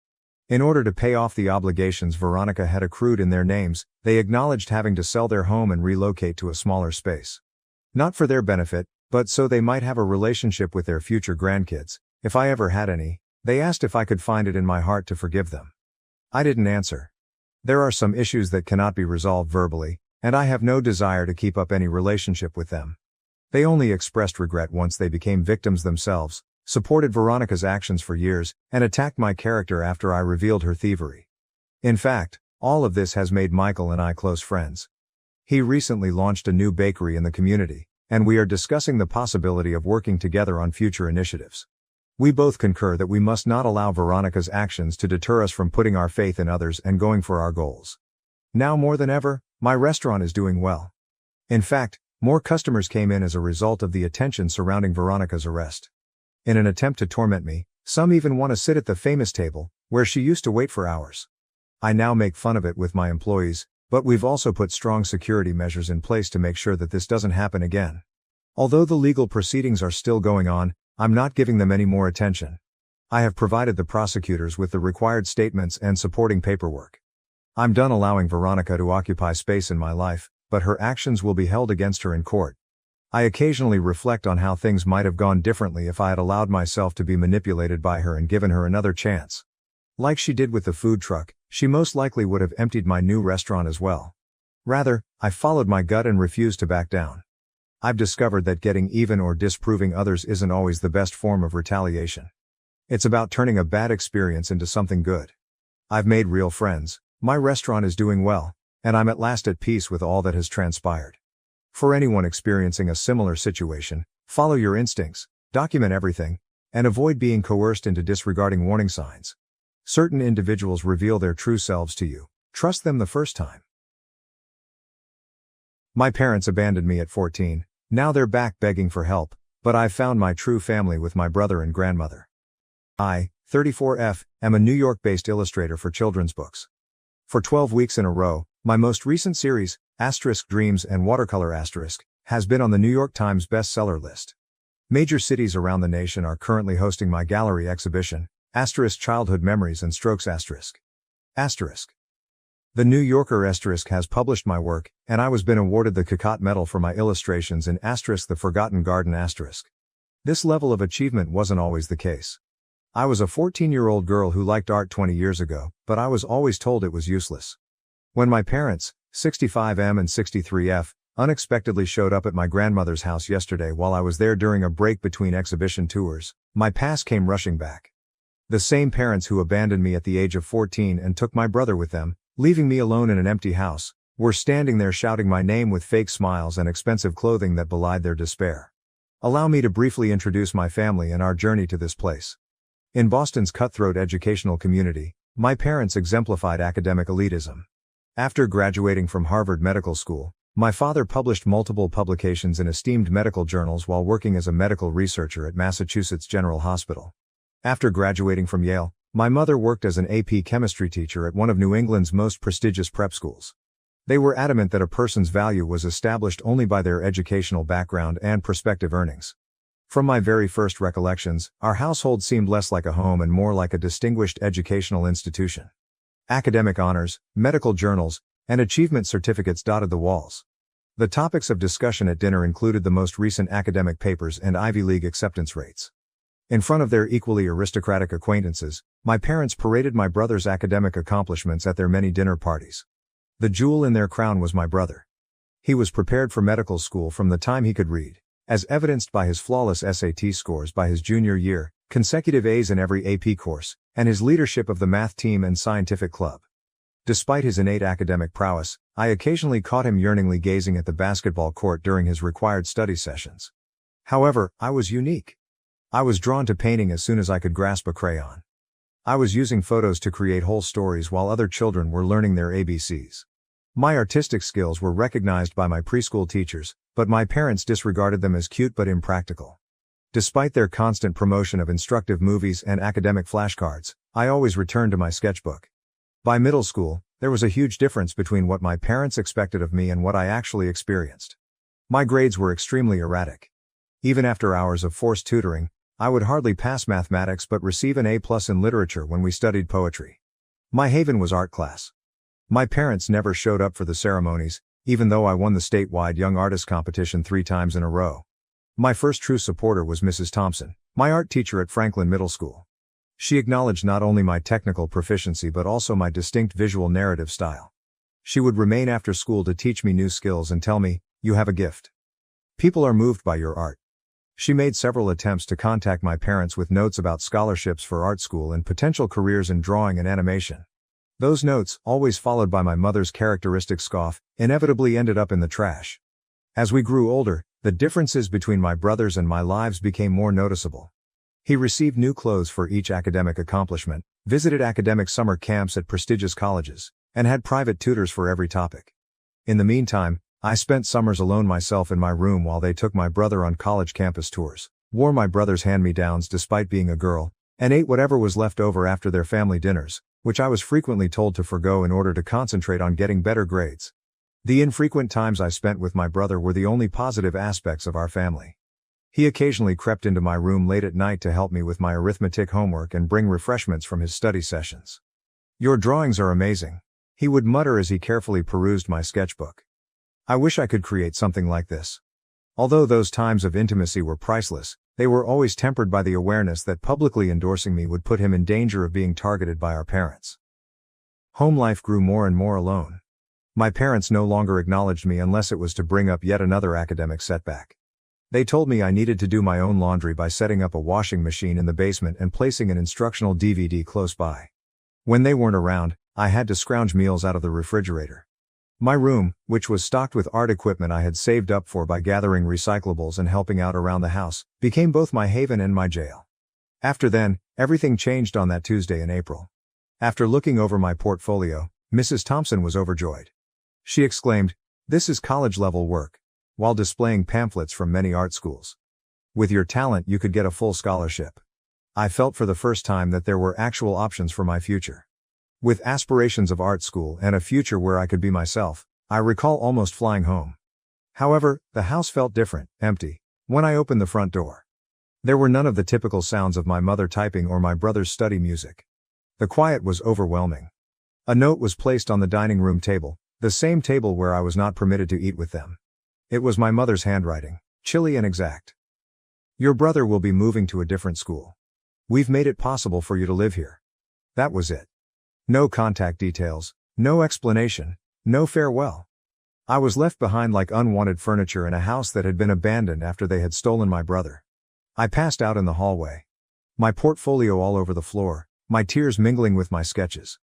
In order to pay off the obligations Veronica had accrued in their names, they acknowledged having to sell their home and relocate to a smaller space. Not for their benefit, but so they might have a relationship with their future grandkids. If I ever had any, they asked if I could find it in my heart to forgive them. I didn't answer. There are some issues that cannot be resolved verbally, and I have no desire to keep up any relationship with them. They only expressed regret once they became victims themselves, supported Veronica's actions for years, and attacked my character after I revealed her thievery. In fact, all of this has made Michael and I close friends. He recently launched a new bakery in the community, and we are discussing the possibility of working together on future initiatives. We both concur that we must not allow Veronica's actions to deter us from putting our faith in others and going for our goals. Now more than ever, my restaurant is doing well. In fact, more customers came in as a result of the attention surrounding Veronica's arrest. In an attempt to torment me, some even want to sit at the famous table, where she used to wait for hours. I now make fun of it with my employees, but we've also put strong security measures in place to make sure that this doesn't happen again. Although the legal proceedings are still going on, I'm not giving them any more attention. I have provided the prosecutors with the required statements and supporting paperwork. I'm done allowing Veronica to occupy space in my life, but her actions will be held against her in court. I occasionally reflect on how things might have gone differently if I had allowed myself to be manipulated by her and given her another chance. Like she did with the food truck, she most likely would have emptied my new restaurant as well. Rather, I followed my gut and refused to back down. I've discovered that getting even or disproving others isn't always the best form of retaliation. It's about turning a bad experience into something good. I've made real friends, my restaurant is doing well, and I'm at last at peace with all that has transpired. For anyone experiencing a similar situation, follow your instincts, document everything, and avoid being coerced into disregarding warning signs. Certain individuals reveal their true selves to you. Trust them the first time. My parents abandoned me at 14, now they're back begging for help, but I've found my true family with my brother and grandmother. I, 34F, am a New York-based illustrator for children's books. For 12 weeks in a row, my most recent series, Dreams and Watercolor has been on the New York Times bestseller list. Major cities around the nation are currently hosting my gallery exhibition, Childhood Memories and Strokes The New Yorker has published my work, and I was been awarded the Cocott Medal for my illustrations in The Forgotten Garden This level of achievement wasn't always the case. I was a 14-year-old girl who liked art 20 years ago, but I was always told it was useless. When my parents, 65M and 63F, unexpectedly showed up at my grandmother's house yesterday while I was there during a break between exhibition tours, my past came rushing back. The same parents who abandoned me at the age of 14 and took my brother with them, leaving me alone in an empty house, were standing there shouting my name with fake smiles and expensive clothing that belied their despair. Allow me to briefly introduce my family and our journey to this place. In Boston's cutthroat educational community, my parents exemplified academic elitism. After graduating from Harvard Medical School, my father published multiple publications in esteemed medical journals while working as a medical researcher at Massachusetts General Hospital. After graduating from Yale, my mother worked as an AP chemistry teacher at one of New England's most prestigious prep schools. They were adamant that a person's value was established only by their educational background and prospective earnings. From my very first recollections, our household seemed less like a home and more like a distinguished educational institution. Academic honors, medical journals, and achievement certificates dotted the walls. The topics of discussion at dinner included the most recent academic papers and Ivy League acceptance rates. In front of their equally aristocratic acquaintances, my parents paraded my brother's academic accomplishments at their many dinner parties. The jewel in their crown was my brother. He was prepared for medical school from the time he could read, as evidenced by his flawless SAT scores by his junior year, consecutive A's in every AP course, and his leadership of the math team and scientific club. Despite his innate academic prowess, I occasionally caught him yearningly gazing at the basketball court during his required study sessions. However, I was unique. I was drawn to painting as soon as I could grasp a crayon. I was using photos to create whole stories while other children were learning their ABCs. My artistic skills were recognized by my preschool teachers, but my parents disregarded them as cute but impractical. Despite their constant promotion of instructive movies and academic flashcards, I always returned to my sketchbook. By middle school, there was a huge difference between what my parents expected of me and what I actually experienced. My grades were extremely erratic. Even after hours of forced tutoring, I would hardly pass mathematics but receive an A+ in literature when we studied poetry. My haven was art class. My parents never showed up for the ceremonies, even though I won the statewide Young Artist competition 3 times in a row. My first true supporter was Mrs. Thompson, my art teacher at Franklin Middle School. She acknowledged not only my technical proficiency but also my distinct visual narrative style. She would remain after school to teach me new skills and tell me, "You have a gift. People are moved by your art." She made several attempts to contact my parents with notes about scholarships for art school and potential careers in drawing and animation. Those notes, always followed by my mother's characteristic scoff, inevitably ended up in the trash. As we grew older, the differences between my brothers and my lives became more noticeable. He received new clothes for each academic accomplishment, visited academic summer camps at prestigious colleges, and had private tutors for every topic. In the meantime, I spent summers alone myself in my room while they took my brother on college campus tours, wore my brother's hand-me-downs despite being a girl, and ate whatever was left over after their family dinners, which I was frequently told to forgo in order to concentrate on getting better grades. The infrequent times I spent with my brother were the only positive aspects of our family. He occasionally crept into my room late at night to help me with my arithmetic homework and bring refreshments from his study sessions. "Your drawings are amazing," he would mutter as he carefully perused my sketchbook. "I wish I could create something like this." Although those times of intimacy were priceless, they were always tempered by the awareness that publicly endorsing me would put him in danger of being targeted by our parents. Home life grew more and more alone. My parents no longer acknowledged me unless it was to bring up yet another academic setback. They told me I needed to do my own laundry by setting up a washing machine in the basement and placing an instructional DVD close by. When they weren't around, I had to scrounge meals out of the refrigerator. My room, which was stocked with art equipment I had saved up for by gathering recyclables and helping out around the house, became both my haven and my jail. After then, everything changed on that Tuesday in April. After looking over my portfolio, Mrs. Thompson was overjoyed. She exclaimed, "This is college-level work," while displaying pamphlets from many art schools. "With your talent you could get a full scholarship." I felt for the first time that there were actual options for my future. With aspirations of art school and a future where I could be myself, I recall almost flying home. However, the house felt different, empty, when I opened the front door. There were none of the typical sounds of my mother typing or my brother's study music. The quiet was overwhelming. A note was placed on the dining room table, the same table where I was not permitted to eat with them. It was my mother's handwriting, chilly and exact. "Your brother will be moving to a different school. We've made it possible for you to live here." That was it. No contact details, no explanation, no farewell. I was left behind like unwanted furniture in a house that had been abandoned after they had stolen my brother. I passed out in the hallway. My portfolio all over the floor, my tears mingling with my sketches.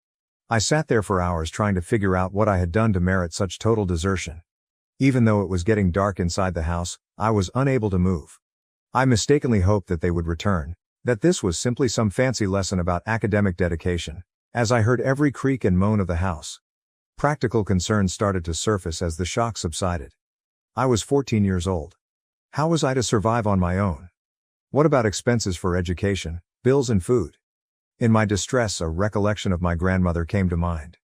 I sat there for hours trying to figure out what I had done to merit such total desertion. Even though it was getting dark inside the house, I was unable to move. I mistakenly hoped that they would return, that this was simply some fancy lesson about academic dedication, as I heard every creak and moan of the house. Practical concerns started to surface as the shock subsided. I was 14 years old. How was I to survive on my own? What about expenses for education, bills and food? In my distress, a recollection of my grandmother came to mind.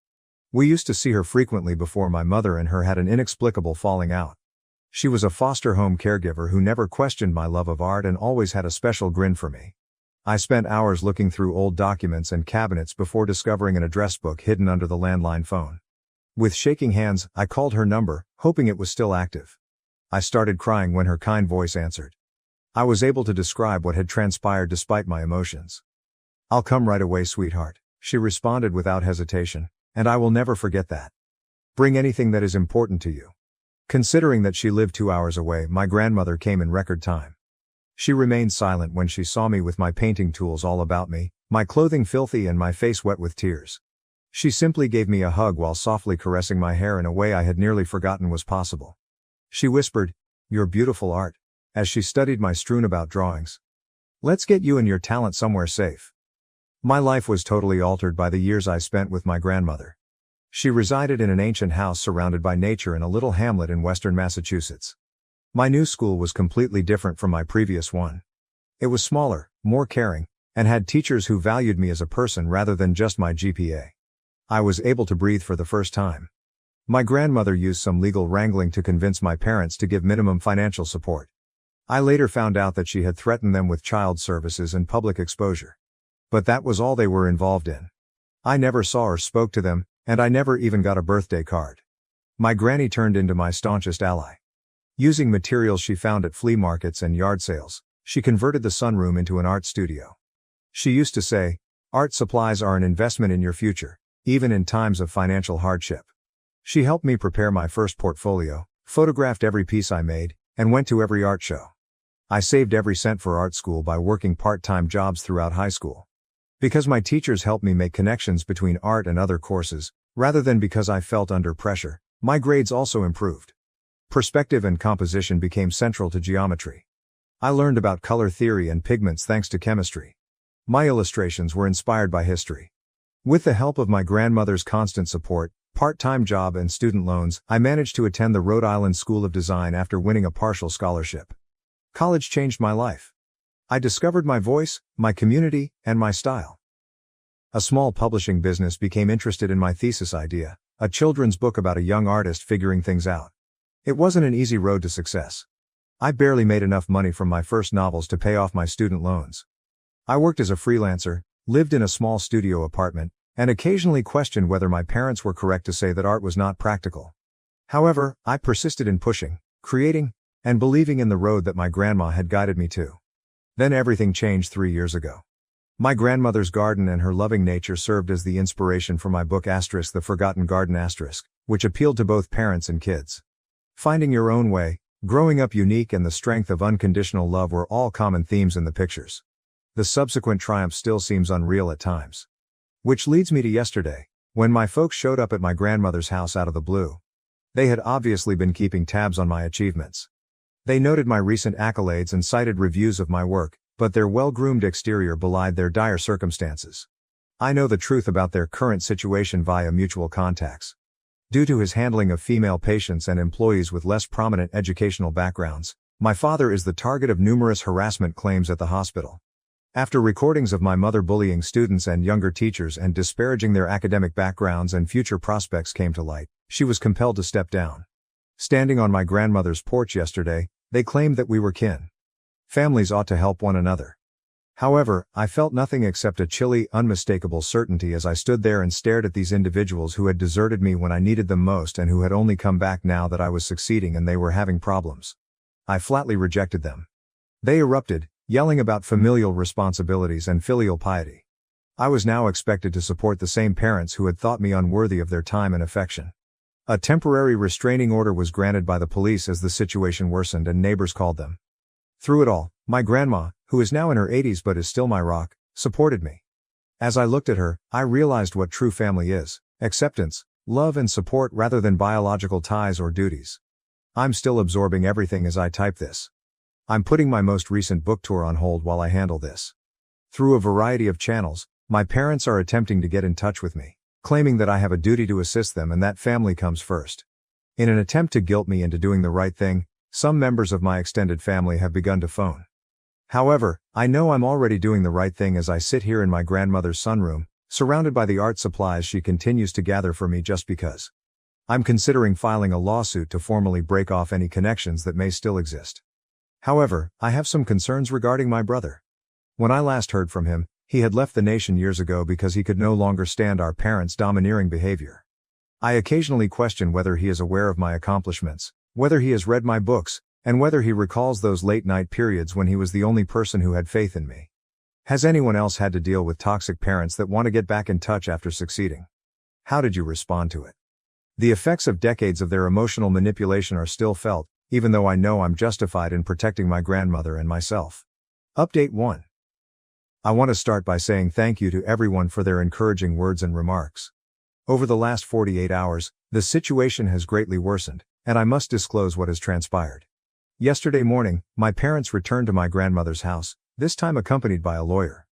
We used to see her frequently before my mother and her had an inexplicable falling out. She was a foster home caregiver who never questioned my love of art and always had a special grin for me. I spent hours looking through old documents and cabinets before discovering an address book hidden under the landline phone. With shaking hands, I called her number, hoping it was still active. I started crying when her kind voice answered. I was able to describe what had transpired despite my emotions. "I'll come right away, sweetheart," she responded without hesitation, and I will never forget that. "Bring anything that is important to you." Considering that she lived 2 hours away, my grandmother came in record time. She remained silent when she saw me with my painting tools all about me, my clothing filthy and my face wet with tears. She simply gave me a hug while softly caressing my hair in a way I had nearly forgotten was possible. She whispered, "Your beautiful art," as she studied my strewn about drawings. "Let's get you and your talent somewhere safe." My life was totally altered by the years I spent with my grandmother. She resided in an ancient house surrounded by nature in a little hamlet in western Massachusetts. My new school was completely different from my previous one. It was smaller, more caring, and had teachers who valued me as a person rather than just my GPA. I was able to breathe for the first time. My grandmother used some legal wrangling to convince my parents to give minimum financial support. I later found out that she had threatened them with child services and public exposure. But that was all they were involved in. I never saw or spoke to them, and I never even got a birthday card. My granny turned into my staunchest ally. Using materials she found at flea markets and yard sales, she converted the sunroom into an art studio. She used to say, "Art supplies are an investment in your future, even in times of financial hardship." She helped me prepare my first portfolio, photographed every piece I made, and went to every art show. I saved every cent for art school by working part-time jobs throughout high school. Because my teachers helped me make connections between art and other courses, rather than because I felt under pressure, my grades also improved. Perspective and composition became central to geometry. I learned about color theory and pigments thanks to chemistry. My illustrations were inspired by history. With the help of my grandmother's constant support, part-time job and student loans, I managed to attend the Rhode Island School of Design after winning a partial scholarship. College changed my life. I discovered my voice, my community, and my style. A small publishing business became interested in my thesis idea, a children's book about a young artist figuring things out. It wasn't an easy road to success. I barely made enough money from my first novels to pay off my student loans. I worked as a freelancer, lived in a small studio apartment, and occasionally questioned whether my parents were correct to say that art was not practical. However, I persisted in pushing, creating, and believing in the road that my grandma had guided me to. Then everything changed 3 years ago. My grandmother's garden and her loving nature served as the inspiration for my book The Forgotten Garden which appealed to both parents and kids. Finding your own way, growing up unique, and the strength of unconditional love were all common themes in the pictures. The subsequent triumph still seems unreal at times. Which leads me to yesterday, when my folks showed up at my grandmother's house out of the blue. They had obviously been keeping tabs on my achievements. They noted my recent accolades and cited reviews of my work, but their well-groomed exterior belied their dire circumstances. I know the truth about their current situation via mutual contacts. Due to his handling of female patients and employees with less prominent educational backgrounds, my father is the target of numerous harassment claims at the hospital. After recordings of my mother bullying students and younger teachers and disparaging their academic backgrounds and future prospects came to light, she was compelled to step down. Standing on my grandmother's porch yesterday, they claimed that we were kin. Families ought to help one another. However, I felt nothing except a chilly, unmistakable certainty as I stood there and stared at these individuals who had deserted me when I needed them most and who had only come back now that I was succeeding and they were having problems. I flatly rejected them. They erupted, yelling about familial responsibilities and filial piety. I was now expected to support the same parents who had thought me unworthy of their time and affection. A temporary restraining order was granted by the police as the situation worsened and neighbors called them. Through it all, my grandma, who is now in her 80s but is still my rock, supported me. As I looked at her, I realized what true family is: acceptance, love and support rather than biological ties or duties. I'm still absorbing everything as I type this. I'm putting my most recent book tour on hold while I handle this. Through a variety of channels, my parents are attempting to get in touch with me, claiming that I have a duty to assist them and that family comes first. In an attempt to guilt me into doing the right thing, some members of my extended family have begun to phone. However, I know I'm already doing the right thing as I sit here in my grandmother's sunroom, surrounded by the art supplies she continues to gather for me just because. I'm considering filing a lawsuit to formally break off any connections that may still exist. However, I have some concerns regarding my brother. When I last heard from him, he had left the nation years ago because he could no longer stand our parents' domineering behavior. I occasionally question whether he is aware of my accomplishments, whether he has read my books, and whether he recalls those late-night periods when he was the only person who had faith in me. Has anyone else had to deal with toxic parents that want to get back in touch after succeeding? How did you respond to it? The effects of decades of their emotional manipulation are still felt, even though I know I'm justified in protecting my grandmother and myself. Update 1. I want to start by saying thank you to everyone for their encouraging words and remarks. Over the last 48 hours, the situation has greatly worsened, and I must disclose what has transpired. Yesterday morning, my parents returned to my grandmother's house, this time accompanied by a lawyer.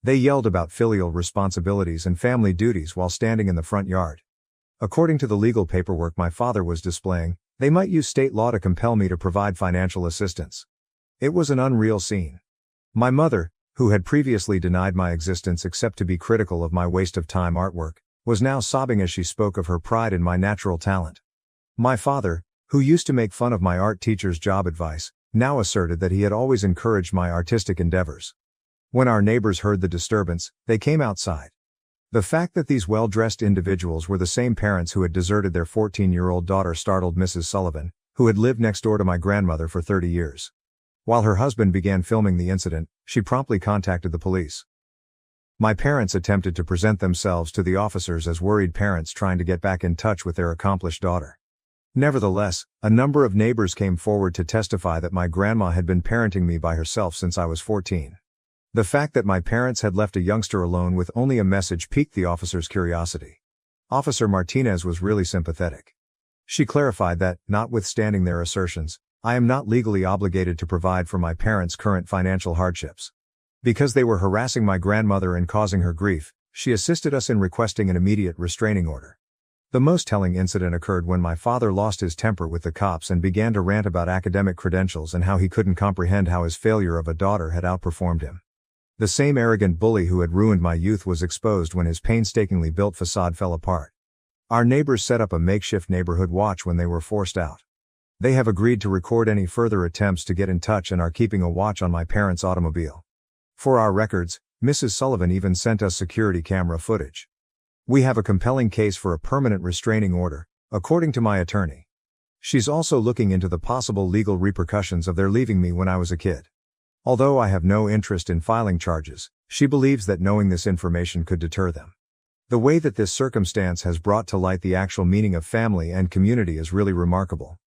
They yelled about filial responsibilities and family duties while standing in the front yard. According to the legal paperwork my father was displaying, they might use state law to compel me to provide financial assistance. It was an unreal scene. My mother, who had previously denied my existence except to be critical of my waste of time artwork, was now sobbing as she spoke of her pride in my natural talent. My father, who used to make fun of my art teacher's job advice, now asserted that he had always encouraged my artistic endeavors. When our neighbors heard the disturbance, they came outside. The fact that these well-dressed individuals were the same parents who had deserted their 14-year-old daughter startled Mrs. Sullivan, who had lived next door to my grandmother for 30 years. While her husband began filming the incident, she promptly contacted the police. My parents attempted to present themselves to the officers as worried parents trying to get back in touch with their accomplished daughter. Nevertheless, a number of neighbors came forward to testify that my grandma had been parenting me by herself since I was 14. The fact that my parents had left a youngster alone with only a message piqued the officer's curiosity. Officer Martinez was really sympathetic. She clarified that, notwithstanding their assertions, I am not legally obligated to provide for my parents' current financial hardships. Because they were harassing my grandmother and causing her grief, she assisted us in requesting an immediate restraining order. The most telling incident occurred when my father lost his temper with the cops and began to rant about academic credentials and how he couldn't comprehend how his failure of a daughter had outperformed him. The same arrogant bully who had ruined my youth was exposed when his painstakingly built facade fell apart. Our neighbors set up a makeshift neighborhood watch when they were forced out. They have agreed to record any further attempts to get in touch and are keeping a watch on my parents' automobile. For our records, Mrs. Sullivan even sent us security camera footage. We have a compelling case for a permanent restraining order, according to my attorney. She's also looking into the possible legal repercussions of their leaving me when I was a kid. Although I have no interest in filing charges, she believes that knowing this information could deter them. The way that this circumstance has brought to light the actual meaning of family and community is really remarkable.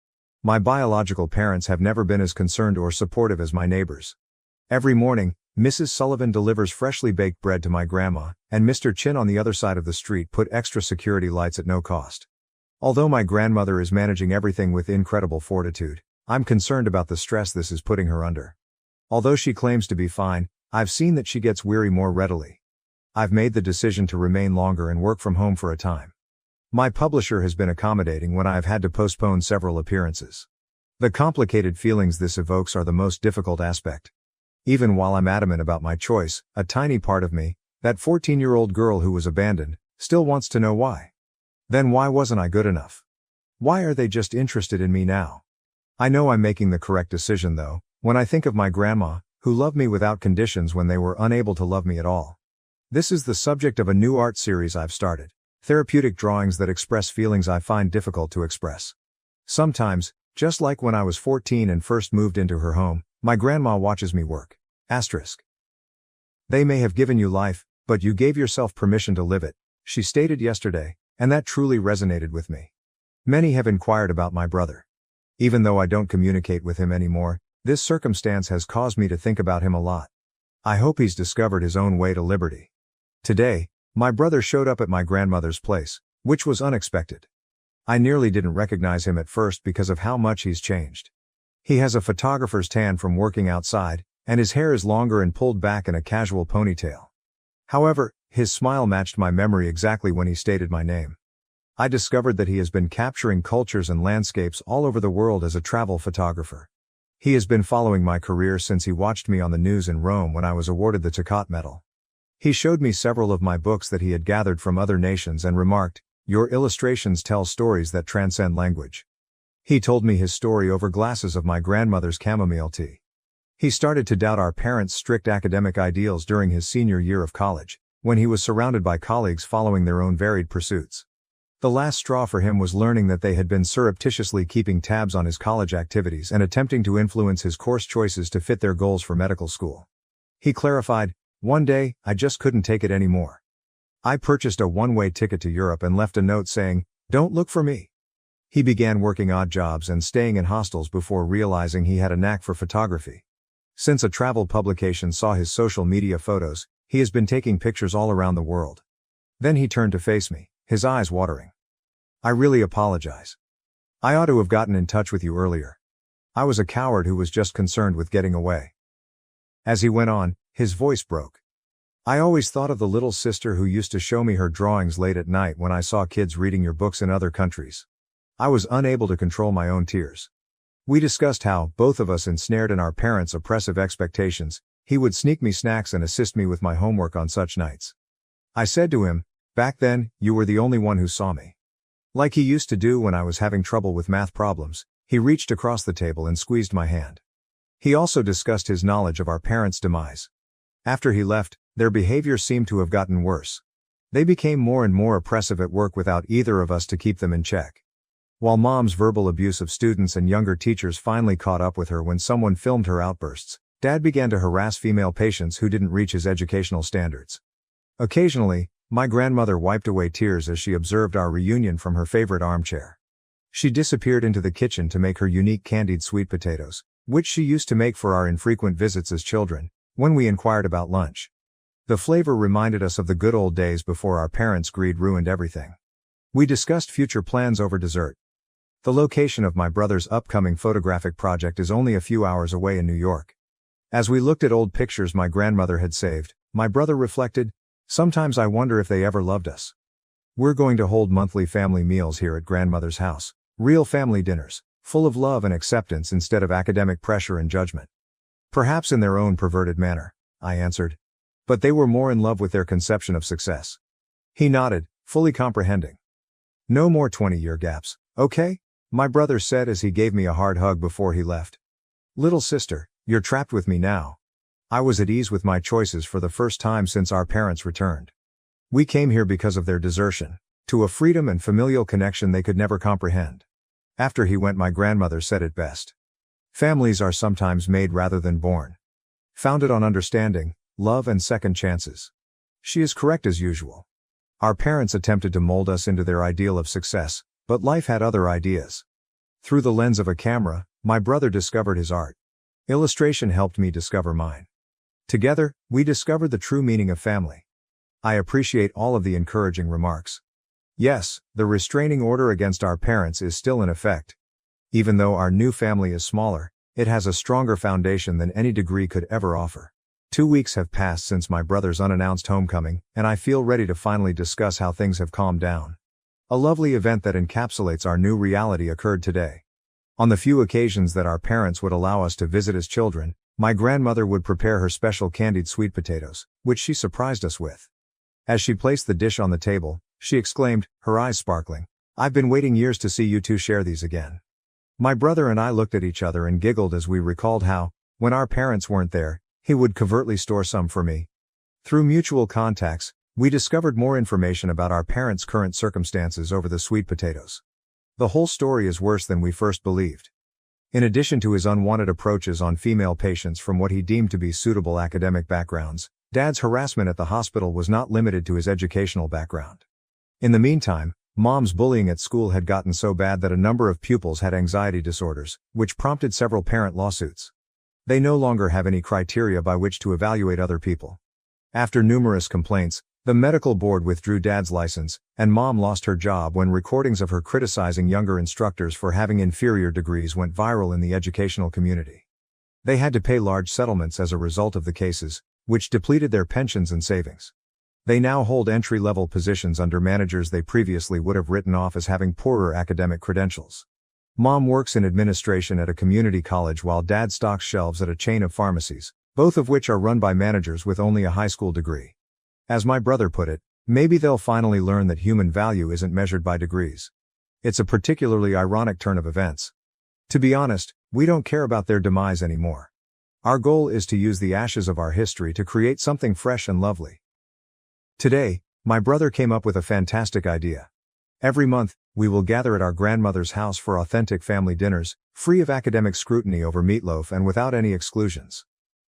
My biological parents have never been as concerned or supportive as my neighbors. Every morning, Mrs. Sullivan delivers freshly baked bread to my grandma, and Mr. Chin on the other side of the street put extra security lights at no cost. Although my grandmother is managing everything with incredible fortitude, I'm concerned about the stress this is putting her under. Although she claims to be fine, I've seen that she gets weary more readily. I've made the decision to remain longer and work from home for a time. My publisher has been accommodating when I have had to postpone several appearances. The complicated feelings this evokes are the most difficult aspect. Even while I'm adamant about my choice, a tiny part of me, that 14-year-old girl who was abandoned, still wants to know why. Then why wasn't I good enough? Why are they just interested in me now? I know I'm making the correct decision though, when I think of my grandma, who loved me without conditions when they were unable to love me at all. This is the subject of a new art series I've started, therapeutic drawings that express feelings I find difficult to express. Sometimes, just like when I was 14 and first moved into her home, my grandma watches me work. Asterisk. They may have given you life, but you gave yourself permission to live it, she stated yesterday, and that truly resonated with me. Many have inquired about my brother. Even though I don't communicate with him anymore, this circumstance has caused me to think about him a lot. I hope he's discovered his own way to liberty. Today, my brother showed up at my grandmother's place, which was unexpected. I nearly didn't recognize him at first because of how much he's changed. He has a photographer's tan from working outside, and his hair is longer and pulled back in a casual ponytail. However, his smile matched my memory exactly when he stated my name. I discovered that he has been capturing cultures and landscapes all over the world as a travel photographer. He has been following my career since he watched me on the news in Rome when I was awarded the Toccat Medal. He showed me several of my books that he had gathered from other nations and remarked, Your illustrations tell stories that transcend language. He told me his story over glasses of my grandmother's chamomile tea. He started to doubt our parents' strict academic ideals during his senior year of college, when he was surrounded by colleagues following their own varied pursuits. The last straw for him was learning that they had been surreptitiously keeping tabs on his college activities and attempting to influence his course choices to fit their goals for medical school. He clarified, "One day, I just couldn't take it anymore. I purchased a one-way ticket to Europe and left a note saying, 'Don't look for me.'" He began working odd jobs and staying in hostels before realizing he had a knack for photography. Since a travel publication saw his social media photos, he has been taking pictures all around the world. Then he turned to face me, his eyes watering. "I really apologize. I ought to have gotten in touch with you earlier. I was a coward who was just concerned with getting away." As he went on, his voice broke. "I always thought of the little sister who used to show me her drawings late at night when I saw kids reading your books in other countries. I was unable to control my own tears." We discussed how, both of us ensnared in our parents' oppressive expectations, he would sneak me snacks and assist me with my homework on such nights. I said to him, "Back then, you were the only one who saw me." Like he used to do when I was having trouble with math problems, he reached across the table and squeezed my hand. He also discussed his knowledge of our parents' demise. After he left, their behavior seemed to have gotten worse. They became more and more oppressive at work without either of us to keep them in check. While Mom's verbal abuse of students and younger teachers finally caught up with her when someone filmed her outbursts, Dad began to harass female patients who didn't reach his educational standards. Occasionally, my grandmother wiped away tears as she observed our reunion from her favorite armchair. She disappeared into the kitchen to make her unique candied sweet potatoes, which she used to make for our infrequent visits as children, when we inquired about lunch. The flavor reminded us of the good old days before our parents' greed ruined everything. We discussed future plans over dessert. The location of my brother's upcoming photographic project is only a few hours away in New York. As we looked at old pictures my grandmother had saved, my brother reflected, "Sometimes I wonder if they ever loved us." We're going to hold monthly family meals here at grandmother's house, real family dinners, full of love and acceptance instead of academic pressure and judgment. "Perhaps in their own perverted manner," I answered. "But they were more in love with their conception of success." He nodded, fully comprehending. "No more 20-year gaps, okay?" my brother said as he gave me a hard hug before he left. "Little sister, you're trapped with me now." I was at ease with my choices for the first time since our parents returned. We came here because of their desertion, to a freedom and familial connection they could never comprehend. After he went, my grandmother said it best. "Families are sometimes made rather than born. Founded on understanding, love and second chances." She is correct as usual. Our parents attempted to mold us into their ideal of success, but life had other ideas. Through the lens of a camera, my brother discovered his art. Illustration helped me discover mine. Together, we discovered the true meaning of family. I appreciate all of the encouraging remarks. Yes, the restraining order against our parents is still in effect. Even though our new family is smaller, it has a stronger foundation than any degree could ever offer. 2 weeks have passed since my brother's unannounced homecoming, and I feel ready to finally discuss how things have calmed down. A lovely event that encapsulates our new reality occurred today. On the few occasions that our parents would allow us to visit as children, my grandmother would prepare her special candied sweet potatoes, which she surprised us with. As she placed the dish on the table, she exclaimed, her eyes sparkling, "I've been waiting years to see you two share these again." My brother and I looked at each other and giggled as we recalled how, when our parents weren't there, he would covertly store some for me. Through mutual contacts, we discovered more information about our parents' current circumstances over the sweet potatoes. The whole story is worse than we first believed. In addition to his unwanted approaches on female patients from what he deemed to be suitable academic backgrounds, Dad's harassment at the hospital was not limited to his educational background. In the meantime, Mom's bullying at school had gotten so bad that a number of pupils had anxiety disorders, which prompted several parent lawsuits. They no longer have any criteria by which to evaluate other people. After numerous complaints, the medical board withdrew Dad's license, and Mom lost her job when recordings of her criticizing younger instructors for having inferior degrees went viral in the educational community. They had to pay large settlements as a result of the cases, which depleted their pensions and savings. They now hold entry-level positions under managers they previously would have written off as having poorer academic credentials. Mom works in administration at a community college while Dad stocks shelves at a chain of pharmacies, both of which are run by managers with only a high school degree. As my brother put it, Maybe they'll finally learn that human value isn't measured by degrees. It's a particularly ironic turn of events. To be honest, we don't care about their demise anymore. Our goal is to use the ashes of our history to create something fresh and lovely. Today, my brother came up with a fantastic idea. Every month, we will gather at our grandmother's house for authentic family dinners, free of academic scrutiny over meatloaf and without any exclusions.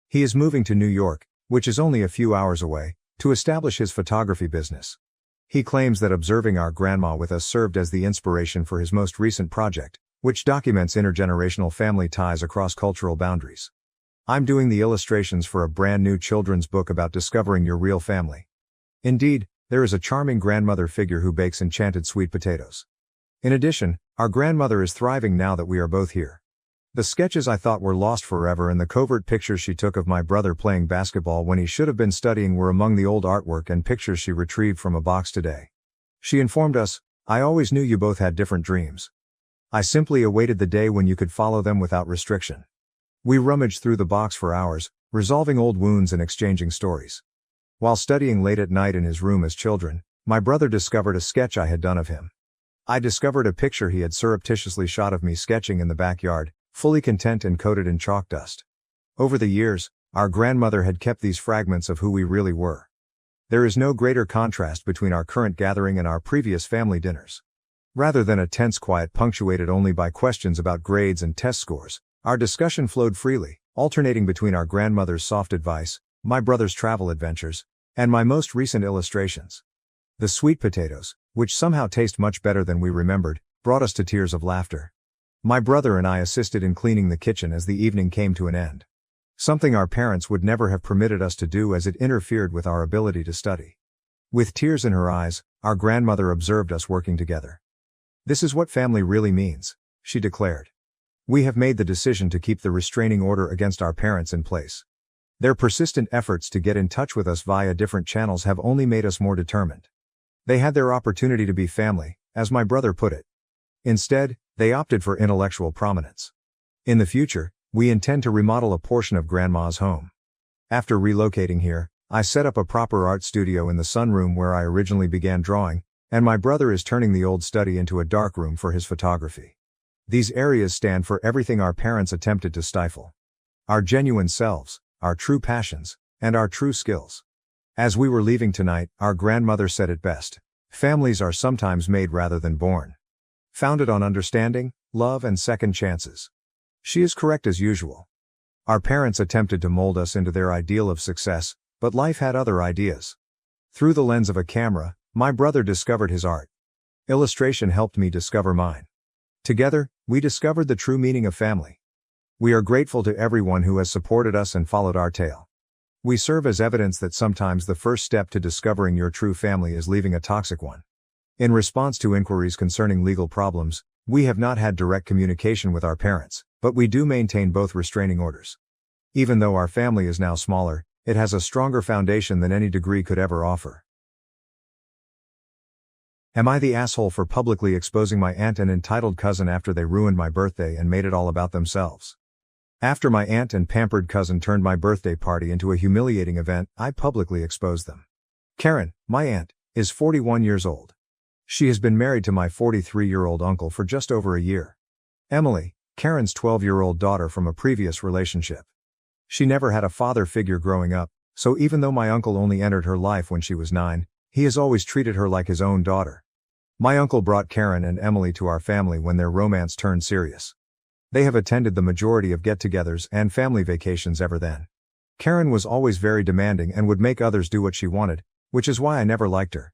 He is moving to New York, which is only a few hours away, to establish his photography business. He claims that observing our grandma with us served as the inspiration for his most recent project, which documents intergenerational family ties across cultural boundaries. I'm doing the illustrations for a brand new children's book about discovering your real family. Indeed, there is a charming grandmother figure who bakes enchanted sweet potatoes. In addition, our grandmother is thriving now that we are both here. The sketches I thought were lost forever and the covert pictures she took of my brother playing basketball when he should have been studying were among the old artwork and pictures she retrieved from a box today. She informed us, "I always knew you both had different dreams. I simply awaited the day when you could follow them without restriction." We rummaged through the box for hours, resolving old wounds and exchanging stories. While studying late at night in his room as children, my brother discovered a sketch I had done of him. I discovered a picture he had surreptitiously shot of me sketching in the backyard, fully content and coated in chalk dust. Over the years, our grandmother had kept these fragments of who we really were. There is no greater contrast between our current gathering and our previous family dinners. Rather than a tense quiet punctuated only by questions about grades and test scores, our discussion flowed freely, alternating between our grandmother's soft advice, my brother's travel adventures, and my most recent illustrations. The sweet potatoes, which somehow taste much better than we remembered, brought us to tears of laughter. My brother and I assisted in cleaning the kitchen as the evening came to an end. Something our parents would never have permitted us to do as it interfered with our ability to study. With tears in her eyes, our grandmother observed us working together. "This is what family really means," she declared. "We have made the decision to keep the restraining order against our parents in place. Their persistent efforts to get in touch with us via different channels have only made us more determined. They had their opportunity to be family, as my brother put it. Instead, they opted for intellectual prominence. In the future, we intend to remodel a portion of Grandma's home. After relocating here, I set up a proper art studio in the sunroom where I originally began drawing, and my brother is turning the old study into a darkroom for his photography. These areas stand for everything our parents attempted to stifle. Our genuine selves, our true passions, and our true skills. As we were leaving tonight, our grandmother said it best. Families are sometimes made rather than born. Founded on understanding, love and second chances. She is correct as usual. Our parents attempted to mold us into their ideal of success, but life had other ideas. Through the lens of a camera, my brother discovered his art. Illustration helped me discover mine. Together, we discovered the true meaning of family. We are grateful to everyone who has supported us and followed our tale. We serve as evidence that sometimes the first step to discovering your true family is leaving a toxic one. In response to inquiries concerning legal problems, we have not had direct communication with our parents, but we do maintain both restraining orders. Even though our family is now smaller, it has a stronger foundation than any degree could ever offer. Am I the asshole for publicly exposing my aunt and entitled cousin after they ruined my birthday and made it all about themselves? After my aunt and pampered cousin turned my birthday party into a humiliating event, I publicly exposed them. Karen, my aunt, is 41 years old. She has been married to my 43-year-old uncle for just over a year. Emily, Karen's 12-year-old daughter from a previous relationship. She never had a father figure growing up, so even though my uncle only entered her life when she was 9, he has always treated her like his own daughter. My uncle brought Karen and Emily to our family when their romance turned serious. They have attended the majority of get-togethers and family vacations ever then. Karen was always very demanding and would make others do what she wanted, which is why I never liked her.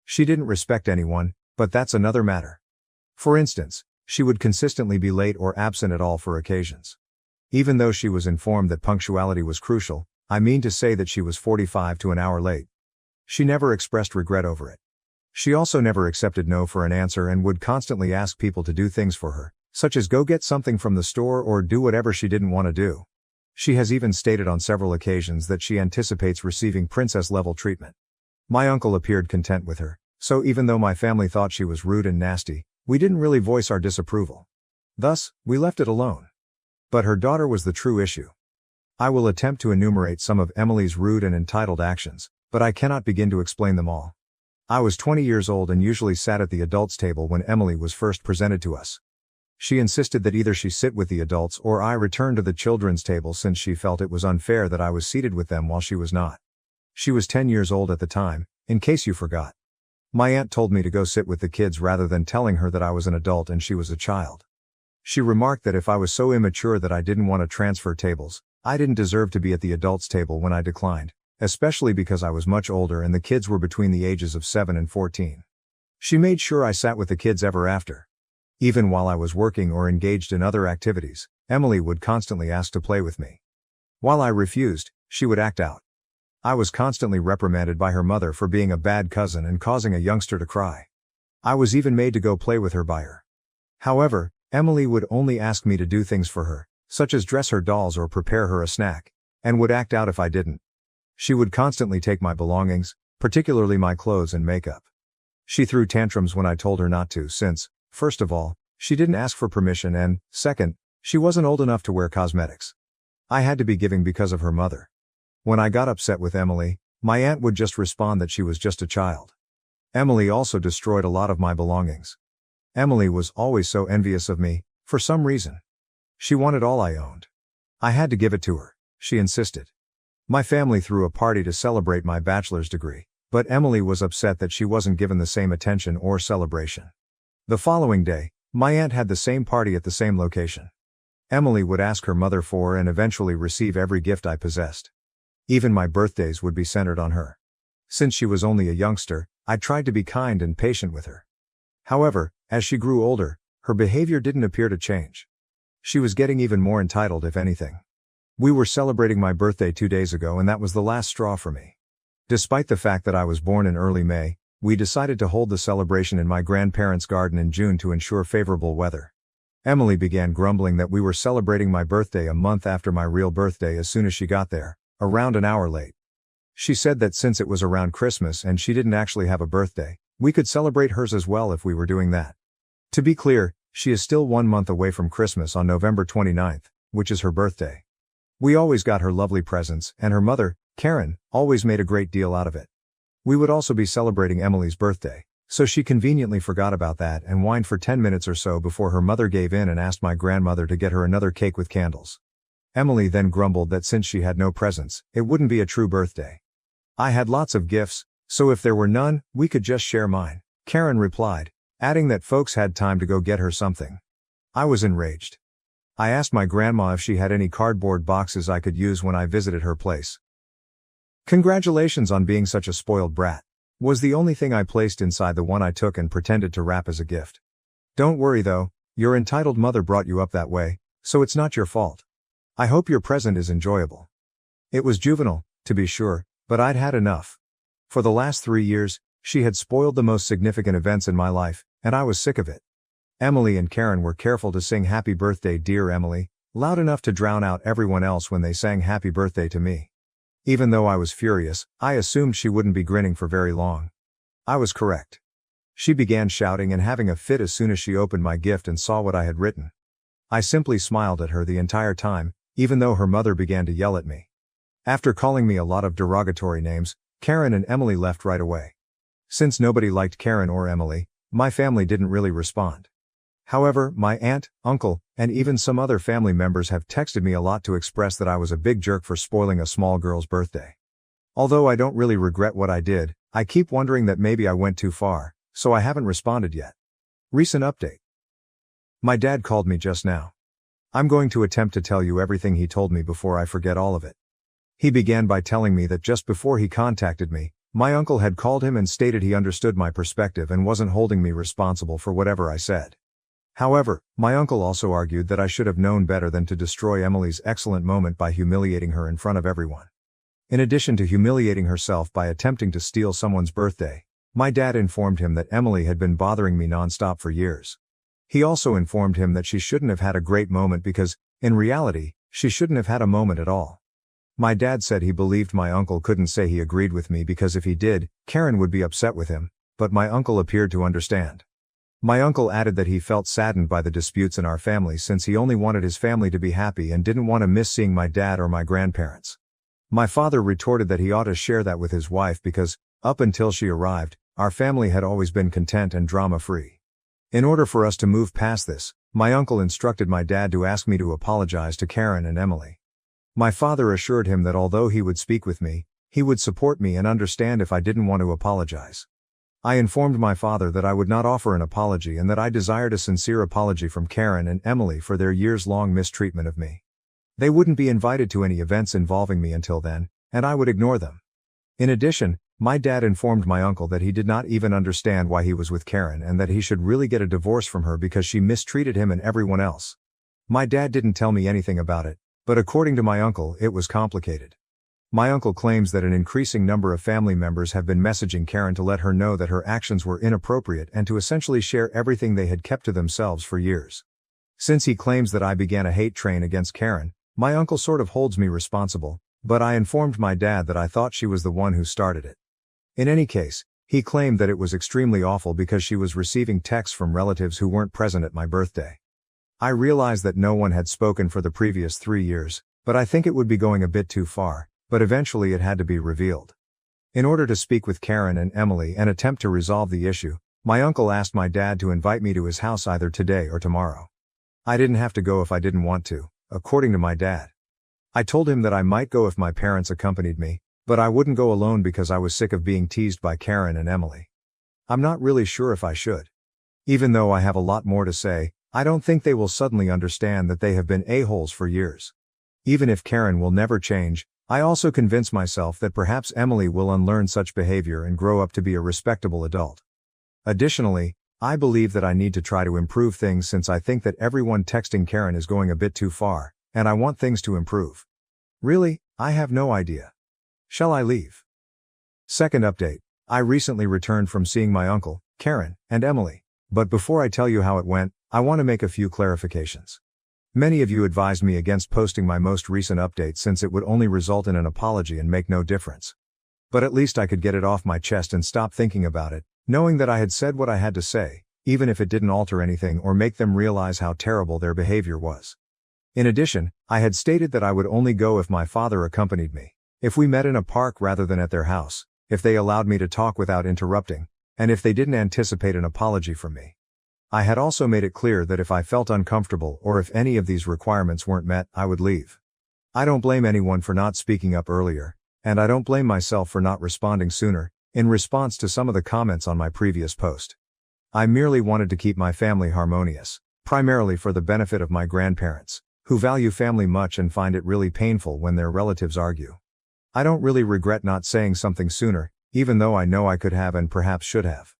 She didn't respect anyone, but that's another matter. For instance, she would consistently be late or absent at all for occasions. Even though she was informed that punctuality was crucial, I mean to say that she was 45 to an hour late. She never expressed regret over it. She also never accepted no for an answer and would constantly ask people to do things for her, such as go get something from the store or do whatever she didn't want to do. She has even stated on several occasions that she anticipates receiving princess-level treatment. My uncle appeared content with her, so even though my family thought she was rude and nasty, we didn't really voice our disapproval. Thus, we left it alone. But her daughter was the true issue. I will attempt to enumerate some of Emily's rude and entitled actions, but I cannot begin to explain them all. I was 20 years old and usually sat at the adults' table when Emily was first presented to us. She insisted that either she sit with the adults or I return to the children's table since she felt it was unfair that I was seated with them while she was not. She was 10 years old at the time, in case you forgot. My aunt told me to go sit with the kids rather than telling her that I was an adult and she was a child. She remarked that if I was so immature that I didn't want to transfer tables, I didn't deserve to be at the adults' table when I declined, especially because I was much older and the kids were between the ages of 7 and 14. She made sure I sat with the kids ever after. Even while I was working or engaged in other activities, Emily would constantly ask to play with me. While I refused, she would act out. I was constantly reprimanded by her mother for being a bad cousin and causing a youngster to cry. I was even made to go play with her by her. However, Emily would only ask me to do things for her, such as dress her dolls or prepare her a snack, and would act out if I didn't. She would constantly take my belongings, particularly my clothes and makeup. She threw tantrums when I told her not to since, first of all, she didn't ask for permission and, second, she wasn't old enough to wear cosmetics. I had to be giving because of her mother. When I got upset with Emily, my aunt would just respond that she was just a child. Emily also destroyed a lot of my belongings. Emily was always so envious of me, for some reason. She wanted all I owned. I had to give it to her, she insisted. My family threw a party to celebrate my bachelor's degree, but Emily was upset that she wasn't given the same attention or celebration. The following day, my aunt had the same party at the same location. Emily would ask her mother for and eventually receive every gift I possessed. Even my birthdays would be centered on her. Since she was only a youngster, I tried to be kind and patient with her. However, as she grew older, her behavior didn't appear to change. She was getting even more entitled if anything. We were celebrating my birthday 2 days ago and that was the last straw for me. Despite the fact that I was born in early May, we decided to hold the celebration in my grandparents' garden in June to ensure favorable weather. Emily began grumbling that we were celebrating my birthday a month after my real birthday as soon as she got there, around an hour late. She said that since it was around Christmas and she didn't actually have a birthday, we could celebrate hers as well if we were doing that. To be clear, she is still 1 month away from Christmas on November 29th, which is her birthday. We always got her lovely presents, and her mother, Karen, always made a great deal out of it. We would also be celebrating Emily's birthday, so she conveniently forgot about that and whined for 10 minutes or so before her mother gave in and asked my grandmother to get her another cake with candles. Emily then grumbled that since she had no presents, it wouldn't be a true birthday. I had lots of gifts, so if there were none, we could just share mine, Karen replied, adding that folks had time to go get her something. I was enraged. I asked my grandma if she had any cardboard boxes I could use when I visited her place. "Congratulations on being such a spoiled brat," was the only thing I placed inside the one I took and pretended to wrap as a gift. "Don't worry though, your entitled mother brought you up that way, so it's not your fault. I hope your present is enjoyable." It was juvenile, to be sure, but I'd had enough. For the last 3 years, she had spoiled the most significant events in my life, and I was sick of it. Emily and Karen were careful to sing "Happy Birthday, Dear Emily," loud enough to drown out everyone else when they sang "Happy Birthday" to me. Even though I was furious, I assumed she wouldn't be grinning for very long. I was correct. She began shouting and having a fit as soon as she opened my gift and saw what I had written. I simply smiled at her the entire time, even though her mother began to yell at me. After calling me a lot of derogatory names, Karen and Emily left right away. Since nobody liked Karen or Emily, my family didn't really respond. However, my aunt, uncle, and even some other family members have texted me a lot to express that I was a big jerk for spoiling a small girl's birthday. Although I don't really regret what I did, I keep wondering that maybe I went too far, so I haven't responded yet. Recent update. My dad called me just now. I'm going to attempt to tell you everything he told me before I forget all of it. He began by telling me that just before he contacted me, my uncle had called him and stated he understood my perspective and wasn't holding me responsible for whatever I said. However, my uncle also argued that I should have known better than to destroy Emily's excellent moment by humiliating her in front of everyone. In addition to humiliating herself by attempting to steal someone's birthday, my dad informed him that Emily had been bothering me nonstop for years. He also informed him that she shouldn't have had a great moment because, in reality, she shouldn't have had a moment at all. My dad said he believed my uncle couldn't say he agreed with me because if he did, Karen would be upset with him, but my uncle appeared to understand. My uncle added that he felt saddened by the disputes in our family since he only wanted his family to be happy and didn't want to miss seeing my dad or my grandparents. My father retorted that he ought to share that with his wife because, up until she arrived, Our family had always been content and drama-free. In order for us to move past this, my uncle instructed my dad to ask me to apologize to Karen and Emily. My father assured him that although he would speak with me, he would support me and understand if I didn't want to apologize. I informed my father that I would not offer an apology and that I desired a sincere apology from Karen and Emily for their years-long mistreatment of me. They wouldn't be invited to any events involving me until then, and I would ignore them. In addition, my dad informed my uncle that he did not even understand why he was with Karen and that he should really get a divorce from her because she mistreated him and everyone else. My dad didn't tell me anything about it, but according to my uncle, it was complicated. My uncle claims that an increasing number of family members have been messaging Karen to let her know that her actions were inappropriate and to essentially share everything they had kept to themselves for years. Since he claims that I began a hate train against Karen, my uncle sort of holds me responsible, but I informed my dad that I thought she was the one who started it. In any case, he claimed that it was extremely awful because she was receiving texts from relatives who weren't present at my birthday. I realized that no one had spoken for the previous 3 years, but I think it would be going a bit too far, but eventually it had to be revealed. In order to speak with Karen and Emily and attempt to resolve the issue, my uncle asked my dad to invite me to his house either today or tomorrow. I didn't have to go if I didn't want to, according to my dad. I told him that I might go if my parents accompanied me, but I wouldn't go alone because I was sick of being teased by Karen and Emily. I'm not really sure if I should. Even though I have a lot more to say, I don't think they will suddenly understand that they have been a-holes for years. Even if Karen will never change, I also convince myself that perhaps Emily will unlearn such behavior and grow up to be a respectable adult. Additionally, I believe that I need to try to improve things since I think that everyone texting Karen is going a bit too far, and I want things to improve. Really, I have no idea. Shall I leave? Second update. I recently returned from seeing my uncle, Karen, and Emily. But before I tell you how it went, I want to make a few clarifications. Many of you advised me against posting my most recent update since it would only result in an apology and make no difference. But at least I could get it off my chest and stop thinking about it, knowing that I had said what I had to say, even if it didn't alter anything or make them realize how terrible their behavior was. In addition, I had stated that I would only go if my father accompanied me, if we met in a park rather than at their house, if they allowed me to talk without interrupting, and if they didn't anticipate an apology from me. I had also made it clear that if I felt uncomfortable or if any of these requirements weren't met, I would leave. I don't blame anyone for not speaking up earlier, and I don't blame myself for not responding sooner, in response to some of the comments on my previous post. I merely wanted to keep my family harmonious, primarily for the benefit of my grandparents, who value family much and find it really painful when their relatives argue. I don't really regret not saying something sooner, even though I know I could have and perhaps should have.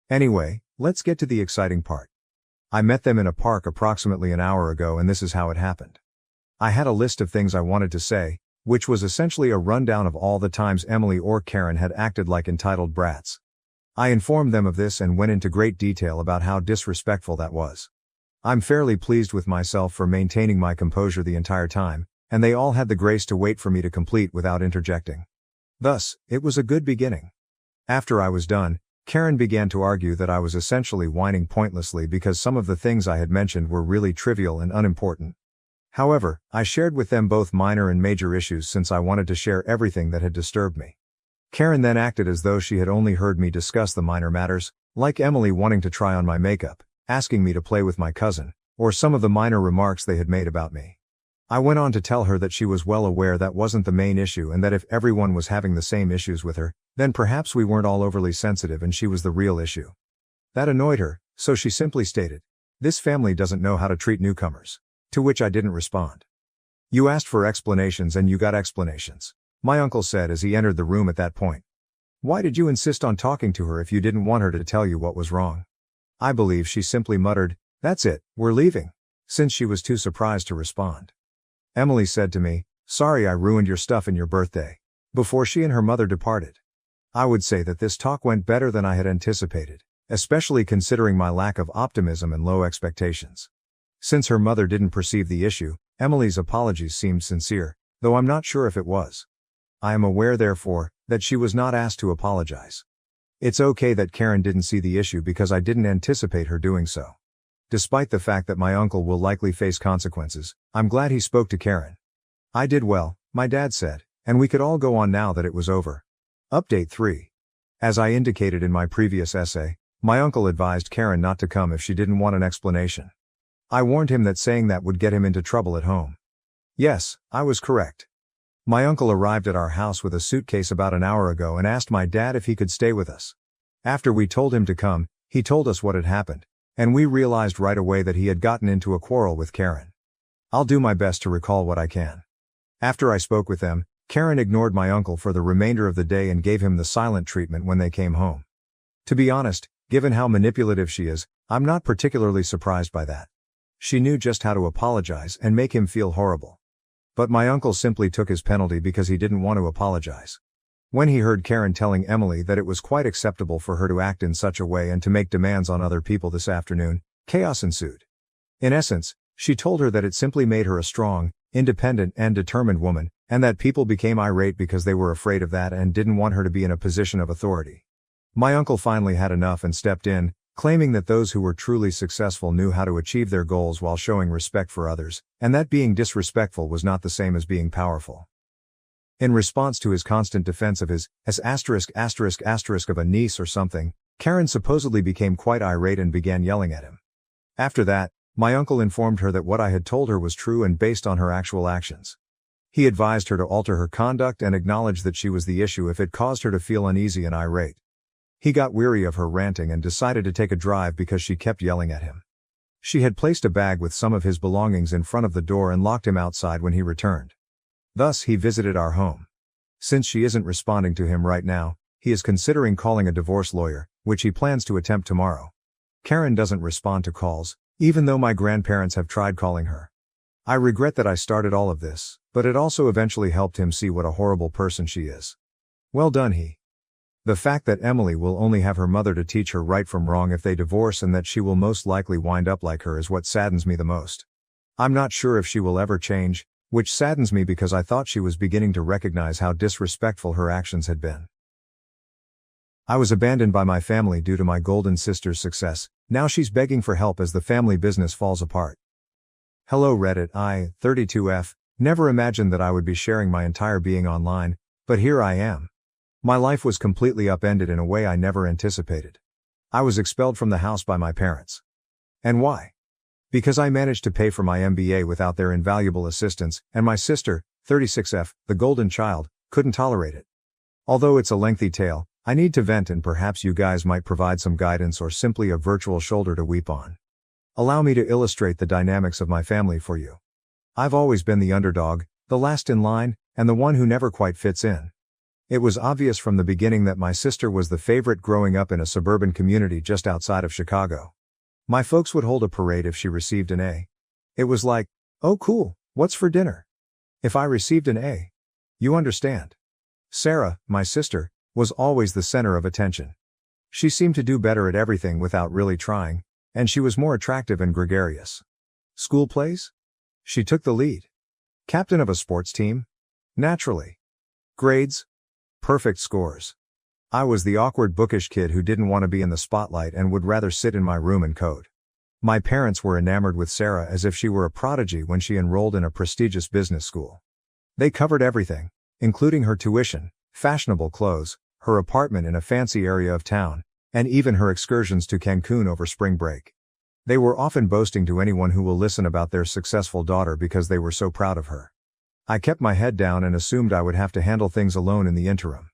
Anyway, let's get to the exciting part. I met them in a park approximately an hour ago and this is how it happened. I had a list of things I wanted to say, which was essentially a rundown of all the times Emily or Karen had acted like entitled brats. I informed them of this and went into great detail about how disrespectful that was. I'm fairly pleased with myself for maintaining my composure the entire time, and they all had the grace to wait for me to complete without interjecting. Thus, it was a good beginning. After I was done, Karen began to argue that I was essentially whining pointlessly because some of the things I had mentioned were really trivial and unimportant. However, I shared with them both minor and major issues since I wanted to share everything that had disturbed me. Karen then acted as though she had only heard me discuss the minor matters, like Emily wanting to try on my makeup, asking me to play with my cousin, or some of the minor remarks they had made about me. I went on to tell her that she was well aware that wasn't the main issue and that if everyone was having the same issues with her, then perhaps we weren't all overly sensitive and she was the real issue. That annoyed her, so she simply stated, "This family doesn't know how to treat newcomers." To which I didn't respond. "You asked for explanations and you got explanations," my uncle said as he entered the room at that point. "Why did you insist on talking to her if you didn't want her to tell you what was wrong?" I believe she simply muttered, "That's it, we're leaving," since she was too surprised to respond. Emily said to me, "Sorry I ruined your stuff in your birthday," before she and her mother departed. I would say that this talk went better than I had anticipated, especially considering my lack of optimism and low expectations. Since her mother didn't perceive the issue, Emily's apologies seemed sincere, though I'm not sure if it was. I am aware, therefore, that she was not asked to apologize. It's okay that Karen didn't see the issue because I didn't anticipate her doing so. Despite the fact that my uncle will likely face consequences, I'm glad he spoke to Karen. "I did well," my dad said, "and we could all go on now that it was over." Update 3. As I indicated in my previous essay, my uncle advised Karen not to come if she didn't want an explanation. I warned him that saying that would get him into trouble at home. Yes, I was correct. My uncle arrived at our house with a suitcase about an hour ago and asked my dad if he could stay with us. After we told him to come, he told us what had happened, and we realized right away that he had gotten into a quarrel with Karen. I'll do my best to recall what I can. After I spoke with them, Karen ignored my uncle for the remainder of the day and gave him the silent treatment when they came home. To be honest, given how manipulative she is, I'm not particularly surprised by that. She knew just how to apologize and make him feel horrible. But my uncle simply took his penalty because he didn't want to apologize. When he heard Karen telling Emily that it was quite acceptable for her to act in such a way and to make demands on other people this afternoon, chaos ensued. In essence, she told her that it simply made her a strong, independent and determined woman, and that people became irate because they were afraid of that and didn't want her to be in a position of authority. My uncle finally had enough and stepped in, claiming that those who were truly successful knew how to achieve their goals while showing respect for others, and that being disrespectful was not the same as being powerful. In response to his constant defense of his of a niece or something, Karen supposedly became quite irate and began yelling at him. After that, my uncle informed her that what I had told her was true and based on her actual actions. He advised her to alter her conduct and acknowledge that she was the issue if it caused her to feel uneasy and irate. He got weary of her ranting and decided to take a drive because she kept yelling at him. She had placed a bag with some of his belongings in front of the door and locked him outside when he returned. Thus, he visited our home. Since she isn't responding to him right now, he is considering calling a divorce lawyer, which he plans to attempt tomorrow. Karen doesn't respond to calls, even though my grandparents have tried calling her. I regret that I started all of this, but it also eventually helped him see what a horrible person she is. Well done, he. The fact that Emily will only have her mother to teach her right from wrong if they divorce and that she will most likely wind up like her is what saddens me the most. I'm not sure if she will ever change, which saddens me because I thought she was beginning to recognize how disrespectful her actions had been. I was abandoned by my family due to my golden sister's success. Now she's begging for help as the family business falls apart. Hello Reddit, I, 32F, never imagined that I would be sharing my entire being online, but here I am. My life was completely upended in a way I never anticipated. I was expelled from the house by my parents. And why? Because I managed to pay for my MBA without their invaluable assistance, and my sister, 36F, the golden child, couldn't tolerate it. Although it's a lengthy tale, I need to vent and perhaps you guys might provide some guidance or simply a virtual shoulder to weep on. Allow me to illustrate the dynamics of my family for you. I've always been the underdog, the last in line, and the one who never quite fits in. It was obvious from the beginning that my sister was the favorite growing up in a suburban community just outside of Chicago. My folks would hold a parade if she received an A. It was like, oh cool, what's for dinner? If I received an A. You understand. Sarah, my sister, was always the center of attention. She seemed to do better at everything without really trying, and she was more attractive and gregarious. School plays? She took the lead. Captain of a sports team? Naturally. Grades? Perfect scores. I was the awkward bookish kid who didn't want to be in the spotlight and would rather sit in my room and code. My parents were enamored with Sarah as if she were a prodigy when she enrolled in a prestigious business school. They covered everything, including her tuition, fashionable clothes, her apartment in a fancy area of town, and even her excursions to Cancun over spring break. They were often boasting to anyone who will listen about their successful daughter because they were so proud of her. I kept my head down and assumed I would have to handle things alone in the interim.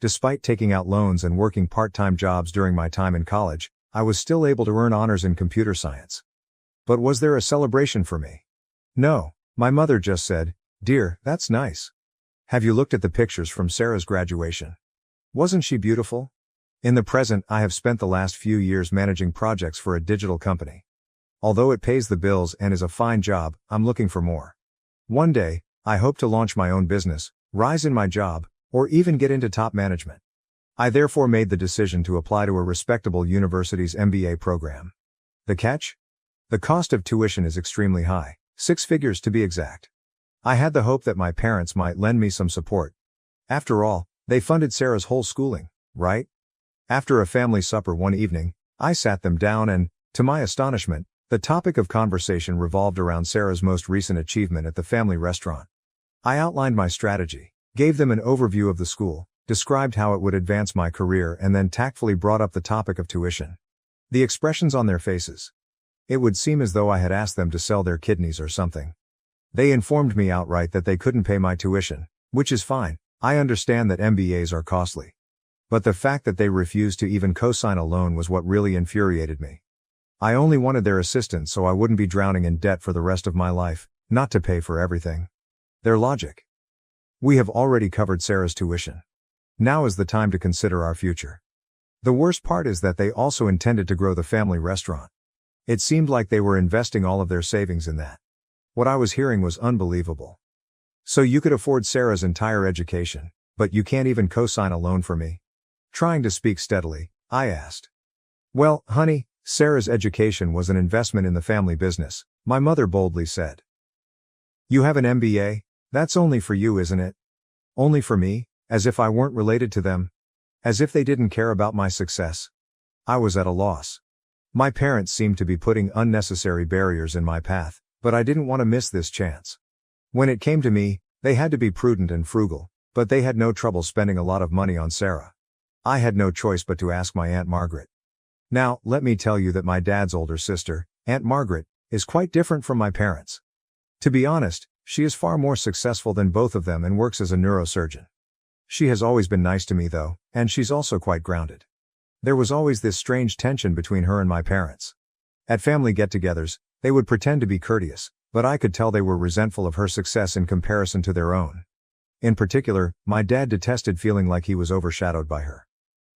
Despite taking out loans and working part-time jobs during my time in college, I was still able to earn honors in computer science. But was there a celebration for me? No, my mother just said, "Dear, that's nice. Have you looked at the pictures from Sarah's graduation? Wasn't she beautiful?" In the present, I have spent the last few years managing projects for a digital company. Although it pays the bills and is a fine job, I'm looking for more. One day, I hope to launch my own business, rise in my job, or even get into top management. I therefore made the decision to apply to a respectable university's MBA program. The catch? The cost of tuition is extremely high, 6 figures to be exact. I had the hope that my parents might lend me some support. After all, they funded Sarah's whole schooling, right? After a family supper one evening, I sat them down and, to my astonishment, the topic of conversation revolved around Sarah's most recent achievement at the family restaurant. I outlined my strategy, gave them an overview of the school, described how it would advance my career, and then tactfully brought up the topic of tuition. The expressions on their faces. It would seem as though I had asked them to sell their kidneys or something. They informed me outright that they couldn't pay my tuition, which is fine. I understand that MBAs are costly. But the fact that they refused to even co-sign a loan was what really infuriated me. I only wanted their assistance so I wouldn't be drowning in debt for the rest of my life, not to pay for everything. Their logic. We have already covered Sarah's tuition. Now is the time to consider our future. The worst part is that they also intended to grow the family restaurant. It seemed like they were investing all of their savings in that. What I was hearing was unbelievable. So you could afford Sarah's entire education, but you can't even co-sign a loan for me? Trying to speak steadily, I asked. Well, honey, Sarah's education was an investment in the family business, my mother boldly said. You have an MBA? That's only for you, isn't it? Only for me? As if I weren't related to them? As if they didn't care about my success? I was at a loss. My parents seemed to be putting unnecessary barriers in my path, but I didn't want to miss this chance. When it came to me, they had to be prudent and frugal, but they had no trouble spending a lot of money on Sarah. I had no choice but to ask my Aunt Margaret. Now, let me tell you that my dad's older sister, Aunt Margaret, is quite different from my parents. To be honest, she is far more successful than both of them and works as a neurosurgeon. She has always been nice to me though, and she's also quite grounded. There was always this strange tension between her and my parents. At family get-togethers, they would pretend to be courteous, but I could tell they were resentful of her success in comparison to their own. In particular, my dad detested feeling like he was overshadowed by her.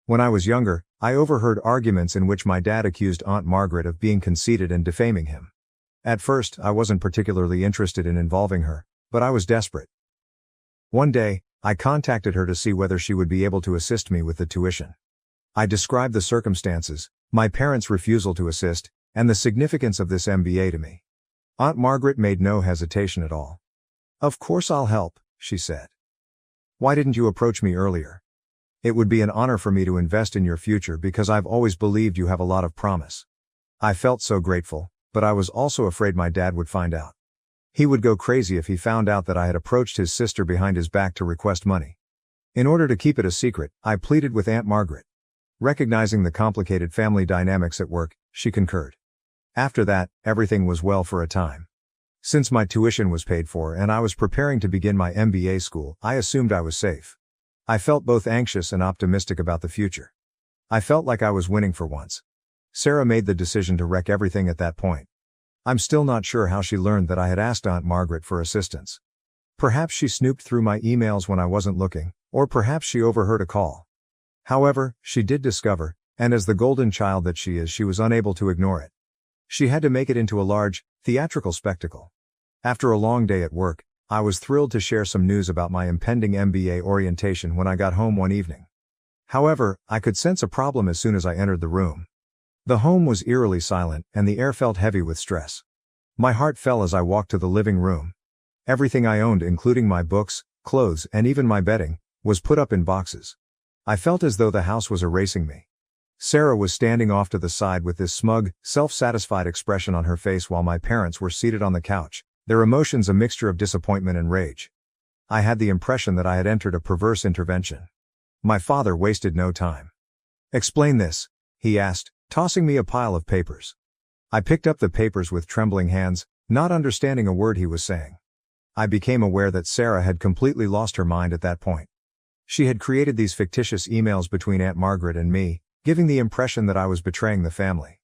When I was younger, I overheard arguments in which my dad accused Aunt Margaret of being conceited and defaming him. At first, I wasn't particularly interested in involving her, but I was desperate. One day, I contacted her to see whether she would be able to assist me with the tuition. I described the circumstances, my parents' refusal to assist, and the significance of this MBA to me. Aunt Margaret made no hesitation at all. Of course I'll help, she said. Why didn't you approach me earlier? It would be an honor for me to invest in your future because I've always believed you have a lot of promise. I felt so grateful, but I was also afraid my dad would find out. He would go crazy if he found out that I had approached his sister behind his back to request money. In order to keep it a secret, I pleaded with Aunt Margaret. Recognizing the complicated family dynamics at work, she concurred. After that, everything was well for a time. Since my tuition was paid for and I was preparing to begin my MBA school, I assumed I was safe. I felt both anxious and optimistic about the future. I felt like I was winning for once. Sarah made the decision to wreck everything at that point. I'm still not sure how she learned that I had asked Aunt Margaret for assistance. Perhaps she snooped through my emails when I wasn't looking, or perhaps she overheard a call. However, she did discover, and as the golden child that she is, she was unable to ignore it. She had to make it into a large, theatrical spectacle. After a long day at work, I was thrilled to share some news about my impending MBA orientation when I got home one evening. However, I could sense a problem as soon as I entered the room. The home was eerily silent, and the air felt heavy with stress. My heart fell as I walked to the living room. Everything I owned, including my books, clothes, and even my bedding, was put up in boxes. I felt as though the house was erasing me. Sarah was standing off to the side with this smug, self-satisfied expression on her face while my parents were seated on the couch, their emotions a mixture of disappointment and rage. I had the impression that I had entered a perverse intervention. My father wasted no time. "Explain this," he asked, tossing me a pile of papers. I picked up the papers with trembling hands, not understanding a word he was saying. I became aware that Sarah had completely lost her mind at that point. She had created these fictitious emails between Aunt Margaret and me, giving the impression that I was betraying the family.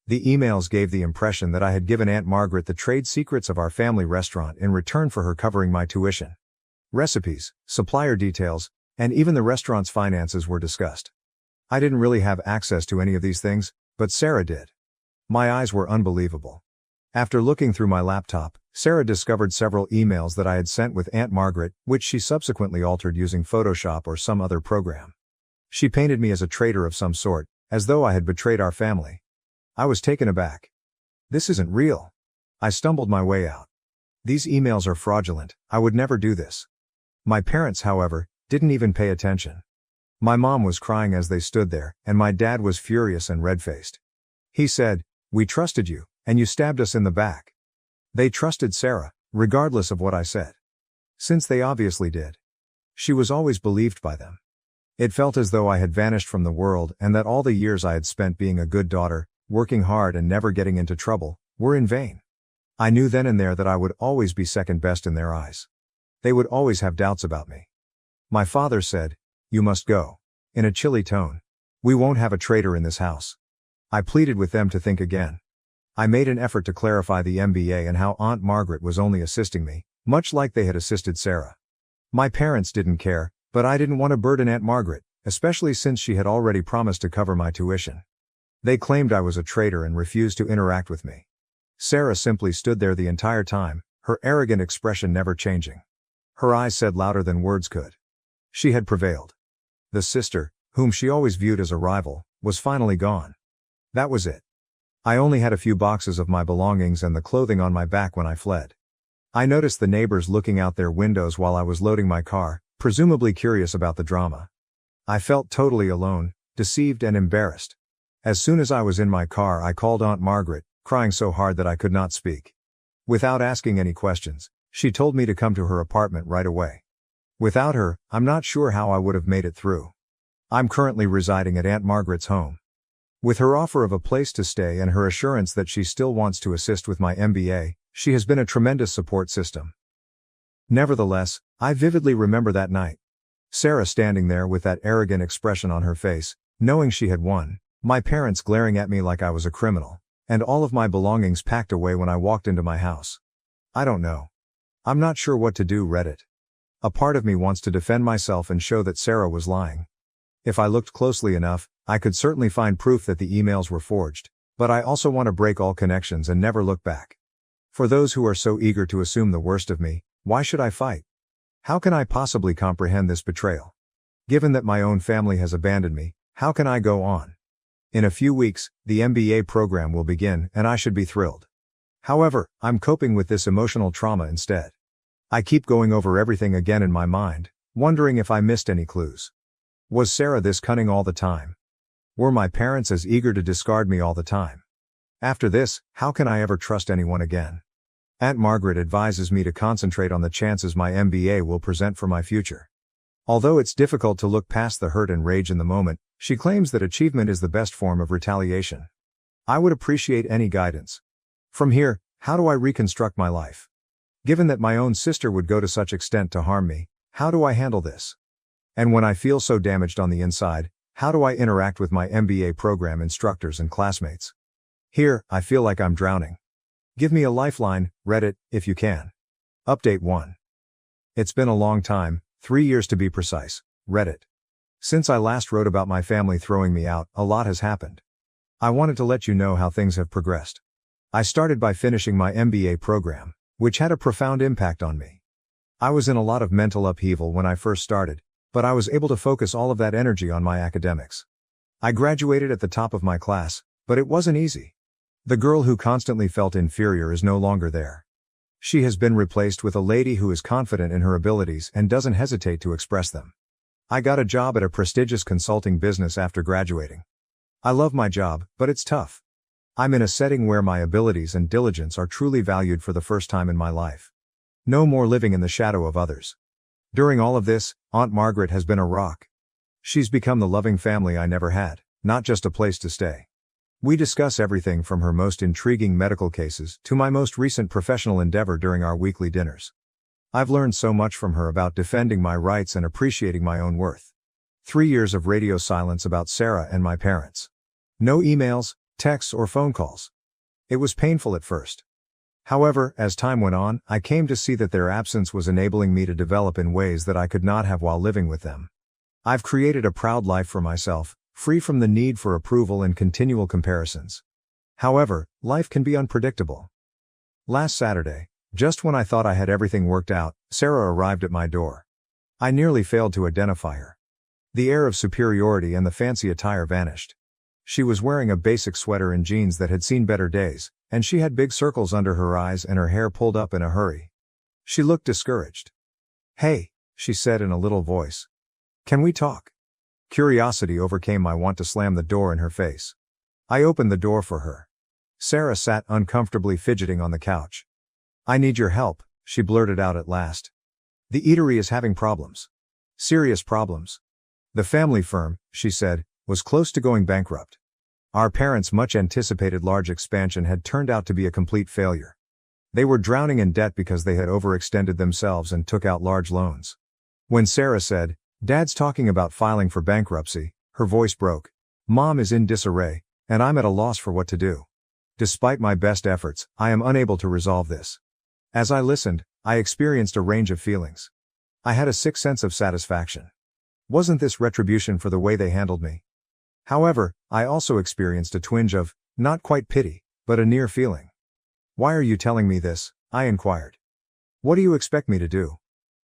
The emails gave the impression that I had given Aunt Margaret the trade secrets of our family restaurant in return for her covering my tuition. Recipes, supplier details, and even the restaurant's finances were discussed. I didn't really have access to any of these things, but Sarah did. My eyes were unbelievable. After looking through my laptop, Sarah discovered several emails that I had sent with Aunt Margaret, which she subsequently altered using Photoshop or some other program. She painted me as a traitor of some sort, as though I had betrayed our family. I was taken aback. This isn't real. I stumbled my way out. These emails are fraudulent, I would never do this. My parents, however, didn't even pay attention. My mom was crying as they stood there, and my dad was furious and red-faced. He said, "We trusted you, and you stabbed us in the back." They trusted Sarah, regardless of what I said. Since they obviously did. She was always believed by them. It felt as though I had vanished from the world and that all the years I had spent being a good daughter, working hard and never getting into trouble, were in vain. I knew then and there that I would always be second best in their eyes. They would always have doubts about me. My father said, "You must go," in a chilly tone. "We won't have a traitor in this house." I pleaded with them to think again. I made an effort to clarify the MBA and how Aunt Margaret was only assisting me, much like they had assisted Sarah. My parents didn't care, but I didn't want to burden Aunt Margaret, especially since she had already promised to cover my tuition. They claimed I was a traitor and refused to interact with me. Sarah simply stood there the entire time, her arrogant expression never changing. Her eyes said louder than words could. She had prevailed. The sister, whom she always viewed as a rival, was finally gone. That was it. I only had a few boxes of my belongings and the clothing on my back when I fled. I noticed the neighbors looking out their windows while I was loading my car, presumably curious about the drama. I felt totally alone, deceived and embarrassed. As soon as I was in my car, I called Aunt Margaret, crying so hard that I could not speak. Without asking any questions, she told me to come to her apartment right away. Without her, I'm not sure how I would have made it through. I'm currently residing at Aunt Margaret's home. With her offer of a place to stay and her assurance that she still wants to assist with my MBA, she has been a tremendous support system. Nevertheless, I vividly remember that night. Sarah standing there with that arrogant expression on her face, knowing she had won, my parents glaring at me like I was a criminal, and all of my belongings packed away when I walked into my house. I don't know. I'm not sure what to do. Reddit. A part of me wants to defend myself and show that Sarah was lying. If I looked closely enough, I could certainly find proof that the emails were forged, but I also want to break all connections and never look back. For those who are so eager to assume the worst of me, why should I fight? How can I possibly comprehend this betrayal? Given that my own family has abandoned me, how can I go on? In a few weeks, the MBA program will begin and I should be thrilled. However, I'm coping with this emotional trauma instead. I keep going over everything again in my mind, wondering if I missed any clues. Was Sarah this cunning all the time? Were my parents as eager to discard me all the time? After this, how can I ever trust anyone again? Aunt Margaret advises me to concentrate on the chances my MBA will present for my future. Although it's difficult to look past the hurt and rage in the moment, she claims that achievement is the best form of retaliation. I would appreciate any guidance. From here, how do I reconstruct my life? Given that my own sister would go to such extent to harm me, how do I handle this? And when I feel so damaged on the inside, how do I interact with my MBA program instructors and classmates? Here, I feel like I'm drowning. Give me a lifeline, Reddit, if you can. Update 1. It's been a long time, 3 years to be precise, Reddit. Since I last wrote about my family throwing me out, a lot has happened. I wanted to let you know how things have progressed. I started by finishing my MBA program, which had a profound impact on me. I was in a lot of mental upheaval when I first started, but I was able to focus all of that energy on my academics. I graduated at the top of my class, but it wasn't easy. The girl who constantly felt inferior is no longer there. She has been replaced with a lady who is confident in her abilities and doesn't hesitate to express them. I got a job at a prestigious consulting business after graduating. I love my job, but it's tough. I'm in a setting where my abilities and diligence are truly valued for the first time in my life. No more living in the shadow of others. During all of this, Aunt Margaret has been a rock. She's become the loving family I never had, not just a place to stay. We discuss everything from her most intriguing medical cases to my most recent professional endeavor during our weekly dinners. I've learned so much from her about defending my rights and appreciating my own worth. 3 years of radio silence about Sarah and my parents. No emails, texts or phone calls. It was painful at first. However, as time went on, I came to see that their absence was enabling me to develop in ways that I could not have while living with them. I've created a proud life for myself, free from the need for approval and continual comparisons. However, life can be unpredictable. Last Saturday, just when I thought I had everything worked out, Sarah arrived at my door. I nearly failed to identify her. The air of superiority and the fancy attire vanished. She was wearing a basic sweater and jeans that had seen better days, and she had big circles under her eyes and her hair pulled up in a hurry. She looked discouraged. "Hey," she said in a little voice. "Can we talk?" Curiosity overcame my want to slam the door in her face. I opened the door for her. Sarah sat uncomfortably fidgeting on the couch. "I need your help," she blurted out at last. "The eatery is having problems. Serious problems. The family firm, she said, was close to going bankrupt. Our parents' much anticipated large expansion had turned out to be a complete failure. They were drowning in debt because they had overextended themselves and took out large loans. When Sarah said, "Dad's talking about filing for bankruptcy," her voice broke. Mom is in disarray, and I'm at a loss for what to do. Despite my best efforts, I am unable to resolve this. As I listened, I experienced a range of feelings. I had a sick sense of satisfaction. Wasn't this retribution for the way they handled me? However, I also experienced a twinge of, not quite pity, but a near feeling. "Why are you telling me this?" I inquired. "What do you expect me to do?"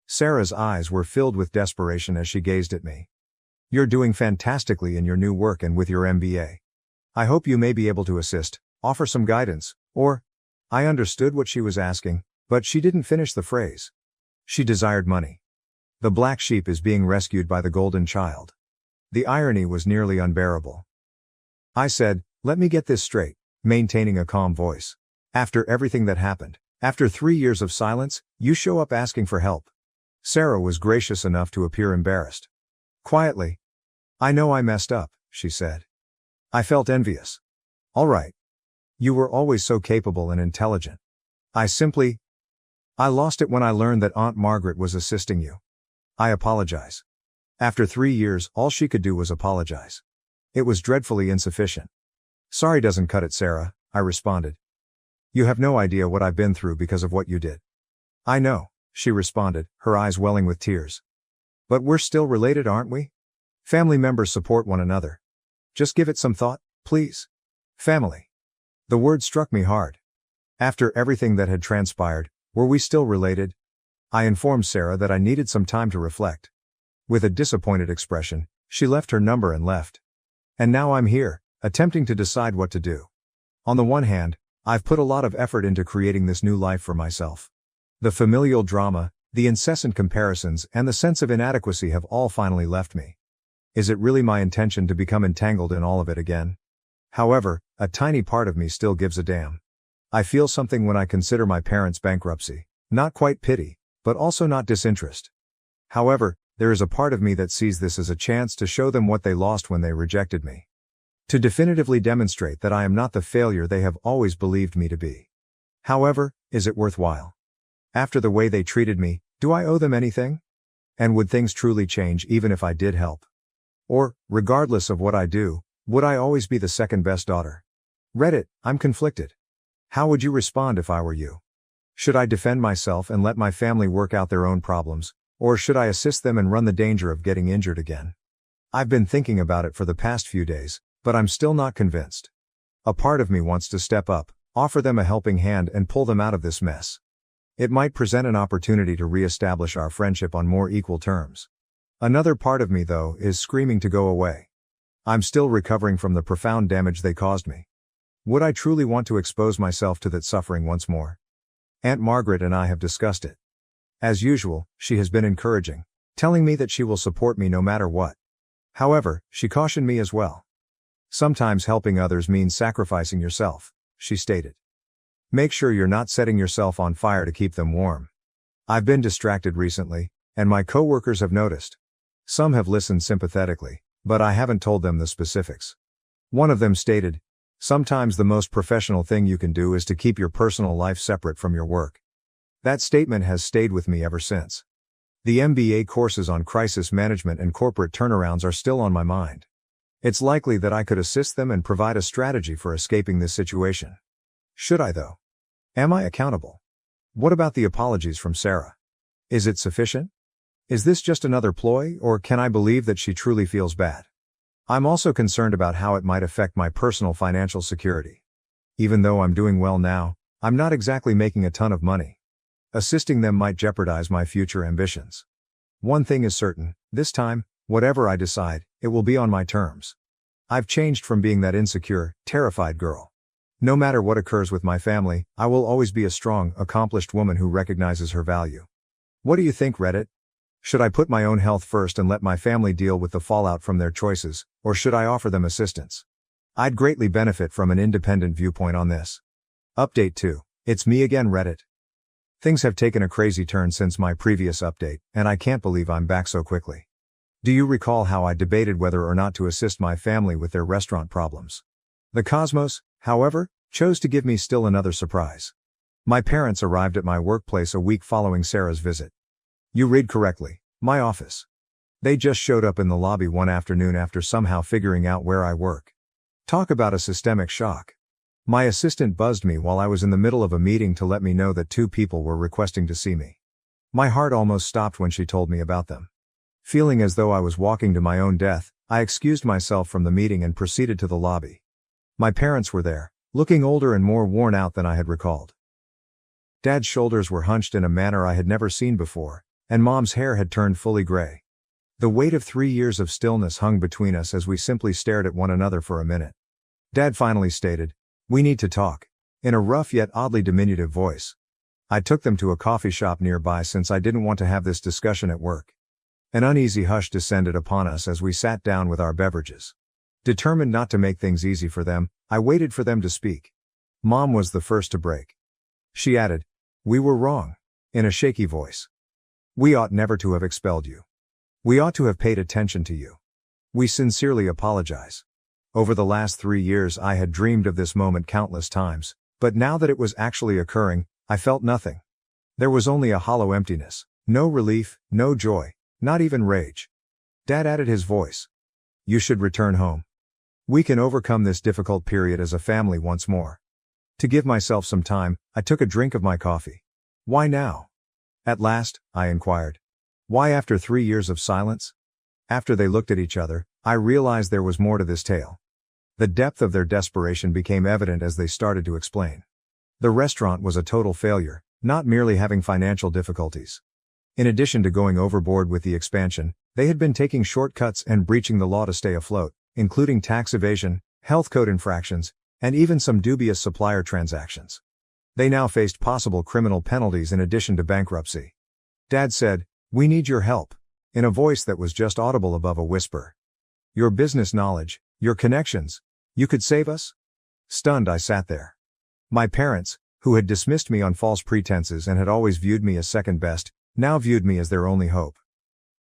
Sarah's eyes were filled with desperation as she gazed at me. "You're doing fantastically in your new work and with your MBA. I hope you may be able to assist, offer some guidance, or—" I understood what she was asking, but she didn't finish the phrase. She desired money. The black sheep is being rescued by the golden child. The irony was nearly unbearable. I said, "Let me get this straight," maintaining a calm voice. "After everything that happened, after 3 years of silence, you show up asking for help." Sarah was gracious enough to appear embarrassed. Quietly, "I know I messed up," she said. I felt envious. "All right. You were always so capable and intelligent. I lost it when I learned that Aunt Margaret was assisting you. I apologize." After 3 years, all she could do was apologize. It was dreadfully insufficient. "Sorry doesn't cut it, Sarah," I responded. "You have no idea what I've been through because of what you did." "I know," she responded, her eyes welling with tears. "But we're still related, aren't we? Family members support one another. Just give it some thought, please. Family." The word struck me hard. After everything that had transpired, were we still related? I informed Sarah that I needed some time to reflect. With a disappointed expression, she left her number and left. And now I'm here, attempting to decide what to do. On the one hand, I've put a lot of effort into creating this new life for myself. The familial drama, the incessant comparisons, and the sense of inadequacy have all finally left me. Is it really my intention to become entangled in all of it again? However, a tiny part of me still gives a damn. I feel something when I consider my parents' bankruptcy, not quite pity, but also not disinterest. However, there is a part of me that sees this as a chance to show them what they lost when they rejected me. To definitively demonstrate that I am not the failure they have always believed me to be. However, is it worthwhile? After the way they treated me, do I owe them anything? And would things truly change even if I did help? Or, regardless of what I do, would I always be the second best daughter? Reddit, I'm conflicted. How would you respond if I were you? Should I defend myself and let my family work out their own problems, or should I assist them and run the danger of getting injured again? I've been thinking about it for the past few days, but I'm still not convinced. A part of me wants to step up, offer them a helping hand and pull them out of this mess. It might present an opportunity to re-establish our friendship on more equal terms. Another part of me, though, is screaming to go away. I'm still recovering from the profound damage they caused me. Would I truly want to expose myself to that suffering once more? Aunt Margaret and I have discussed it. As usual, she has been encouraging, telling me that she will support me no matter what. However, she cautioned me as well. "Sometimes helping others means sacrificing yourself," she stated. "Make sure you're not setting yourself on fire to keep them warm." I've been distracted recently, and my coworkers have noticed. Some have listened sympathetically, but I haven't told them the specifics. One of them stated, "Sometimes the most professional thing you can do is to keep your personal life separate from your work." That statement has stayed with me ever since. The MBA courses on crisis management and corporate turnarounds are still on my mind. It's likely that I could assist them and provide a strategy for escaping this situation. Should I, though? Am I accountable? What about the apologies from Sarah? Is it sufficient? Is this just another ploy, or can I believe that she truly feels bad? I'm also concerned about how it might affect my personal financial security. Even though I'm doing well now, I'm not exactly making a ton of money. Assisting them might jeopardize my future ambitions. One thing is certain, this time, whatever I decide, it will be on my terms. I've changed from being that insecure, terrified girl. No matter what occurs with my family, I will always be a strong, accomplished woman who recognizes her value. What do you think, Reddit? Should I put my own health first and let my family deal with the fallout from their choices, or should I offer them assistance? I'd greatly benefit from an independent viewpoint on this. Update 2. It's me again, Reddit. Things have taken a crazy turn since my previous update, and I can't believe I'm back so quickly. Do you recall how I debated whether or not to assist my family with their restaurant problems? The cosmos, however, chose to give me still another surprise. My parents arrived at my workplace a week following Sarah's visit. You read correctly, my office. They just showed up in the lobby one afternoon after somehow figuring out where I work. Talk about a systemic shock. My assistant buzzed me while I was in the middle of a meeting to let me know that 2 people were requesting to see me. My heart almost stopped when she told me about them. Feeling as though I was walking to my own death, I excused myself from the meeting and proceeded to the lobby. My parents were there, looking older and more worn out than I had recalled. Dad's shoulders were hunched in a manner I had never seen before, and Mom's hair had turned fully gray. The weight of 3 years of stillness hung between us as we simply stared at one another for a minute. Dad finally stated, "We need to talk," in a rough yet oddly diminutive voice. I took them to a coffee shop nearby since I didn't want to have this discussion at work. An uneasy hush descended upon us as we sat down with our beverages. Determined not to make things easy for them, I waited for them to speak. Mom was the first to break. She added, "We were wrong," in a shaky voice. "We ought never to have expelled you. We ought to have paid attention to you. We sincerely apologize. Over the last 3 years I had dreamed of this moment countless times, but now that it was actually occurring, I felt nothing. There was only a hollow emptiness, no relief, no joy. Not even rage." Dad added his voice. "You should return home. We can overcome this difficult period as a family once more." To give myself some time, I took a drink of my coffee. "Why now?" At last, I inquired. "Why after 3 years of silence?" After they looked at each other, I realized there was more to this tale. The depth of their desperation became evident as they started to explain. The restaurant was a total failure, not merely having financial difficulties. In addition to going overboard with the expansion, they had been taking shortcuts and breaching the law to stay afloat, including tax evasion, health code infractions, and even some dubious supplier transactions. They now faced possible criminal penalties in addition to bankruptcy. Dad said, "We need your help," in a voice that was just audible above a whisper. "Your business knowledge, your connections, you could save us?" Stunned, I sat there. My parents, who had dismissed me on false pretenses and had always viewed me as second best, now viewed me as their only hope.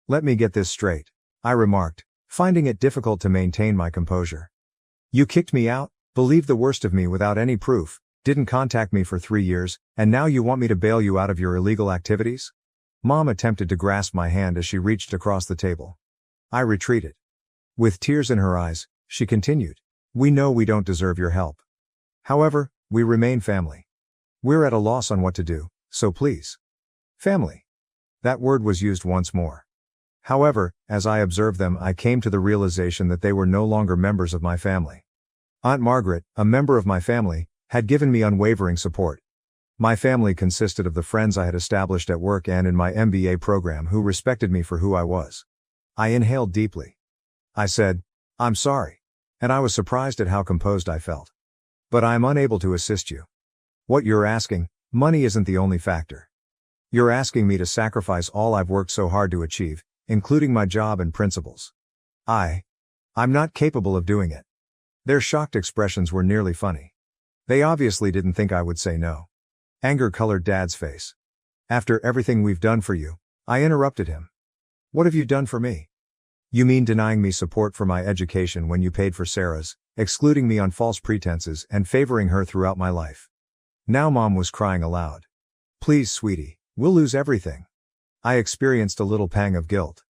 "Let me get this straight," I remarked, finding it difficult to maintain my composure. "You kicked me out, believed the worst of me without any proof, didn't contact me for 3 years, and now you want me to bail you out of your illegal activities?" Mom attempted to grasp my hand as she reached across the table. I retreated. With tears in her eyes, she continued, "We know we don't deserve your help. However, we remain family. We're at a loss on what to do, so please." Family. That word was used once more. However, as I observed them, I came to the realization that they were no longer members of my family. Aunt Margaret, a member of my family, had given me unwavering support. My family consisted of the friends I had established at work and in my MBA program who respected me for who I was. I inhaled deeply. I said, "I'm sorry," and I was surprised at how composed I felt. "But I am unable to assist you. What you're asking, money isn't the only factor. You're asking me to sacrifice all I've worked so hard to achieve, including my job and principles. I'm not capable of doing it." Their shocked expressions were nearly funny. They obviously didn't think I would say no. Anger colored Dad's face. "After everything we've done for you," I interrupted him. "What have you done for me?" "You mean denying me support for my education when you paid for Sarah's, excluding me on false pretenses and favoring her throughout my life?" Now Mom was crying aloud. "Please, sweetie, we'll lose everything." I experienced a little pang of guilt.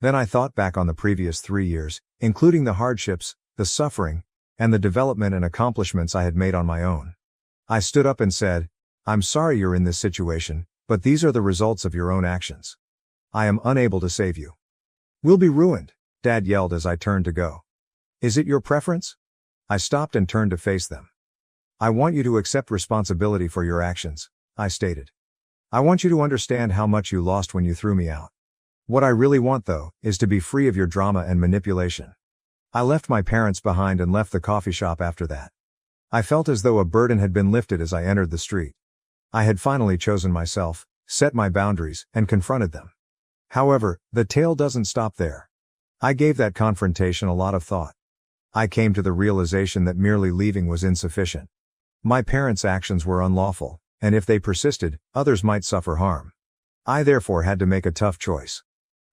Then I thought back on the previous 3 years, including the hardships, the suffering, and the development and accomplishments I had made on my own. I stood up and said, "I'm sorry you're in this situation, but these are the results of your own actions. I am unable to save you." "We'll be ruined," Dad yelled as I turned to go. "Is it your preference?" I stopped and turned to face them. "I want you to accept responsibility for your actions," I stated. "I want you to understand how much you lost when you threw me out. What I really want, though, is to be free of your drama and manipulation." I left my parents behind and left the coffee shop after that. I felt as though a burden had been lifted as I entered the street. I had finally chosen myself, set my boundaries, and confronted them. However, the tale doesn't stop there. I gave that confrontation a lot of thought. I came to the realization that merely leaving was insufficient. My parents' actions were unlawful, and if they persisted, others might suffer harm. I therefore had to make a tough choice.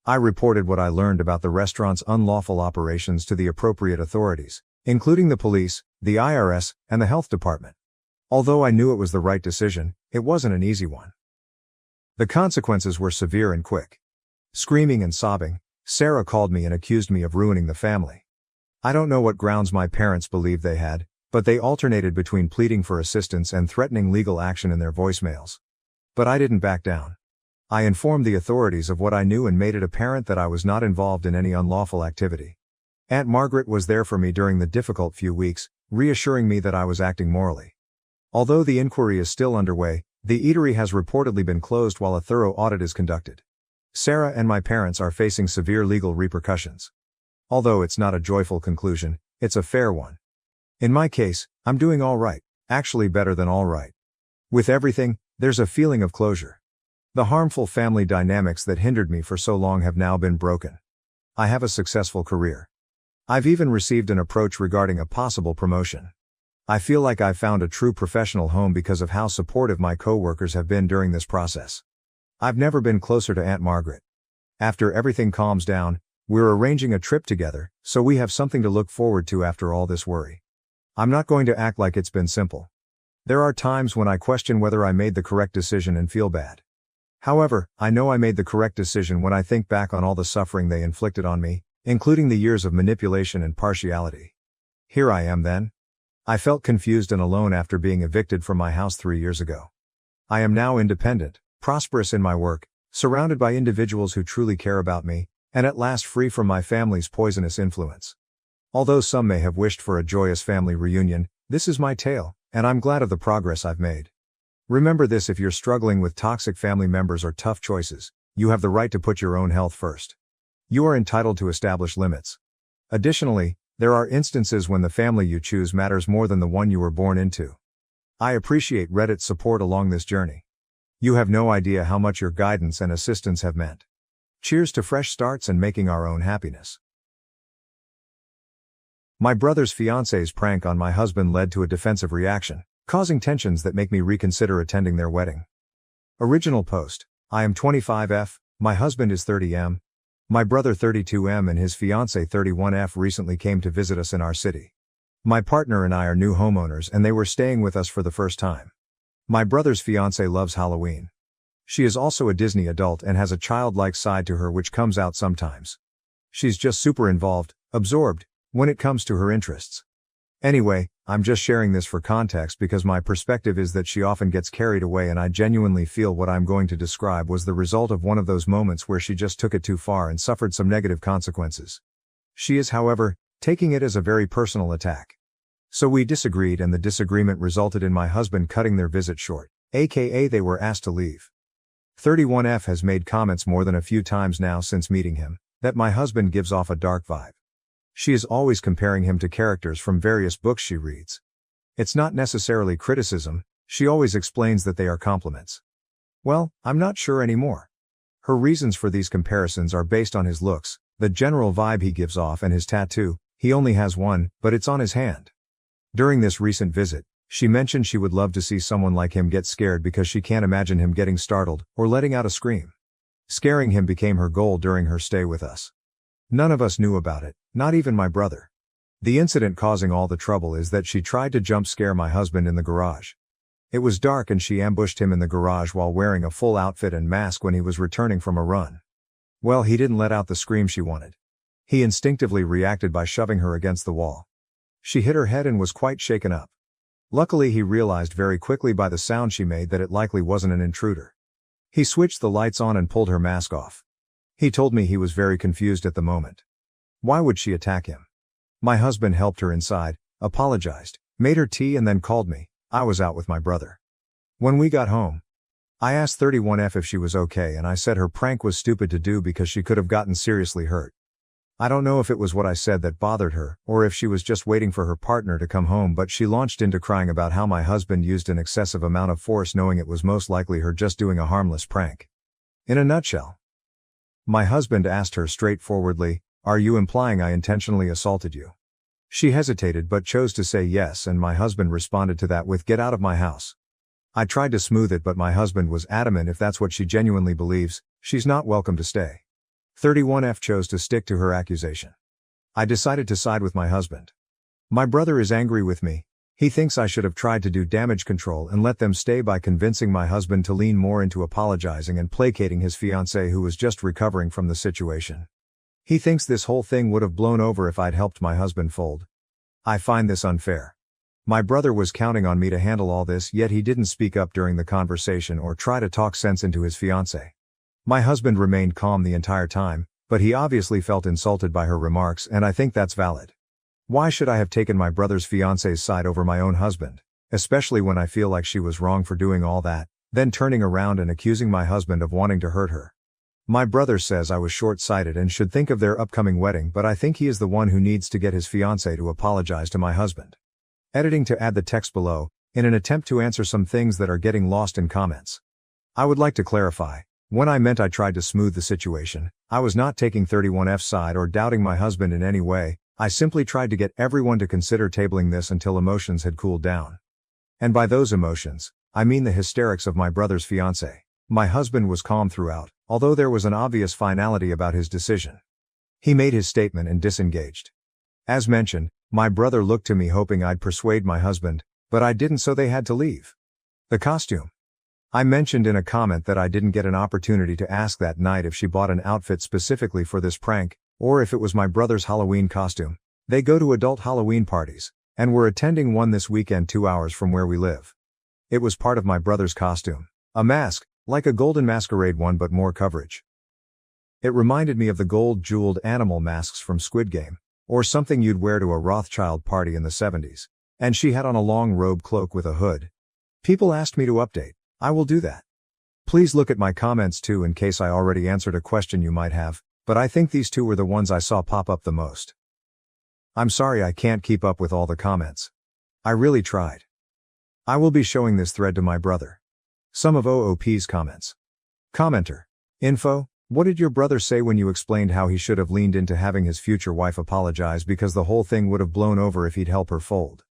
I reported what I learned about the restaurant's unlawful operations to the appropriate authorities, including the police, the IRS, and the health department. Although I knew it was the right decision, it wasn't an easy one. The consequences were severe and quick. Screaming and sobbing, Sarah called me and accused me of ruining the family. I don't know what grounds my parents believed they had, but they alternated between pleading for assistance and threatening legal action in their voicemails. But I didn't back down. I informed the authorities of what I knew and made it apparent that I was not involved in any unlawful activity. Aunt Margaret was there for me during the difficult few weeks, reassuring me that I was acting morally. Although the inquiry is still underway, the eatery has reportedly been closed while a thorough audit is conducted. Sarah and my parents are facing severe legal repercussions. Although it's not a joyful conclusion, it's a fair one. In my case, I'm doing all right, actually better than all right. With everything, there's a feeling of closure. The harmful family dynamics that hindered me for so long have now been broken. I have a successful career. I've even received an approach regarding a possible promotion. I feel like I've found a true professional home because of how supportive my coworkers have been during this process. I've never been closer to Aunt Margaret. After everything calms down, we're arranging a trip together, so we have something to look forward to after all this worry. I'm not going to act like it's been simple. There are times when I question whether I made the correct decision and feel bad. However, I know I made the correct decision when I think back on all the suffering they inflicted on me, including the years of manipulation and partiality. Here I am then. I felt confused and alone after being evicted from my house 3 years ago. I am now independent, prosperous in my work, surrounded by individuals who truly care about me, and at last free from my family's poisonous influence. Although some may have wished for a joyous family reunion, this is my tale, and I'm glad of the progress I've made. Remember this: if you're struggling with toxic family members or tough choices, you have the right to put your own health first. You are entitled to establish limits. Additionally, there are instances when the family you choose matters more than the one you were born into. I appreciate Reddit's support along this journey. You have no idea how much your guidance and assistance have meant. Cheers to fresh starts and making our own happiness. My brother's fiance's prank on my husband led to a defensive reaction, causing tensions that make me reconsider attending their wedding. Original post: I am 25F, my husband is 30M. My brother 32M and his fiancée 31F recently came to visit us in our city. My partner and I are new homeowners and they were staying with us for the first time. My brother's fiancée loves Halloween. She is also a Disney adult and has a childlike side to her which comes out sometimes. She's just super involved, absorbed, when it comes to her interests. Anyway, I'm just sharing this for context because my perspective is that she often gets carried away, and I genuinely feel what I'm going to describe was the result of one of those moments where she just took it too far and suffered some negative consequences. She is, however, taking it as a very personal attack. So we disagreed, and the disagreement resulted in my husband cutting their visit short, aka they were asked to leave. 31F has made comments more than a few times now since meeting him, that my husband gives off a dark vibe. She is always comparing him to characters from various books she reads. It's not necessarily criticism, she always explains that they are compliments. Well, I'm not sure anymore. Her reasons for these comparisons are based on his looks, the general vibe he gives off, and his tattoo. He only has one, but it's on his hand. During this recent visit, she mentioned she would love to see someone like him get scared because she can't imagine him getting startled or letting out a scream. Scaring him became her goal during her stay with us. None of us knew about it, not even my brother. The incident causing all the trouble is that she tried to jump scare my husband in the garage. It was dark and she ambushed him in the garage while wearing a full outfit and mask when he was returning from a run. Well, he didn't let out the scream she wanted. He instinctively reacted by shoving her against the wall. She hit her head and was quite shaken up. Luckily, he realized very quickly by the sound she made that it likely wasn't an intruder. He switched the lights on and pulled her mask off. He told me he was very confused at the moment. Why would she attack him? My husband helped her inside, apologized, made her tea, and then called me. I was out with my brother. When we got home, I asked 31F if she was okay, and I said her prank was stupid to do because she could have gotten seriously hurt. I don't know if it was what I said that bothered her, or if she was just waiting for her partner to come home, but she launched into crying about how my husband used an excessive amount of force, knowing it was most likely her just doing a harmless prank. In a nutshell, my husband asked her straightforwardly, "Are you implying I intentionally assaulted you?" She hesitated but chose to say yes, and my husband responded to that with, "Get out of my house." I tried to smooth it, but my husband was adamant if that's what she genuinely believes, she's not welcome to stay. 31F chose to stick to her accusation. I decided to side with my husband. My brother is angry with me. He thinks I should have tried to do damage control and let them stay by convincing my husband to lean more into apologizing and placating his fiancée who was just recovering from the situation. He thinks this whole thing would have blown over if I'd helped my husband fold. I find this unfair. My brother was counting on me to handle all this, yet he didn't speak up during the conversation or try to talk sense into his fiancée. My husband remained calm the entire time, but he obviously felt insulted by her remarks, and I think that's valid. Why should I have taken my brother's fiancé's side over my own husband, especially when I feel like she was wrong for doing all that, then turning around and accusing my husband of wanting to hurt her? My brother says I was short-sighted and should think of their upcoming wedding, but I think he is the one who needs to get his fiancée to apologize to my husband. Editing to add the text below, in an attempt to answer some things that are getting lost in comments. I would like to clarify, when I meant I tried to smooth the situation, I was not taking 31F's side or doubting my husband in any way. I simply tried to get everyone to consider tabling this until emotions had cooled down. And by those emotions, I mean the hysterics of my brother's fiancée. My husband was calm throughout, although there was an obvious finality about his decision. He made his statement and disengaged. As mentioned, my brother looked to me hoping I'd persuade my husband, but I didn't, so they had to leave. The costume. I mentioned in a comment that I didn't get an opportunity to ask that night if she bought an outfit specifically for this prank, or if it was my brother's Halloween costume. They go to adult Halloween parties, and we're attending one this weekend 2 hours from where we live. It was part of my brother's costume. A mask, like a golden masquerade one but more coverage. It reminded me of the gold-jeweled animal masks from Squid Game, or something you'd wear to a Rothschild party in the 70s. And she had on a long robe cloak with a hood. People asked me to update. I will do that. Please look at my comments too in case I already answered a question you might have, but I think these two were the ones I saw pop up the most. I'm sorry I can't keep up with all the comments. I really tried. I will be showing this thread to my brother. Some of OOP's comments. Commenter. Info. What did your brother say when you explained how he should have leaned into having his future wife apologize because the whole thing would have blown over if he'd help her fold?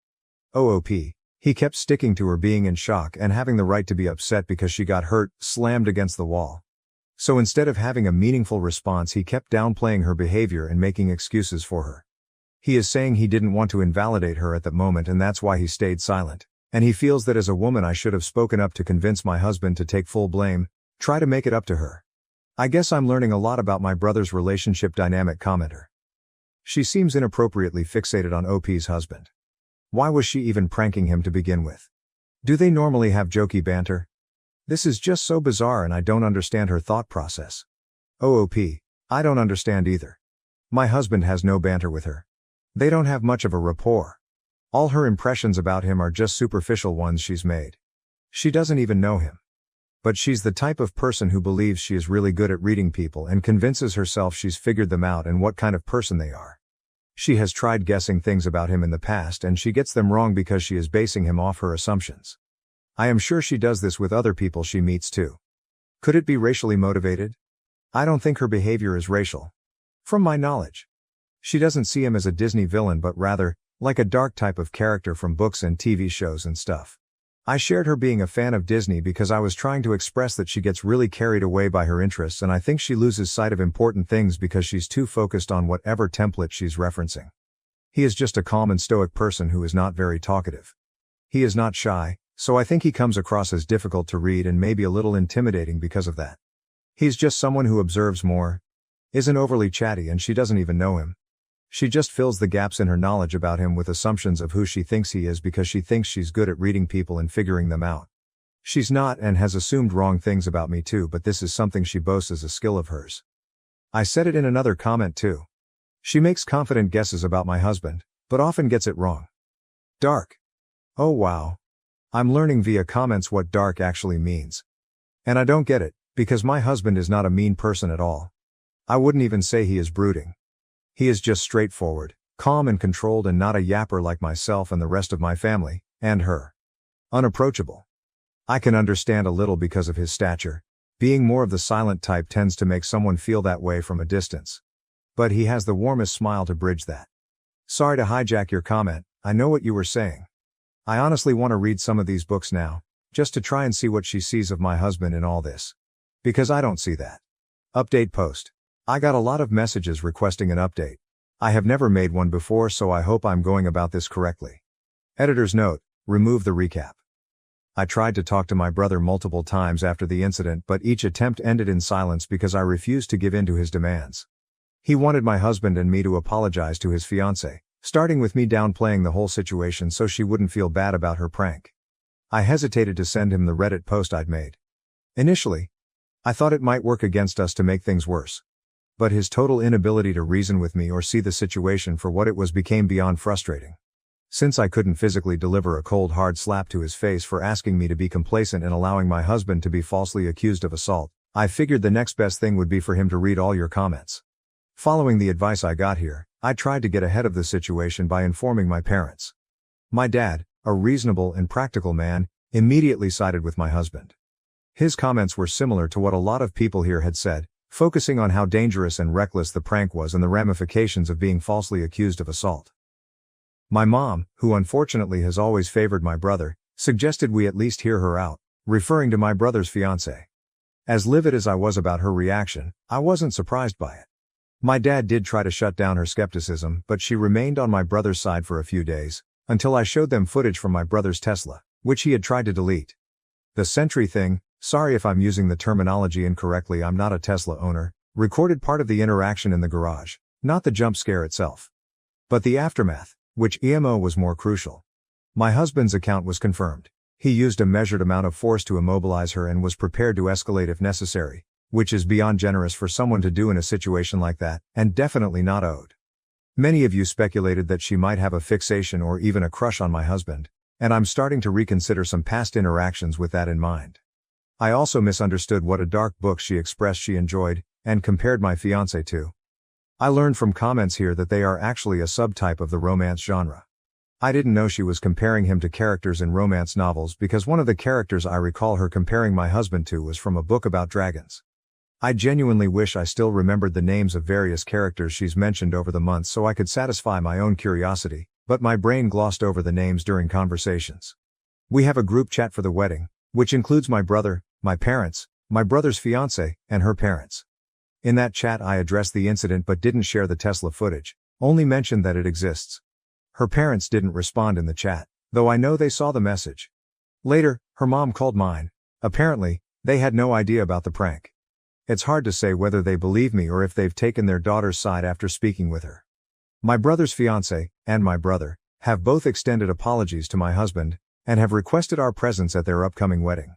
OOP. He kept sticking to her being in shock and having the right to be upset because she got hurt, slammed against the wall. So instead of having a meaningful response, he kept downplaying her behavior and making excuses for her. He is saying he didn't want to invalidate her at that moment and that's why he stayed silent. And he feels that as a woman I should have spoken up to convince my husband to take full blame, try to make it up to her. I guess I'm learning a lot about my brother's relationship dynamic. Commenter. She seems inappropriately fixated on OP's husband. Why was she even pranking him to begin with? Do they normally have jokey banter? This is just so bizarre and I don't understand her thought process. OOP. I don't understand either. My husband has no banter with her. They don't have much of a rapport. All her impressions about him are just superficial ones she's made. She doesn't even know him. But she's the type of person who believes she is really good at reading people and convinces herself she's figured them out and what kind of person they are. She has tried guessing things about him in the past and she gets them wrong because she is basing him off her assumptions. I am sure she does this with other people she meets too. Could it be racially motivated? I don't think her behavior is racial. From my knowledge. She doesn't see him as a Disney villain but rather, like a dark type of character from books and TV shows and stuff. I shared her being a fan of Disney because I was trying to express that she gets really carried away by her interests and I think she loses sight of important things because she's too focused on whatever template she's referencing. He is just a calm and stoic person who is not very talkative. He is not shy, so I think he comes across as difficult to read and maybe a little intimidating because of that. He's just someone who observes more, isn't overly chatty and she doesn't even know him. She just fills the gaps in her knowledge about him with assumptions of who she thinks he is because she thinks she's good at reading people and figuring them out. She's not and has assumed wrong things about me too, but this is something she boasts as a skill of hers. I said it in another comment too. She makes confident guesses about my husband, but often gets it wrong. Dark. Oh wow. I'm learning via comments what dark actually means. And I don't get it, because my husband is not a mean person at all. I wouldn't even say he is brooding. He is just straightforward, calm and controlled and not a yapper like myself and the rest of my family, and her. Unapproachable. I can understand a little because of his stature. Being more of the silent type tends to make someone feel that way from a distance. But he has the warmest smile to bridge that. Sorry to hijack your comment, I know what you were saying. I honestly want to read some of these books now, just to try and see what she sees of my husband in all this. Because I don't see that. Update post. I got a lot of messages requesting an update. I have never made one before, so I hope I'm going about this correctly. Editor's note: remove the recap. I tried to talk to my brother multiple times after the incident, but each attempt ended in silence because I refused to give in to his demands. He wanted my husband and me to apologize to his fiancée, starting with me downplaying the whole situation so she wouldn't feel bad about her prank. I hesitated to send him the Reddit post I'd made. Initially, I thought it might work against us to make things worse. But his total inability to reason with me or see the situation for what it was became beyond frustrating. Since I couldn't physically deliver a cold hard slap to his face for asking me to be complacent and allowing my husband to be falsely accused of assault, I figured the next best thing would be for him to read all your comments. Following the advice I got here, I tried to get ahead of the situation by informing my parents. My dad, a reasonable and practical man, immediately sided with my husband. His comments were similar to what a lot of people here had said, focusing on how dangerous and reckless the prank was and the ramifications of being falsely accused of assault. My mom, who unfortunately has always favored my brother, suggested we at least hear her out, referring to my brother's fiancée. As livid as I was about her reaction, I wasn't surprised by it. My dad did try to shut down her skepticism, but she remained on my brother's side for a few days, until I showed them footage from my brother's Tesla, which he had tried to delete. The Sentry thing, sorry if I'm using the terminology incorrectly, I'm not a Tesla owner, recorded part of the interaction in the garage, not the jump scare itself. But the aftermath, which EMO was more crucial. My husband's account was confirmed. He used a measured amount of force to immobilize her and was prepared to escalate if necessary, which is beyond generous for someone to do in a situation like that, and definitely not owed. Many of you speculated that she might have a fixation or even a crush on my husband, and I'm starting to reconsider some past interactions with that in mind. I also misunderstood what a dark book she expressed she enjoyed, and compared my fiancé to. I learned from comments here that they are actually a subtype of the romance genre. I didn't know she was comparing him to characters in romance novels because one of the characters I recall her comparing my husband to was from a book about dragons. I genuinely wish I still remembered the names of various characters she's mentioned over the months so I could satisfy my own curiosity, but my brain glossed over the names during conversations. We have a group chat for the wedding, which includes my brother, my parents, my brother's fiancée, and her parents. In that chat I addressed the incident but didn't share the Tesla footage, only mentioned that it exists. Her parents didn't respond in the chat, though I know they saw the message. Later, her mom called mine. Apparently, they had no idea about the prank. It's hard to say whether they believe me or if they've taken their daughter's side after speaking with her. My brother's fiancée, and my brother, have both extended apologies to my husband, and have requested our presence at their upcoming wedding.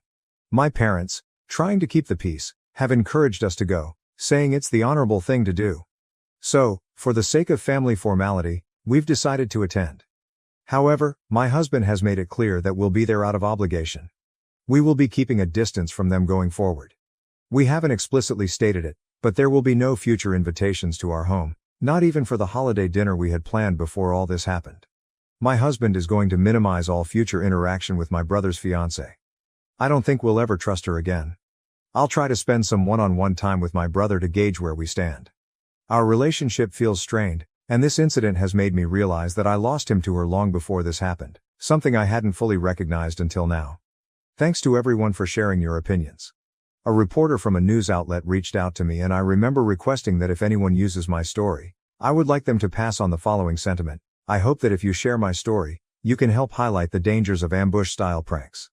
My parents, trying to keep the peace, have encouraged us to go, saying it's the honorable thing to do. So, for the sake of family formality, we've decided to attend. However, my husband has made it clear that we'll be there out of obligation. We will be keeping a distance from them going forward. We haven't explicitly stated it, but there will be no future invitations to our home, not even for the holiday dinner we had planned before all this happened. My husband is going to minimize all future interaction with my brother's fiancée. I don't think we'll ever trust her again. I'll try to spend some one-on-one time with my brother to gauge where we stand. Our relationship feels strained, and this incident has made me realize that I lost him to her long before this happened, something I hadn't fully recognized until now. Thanks to everyone for sharing your opinions. A reporter from a news outlet reached out to me and I remember requesting that if anyone uses my story, I would like them to pass on the following sentiment: I hope that if you share my story, you can help highlight the dangers of ambush-style pranks.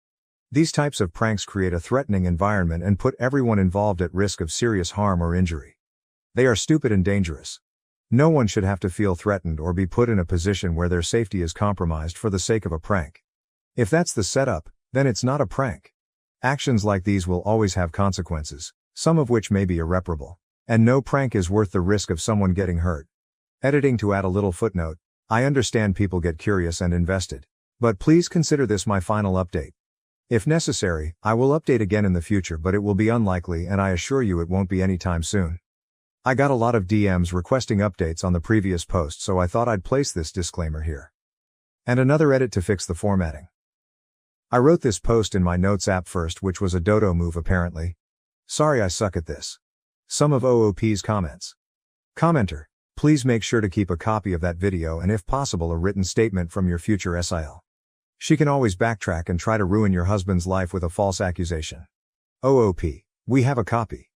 These types of pranks create a threatening environment and put everyone involved at risk of serious harm or injury. They are stupid and dangerous. No one should have to feel threatened or be put in a position where their safety is compromised for the sake of a prank. If that's the setup, then it's not a prank. Actions like these will always have consequences, some of which may be irreparable. And no prank is worth the risk of someone getting hurt. Editing to add a little footnote: I understand people get curious and invested. But please consider this my final update. If necessary, I will update again in the future, but it will be unlikely and I assure you it won't be anytime soon. I got a lot of DMs requesting updates on the previous post, so I thought I'd place this disclaimer here. And another edit to fix the formatting. I wrote this post in my notes app first, which was a dodo move apparently. Sorry I suck at this. Some of OOP's comments. Commenter: please make sure to keep a copy of that video and if possible a written statement from your future SIL. She can always backtrack and try to ruin your husband's life with a false accusation. OOP: we have a copy.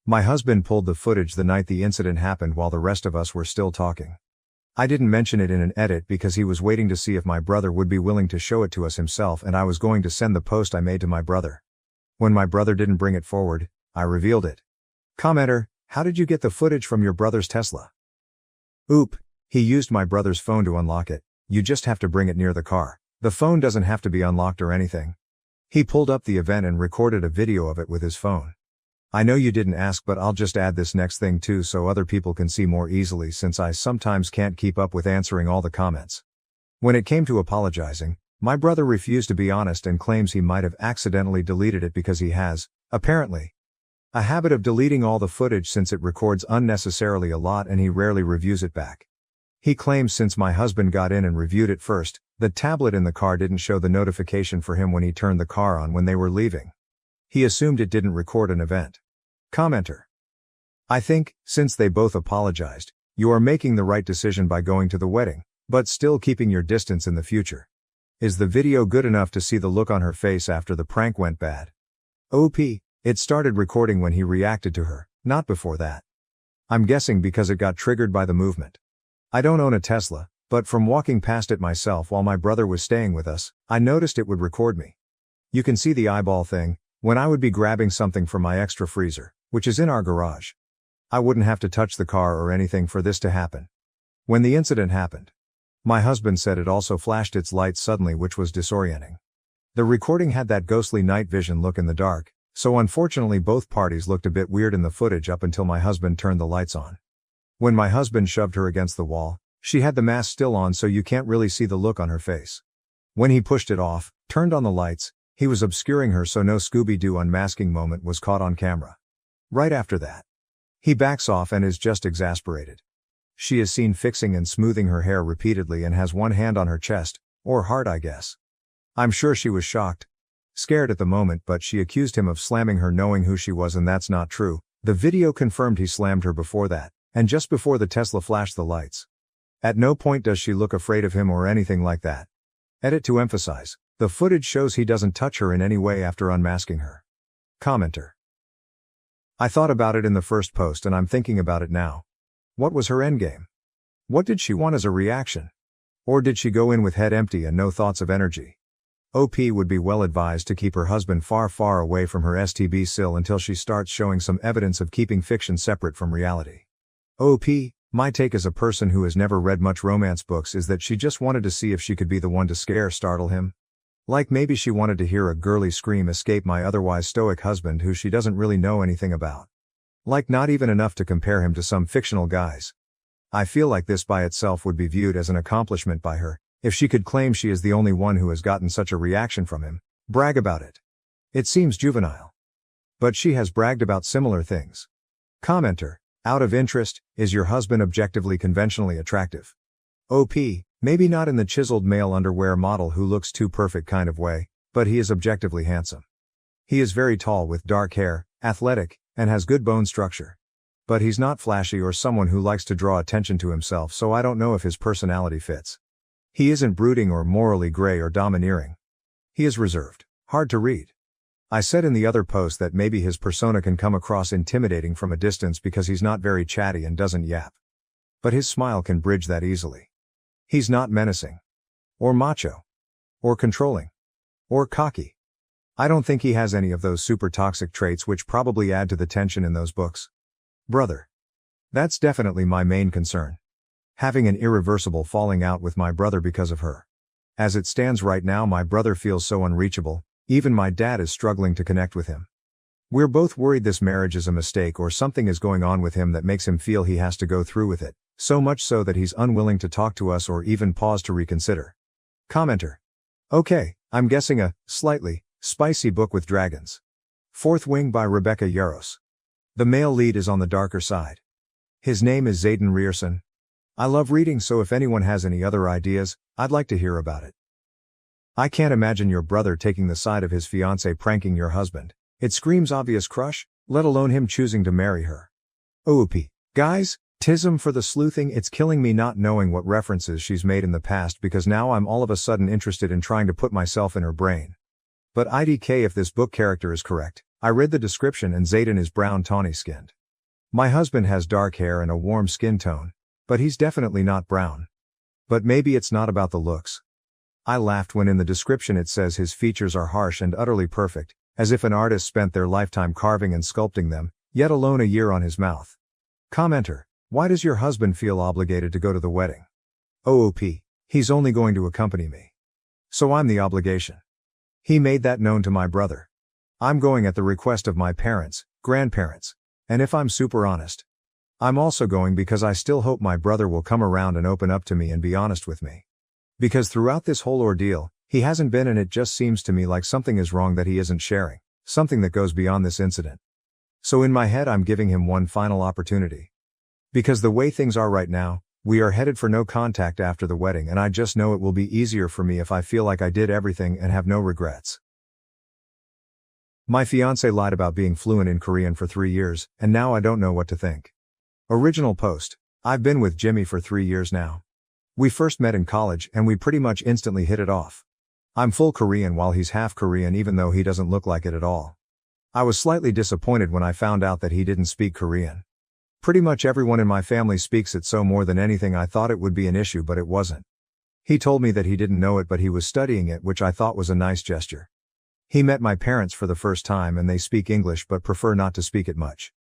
My husband pulled the footage the night the incident happened while the rest of us were still talking. I didn't mention it in an edit because he was waiting to see if my brother would be willing to show it to us himself, and I was going to send the post I made to my brother. When my brother didn't bring it forward, I revealed it. Commenter: how did you get the footage from your brother's Tesla? Oop, he used my brother's phone to unlock it. You just have to bring it near the car. The phone doesn't have to be unlocked or anything. He pulled up the event and recorded a video of it with his phone. I know you didn't ask, but I'll just add this next thing too so other people can see more easily, since I sometimes can't keep up with answering all the comments. When it came to apologizing, my brother refused to be honest and claims he might have accidentally deleted it because he has, apparently, a habit of deleting all the footage since it records unnecessarily a lot and he rarely reviews it back. He claims since my husband got in and reviewed it first, the tablet in the car didn't show the notification for him when he turned the car on when they were leaving. He assumed it didn't record an event. Commenter: I think, since they both apologized, you are making the right decision by going to the wedding, but still keeping your distance in the future. Is the video good enough to see the look on her face after the prank went bad? OP, it started recording when he reacted to her, not before that. I'm guessing because it got triggered by the movement. I don't own a Tesla, but from walking past it myself while my brother was staying with us, I noticed it would record me. You can see the eyeball thing, when I would be grabbing something from my extra freezer, which is in our garage. I wouldn't have to touch the car or anything for this to happen. When the incident happened, my husband said it also flashed its lights suddenly, which was disorienting. The recording had that ghostly night vision look in the dark, so unfortunately both parties looked a bit weird in the footage up until my husband turned the lights on. When my husband shoved her against the wall, she had the mask still on, so you can't really see the look on her face. When he pushed it off, turned on the lights, he was obscuring her so no Scooby-Doo unmasking moment was caught on camera. Right after that, he backs off and is just exasperated. She is seen fixing and smoothing her hair repeatedly and has one hand on her chest, or heart I guess. I'm sure she was shocked, scared at the moment, but she accused him of slamming her knowing who she was, and that's not true. The video confirmed he slammed her before that, and just before the Tesla flashed the lights. At no point does she look afraid of him or anything like that. Edit to emphasize, the footage shows he doesn't touch her in any way after unmasking her. Commenter: I thought about it in the first post and I'm thinking about it now. What was her endgame? What did she want as a reaction? Or did she go in with head empty and no thoughts of energy? OP would be well advised to keep her husband far, far away from her STB sill until she starts showing some evidence of keeping fiction separate from reality. OP, my take as a person who has never read much romance books is that she just wanted to see if she could be the one to startle him. Like maybe she wanted to hear a girly scream escape my otherwise stoic husband who she doesn't really know anything about. Like not even enough to compare him to some fictional guys. I feel like this by itself would be viewed as an accomplishment by her, if she could claim she is the only one who has gotten such a reaction from him, brag about it. It seems juvenile. But she has bragged about similar things. Commenter: out of interest, is your husband objectively conventionally attractive? OP, maybe not in the chiseled male underwear model who looks too perfect kind of way, but he is objectively handsome. He is very tall with dark hair, athletic, and has good bone structure. But he's not flashy or someone who likes to draw attention to himself, so I don't know if his personality fits. He isn't brooding or morally gray or domineering. He is reserved, hard to read. I said in the other post that maybe his persona can come across intimidating from a distance because he's not very chatty and doesn't yap. But his smile can bridge that easily. He's not menacing. Or macho. Or controlling. Or cocky. I don't think he has any of those super toxic traits which probably add to the tension in those books. Brother. That's definitely my main concern. Having an irreversible falling out with my brother because of her. As it stands right now, my brother feels so unreachable, even my dad is struggling to connect with him. We're both worried this marriage is a mistake or something is going on with him that makes him feel he has to go through with it, so much so that he's unwilling to talk to us or even pause to reconsider. Commenter: okay, I'm guessing a slightly spicy book with dragons. Fourth Wing by Rebecca Yarros. The male lead is on the darker side. His name is Zayden Rierson. I love reading, so if anyone has any other ideas, I'd like to hear about it. I can't imagine your brother taking the side of his fiancée pranking your husband. It screams obvious crush, let alone him choosing to marry her. OOP. Guys, tism for the sleuthing, it's killing me not knowing what references she's made in the past because now I'm all of a sudden interested in trying to put myself in her brain. But IDK, if this book character is correct, I read the description and Zayden is brown tawny skinned. My husband has dark hair and a warm skin tone, but he's definitely not brown. But maybe it's not about the looks. I laughed when in the description it says his features are harsh and utterly perfect, as if an artist spent their lifetime carving and sculpting them, yet alone a year on his mouth. Commenter: why does your husband feel obligated to go to the wedding? OOP: he's only going to accompany me. So I'm the obligation. He made that known to my brother. I'm going at the request of my parents, grandparents. And if I'm super honest, I'm also going because I still hope my brother will come around and open up to me and be honest with me. Because throughout this whole ordeal, he hasn't been, and it just seems to me like something is wrong that he isn't sharing, something that goes beyond this incident. So in my head I'm giving him one final opportunity. Because the way things are right now, we are headed for no contact after the wedding, and I just know it will be easier for me if I feel like I did everything and have no regrets. My fiancé lied about being fluent in Korean for 3 years, and now I don't know what to think. Original post: I've been with Jimmy for 3 years now. We first met in college and we pretty much instantly hit it off. I'm full Korean while he's half Korean, even though he doesn't look like it at all. I was slightly disappointed when I found out that he didn't speak Korean. Pretty much everyone in my family speaks it, so more than anything I thought it would be an issue, but it wasn't. He told me that he didn't know it but he was studying it, which I thought was a nice gesture. He met my parents for the first time and they speak English but prefer not to speak it much.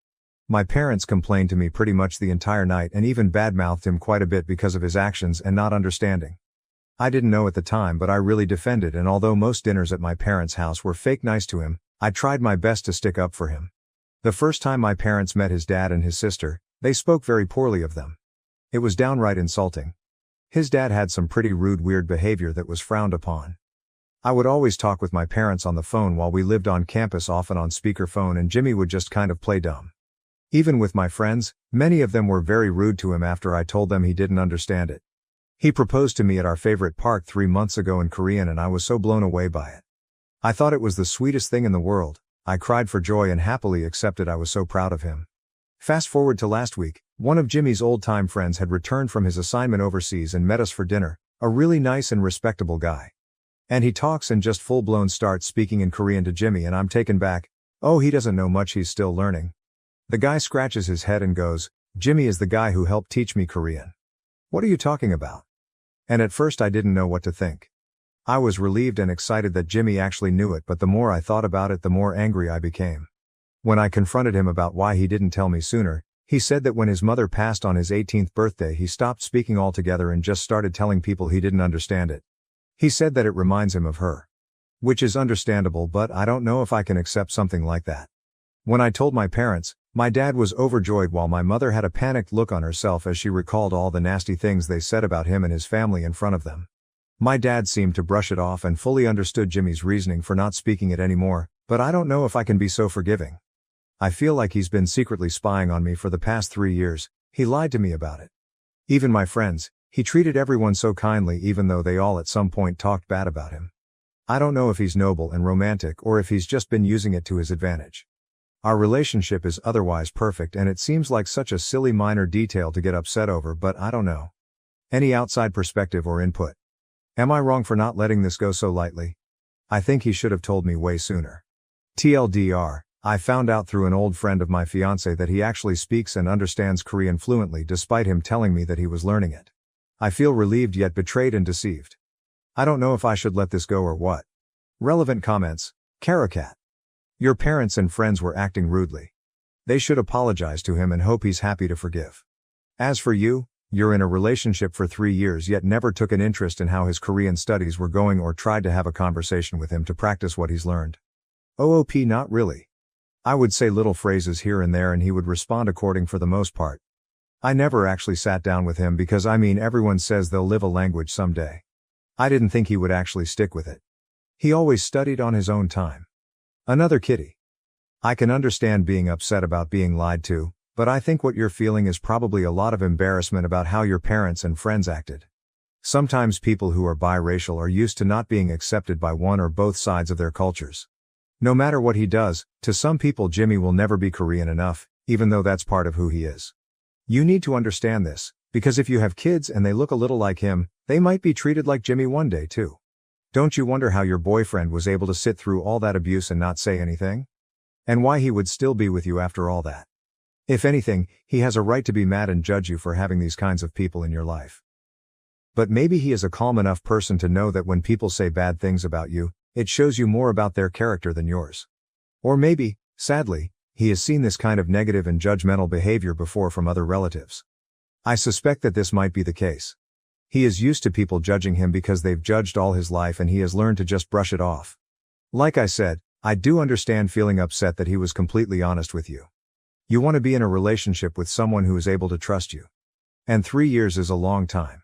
My parents complained to me pretty much the entire night and even badmouthed him quite a bit because of his actions and not understanding. I didn't know at the time, but I really defended, and although most dinners at my parents' house were fake nice to him, I tried my best to stick up for him. The first time my parents met his dad and his sister, they spoke very poorly of them. It was downright insulting. His dad had some pretty rude, weird behavior that was frowned upon. I would always talk with my parents on the phone while we lived on campus, often on speakerphone, and Jimmy would just kind of play dumb. Even with my friends, many of them were very rude to him after I told them he didn't understand it. He proposed to me at our favorite park 3 months ago in Korean, and I was so blown away by it. I thought it was the sweetest thing in the world. I cried for joy and happily accepted. I was so proud of him. Fast forward to last week, one of Jimmy's old-time friends had returned from his assignment overseas and met us for dinner, a really nice and respectable guy. And he talks and just full-blown starts speaking in Korean to Jimmy, and I'm taken back. Oh, he doesn't know much, he's still learning. The guy scratches his head and goes, Jimmy is the guy who helped teach me Korean. What are you talking about? And at first I didn't know what to think. I was relieved and excited that Jimmy actually knew it, but the more I thought about it, the more angry I became. When I confronted him about why he didn't tell me sooner, he said that when his mother passed on his 18th birthday, he stopped speaking altogether and just started telling people he didn't understand it. He said that it reminds him of her. Which is understandable, but I don't know if I can accept something like that. When I told my parents, my dad was overjoyed while my mother had a panicked look on herself as she recalled all the nasty things they said about him and his family in front of them. My dad seemed to brush it off and fully understood Jimmy's reasoning for not speaking it anymore, but I don't know if I can be so forgiving. I feel like he's been secretly spying on me for the past 3 years. He lied to me about it. Even my friends, he treated everyone so kindly even though they all at some point talked bad about him. I don't know if he's noble and romantic or if he's just been using it to his advantage. Our relationship is otherwise perfect and it seems like such a silly minor detail to get upset over, but I don't know. Any outside perspective or input? Am I wrong for not letting this go so lightly? I think he should have told me way sooner. TLDR, I found out through an old friend of my fiancé that he actually speaks and understands Korean fluently despite him telling me that he was learning it. I feel relieved yet betrayed and deceived. I don't know if I should let this go or what. Relevant comments. Caracat. Your parents and friends were acting rudely. They should apologize to him and hope he's happy to forgive. As for you, you're in a relationship for 3 years yet never took an interest in how his Korean studies were going or tried to have a conversation with him to practice what he's learned. OOP, not really. I would say little phrases here and there and he would respond according for the most part. I never actually sat down with him because everyone says they'll live a language someday. I didn't think he would actually stick with it. He always studied on his own time. Another kitty. I can understand being upset about being lied to, but I think what you're feeling is probably a lot of embarrassment about how your parents and friends acted. Sometimes people who are biracial are used to not being accepted by one or both sides of their cultures. No matter what he does, to some people Jimmy will never be Korean enough, even though that's part of who he is. You need to understand this, because if you have kids and they look a little like him, they might be treated like Jimmy one day too. Don't you wonder how your boyfriend was able to sit through all that abuse and not say anything? And why he would still be with you after all that. If anything, he has a right to be mad and judge you for having these kinds of people in your life. But maybe he is a calm enough person to know that when people say bad things about you, it shows you more about their character than yours. Or maybe, sadly, he has seen this kind of negative and judgmental behavior before from other relatives. I suspect that this might be the case. He is used to people judging him because they've judged all his life and he has learned to just brush it off. Like I said, I do understand feeling upset that he was completely honest with you. You want to be in a relationship with someone who is able to trust you. And 3 years is a long time.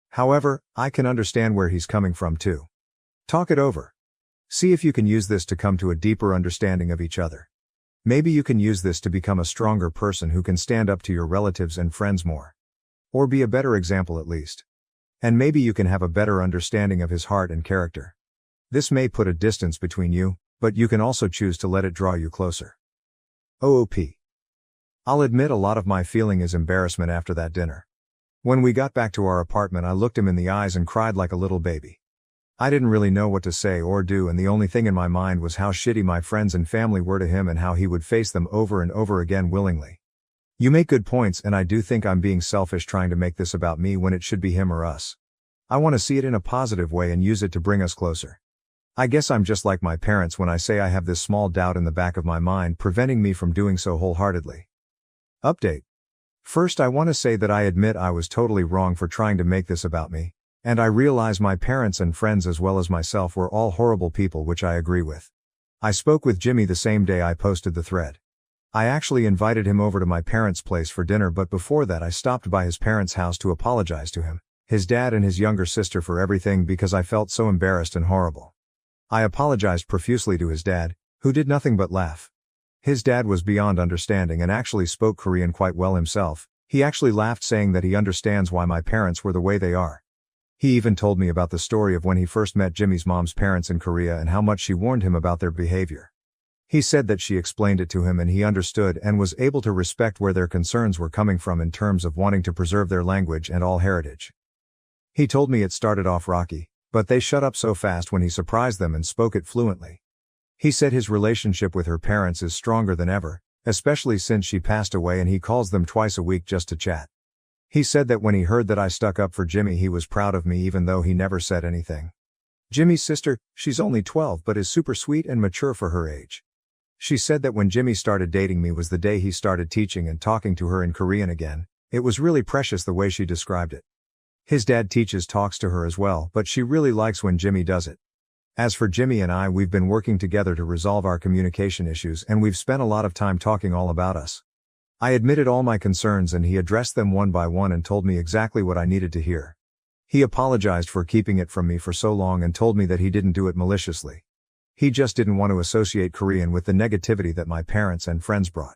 However, I can understand where he's coming from too. Talk it over. See if you can use this to come to a deeper understanding of each other. Maybe you can use this to become a stronger person who can stand up to your relatives and friends more. Or be a better example at least. And maybe you can have a better understanding of his heart and character. This may put a distance between you, but you can also choose to let it draw you closer. OOP. I'll admit a lot of my feeling is embarrassment after that dinner. When we got back to our apartment, I looked him in the eyes and cried like a little baby. I didn't really know what to say or do, and the only thing in my mind was how shitty my friends and family were to him and how he would face them over and over again willingly. You make good points, and I do think I'm being selfish trying to make this about me when it should be him or us. I want to see it in a positive way and use it to bring us closer. I guess I'm just like my parents when I say I have this small doubt in the back of my mind preventing me from doing so wholeheartedly. Update. First, I want to say that I admit I was totally wrong for trying to make this about me, and I realize my parents and friends as well as myself were all horrible people, which I agree with. I spoke with Jimmy the same day I posted the thread. I actually invited him over to my parents' place for dinner, but before that I stopped by his parents' house to apologize to him, his dad and his younger sister for everything because I felt so embarrassed and horrible. I apologized profusely to his dad, who did nothing but laugh. His dad was beyond understanding and actually spoke Korean quite well himself. He actually laughed, saying that he understands why my parents were the way they are. He even told me about the story of when he first met Jimmy's mom's parents in Korea and how much she warned him about their behavior. He said that she explained it to him and he understood and was able to respect where their concerns were coming from in terms of wanting to preserve their language and all heritage. He told me it started off rocky, but they shut up so fast when he surprised them and spoke it fluently. He said his relationship with her parents is stronger than ever, especially since she passed away, and he calls them twice a week just to chat. He said that when he heard that I stuck up for Jimmy, he was proud of me even though he never said anything. Jimmy's sister, she's only 12 but is super sweet and mature for her age. She said that when Jimmy started dating me was the day he started teaching and talking to her in Korean again. It was really precious the way she described it. His dad talks to her as well, but she really likes when Jimmy does it. As for Jimmy and I, we've been working together to resolve our communication issues and we've spent a lot of time talking all about us. I admitted all my concerns and he addressed them one by one and told me exactly what I needed to hear. He apologized for keeping it from me for so long and told me that he didn't do it maliciously. He just didn't want to associate Korean with the negativity that my parents and friends brought.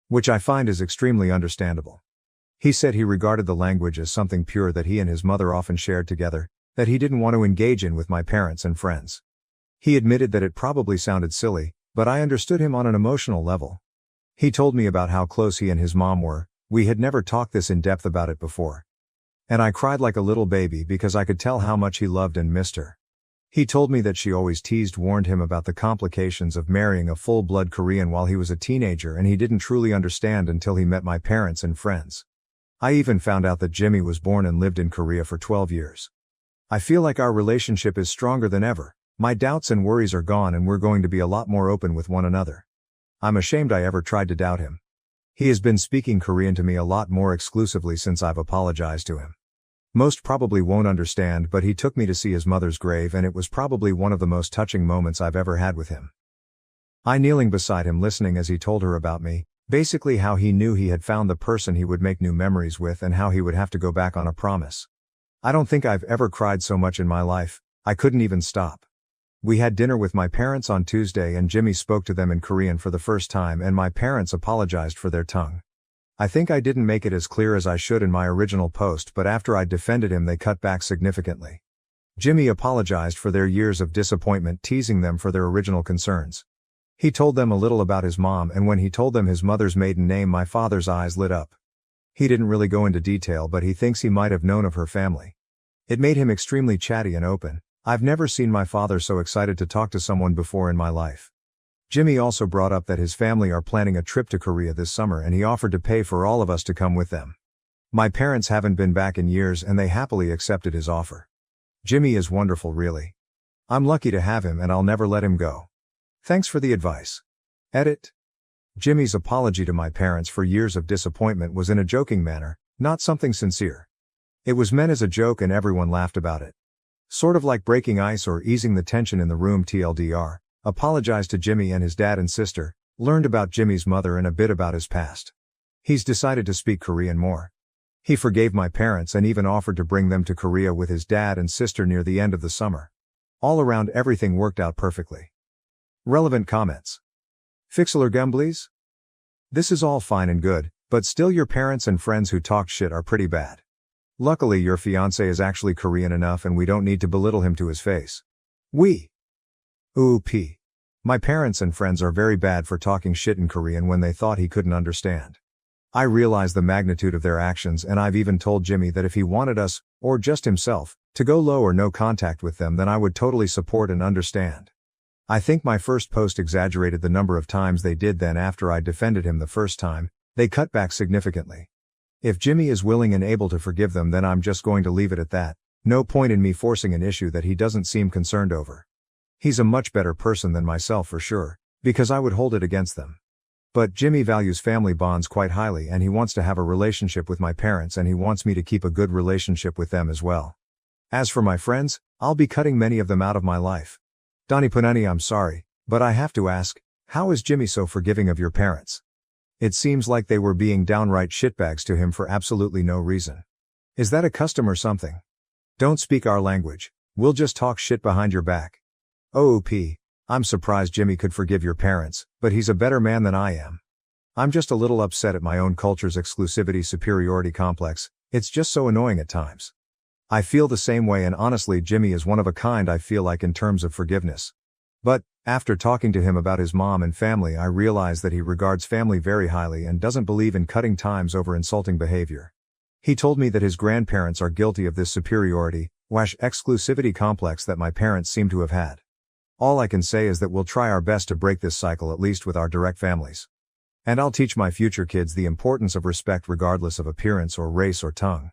Which I find is extremely understandable. He said he regarded the language as something pure that he and his mother often shared together, that he didn't want to engage in with my parents and friends. He admitted that it probably sounded silly, but I understood him on an emotional level. He told me about how close he and his mom were. We had never talked this in depth about it before. And I cried like a little baby because I could tell how much he loved and missed her. He told me that she always warned him about the complications of marrying a full-blood Korean while he was a teenager, and he didn't truly understand until he met my parents and friends. I even found out that Jimmy was born and lived in Korea for 12 years. I feel like our relationship is stronger than ever. My doubts and worries are gone and we're going to be a lot more open with one another. I'm ashamed I ever tried to doubt him. He has been speaking Korean to me a lot more exclusively since I've apologized to him. Most probably won't understand, but he took me to see his mother's grave and it was probably one of the most touching moments I've ever had with him. I kneeling beside him listening as he told her about me, basically how he knew he had found the person he would make new memories with and how he would have to go back on a promise. I don't think I've ever cried so much in my life. I couldn't even stop. We had dinner with my parents on Tuesday and Jimmy spoke to them in Korean for the first time and my parents apologized for their tongue. I think I didn't make it as clear as I should in my original post, but after I defended him they cut back significantly. Jimmy apologized for their years of disappointment, teasing them for their original concerns. He told them a little about his mom, and when he told them his mother's maiden name, my father's eyes lit up. He didn't really go into detail, but he thinks he might have known of her family. It made him extremely chatty and open. I've never seen my father so excited to talk to someone before in my life. Jimmy also brought up that his family are planning a trip to Korea this summer and he offered to pay for all of us to come with them. My parents haven't been back in years and they happily accepted his offer. Jimmy is wonderful really. I'm lucky to have him and I'll never let him go. Thanks for the advice. Edit. Jimmy's apology to my parents for years of disappointment was in a joking manner, not something sincere. It was meant as a joke and everyone laughed about it. Sort of like breaking ice or easing the tension in the room. TLDR, apologized to Jimmy and his dad and sister, learned about Jimmy's mother and a bit about his past. He's decided to speak Korean more. He forgave my parents and even offered to bring them to Korea with his dad and sister near the end of the summer. All around everything worked out perfectly. Relevant comments. Fixler Gumblies? This is all fine and good, but still your parents and friends who talk shit are pretty bad. Luckily your fiancé is actually Korean enough and we don't need to belittle him to his face. My parents and friends are very bad for talking shit in Korean when they thought he couldn't understand. I realize the magnitude of their actions and I've even told Jimmy that if he wanted us, or just himself, to go low or no contact with them then I would totally support and understand. I think my first post exaggerated the number of times they did. Then after I defended him the first time, they cut back significantly. If Jimmy is willing and able to forgive them then I'm just going to leave it at that, no point in me forcing an issue that he doesn't seem concerned over. He's a much better person than myself for sure, because I would hold it against them. But Jimmy values family bonds quite highly and he wants to have a relationship with my parents and he wants me to keep a good relationship with them as well. As for my friends, I'll be cutting many of them out of my life. Donnie Punani, I'm sorry, but I have to ask, how is Jimmy so forgiving of your parents? It seems like they were being downright shitbags to him for absolutely no reason. Is that a custom or something? Don't speak our language, we'll just talk shit behind your back. I'm surprised Jimmy could forgive your parents, but he's a better man than I am. I'm just a little upset at my own culture's exclusivity superiority complex, it's just so annoying at times. I feel the same way and honestly Jimmy is one of a kind I feel like in terms of forgiveness. But, after talking to him about his mom and family I realize that he regards family very highly and doesn't believe in cutting ties over insulting behavior. He told me that his grandparents are guilty of this superiority, exclusivity complex that my parents seem to have had. All I can say is that we'll try our best to break this cycle at least with our direct families. And I'll teach my future kids the importance of respect regardless of appearance or race or tongue.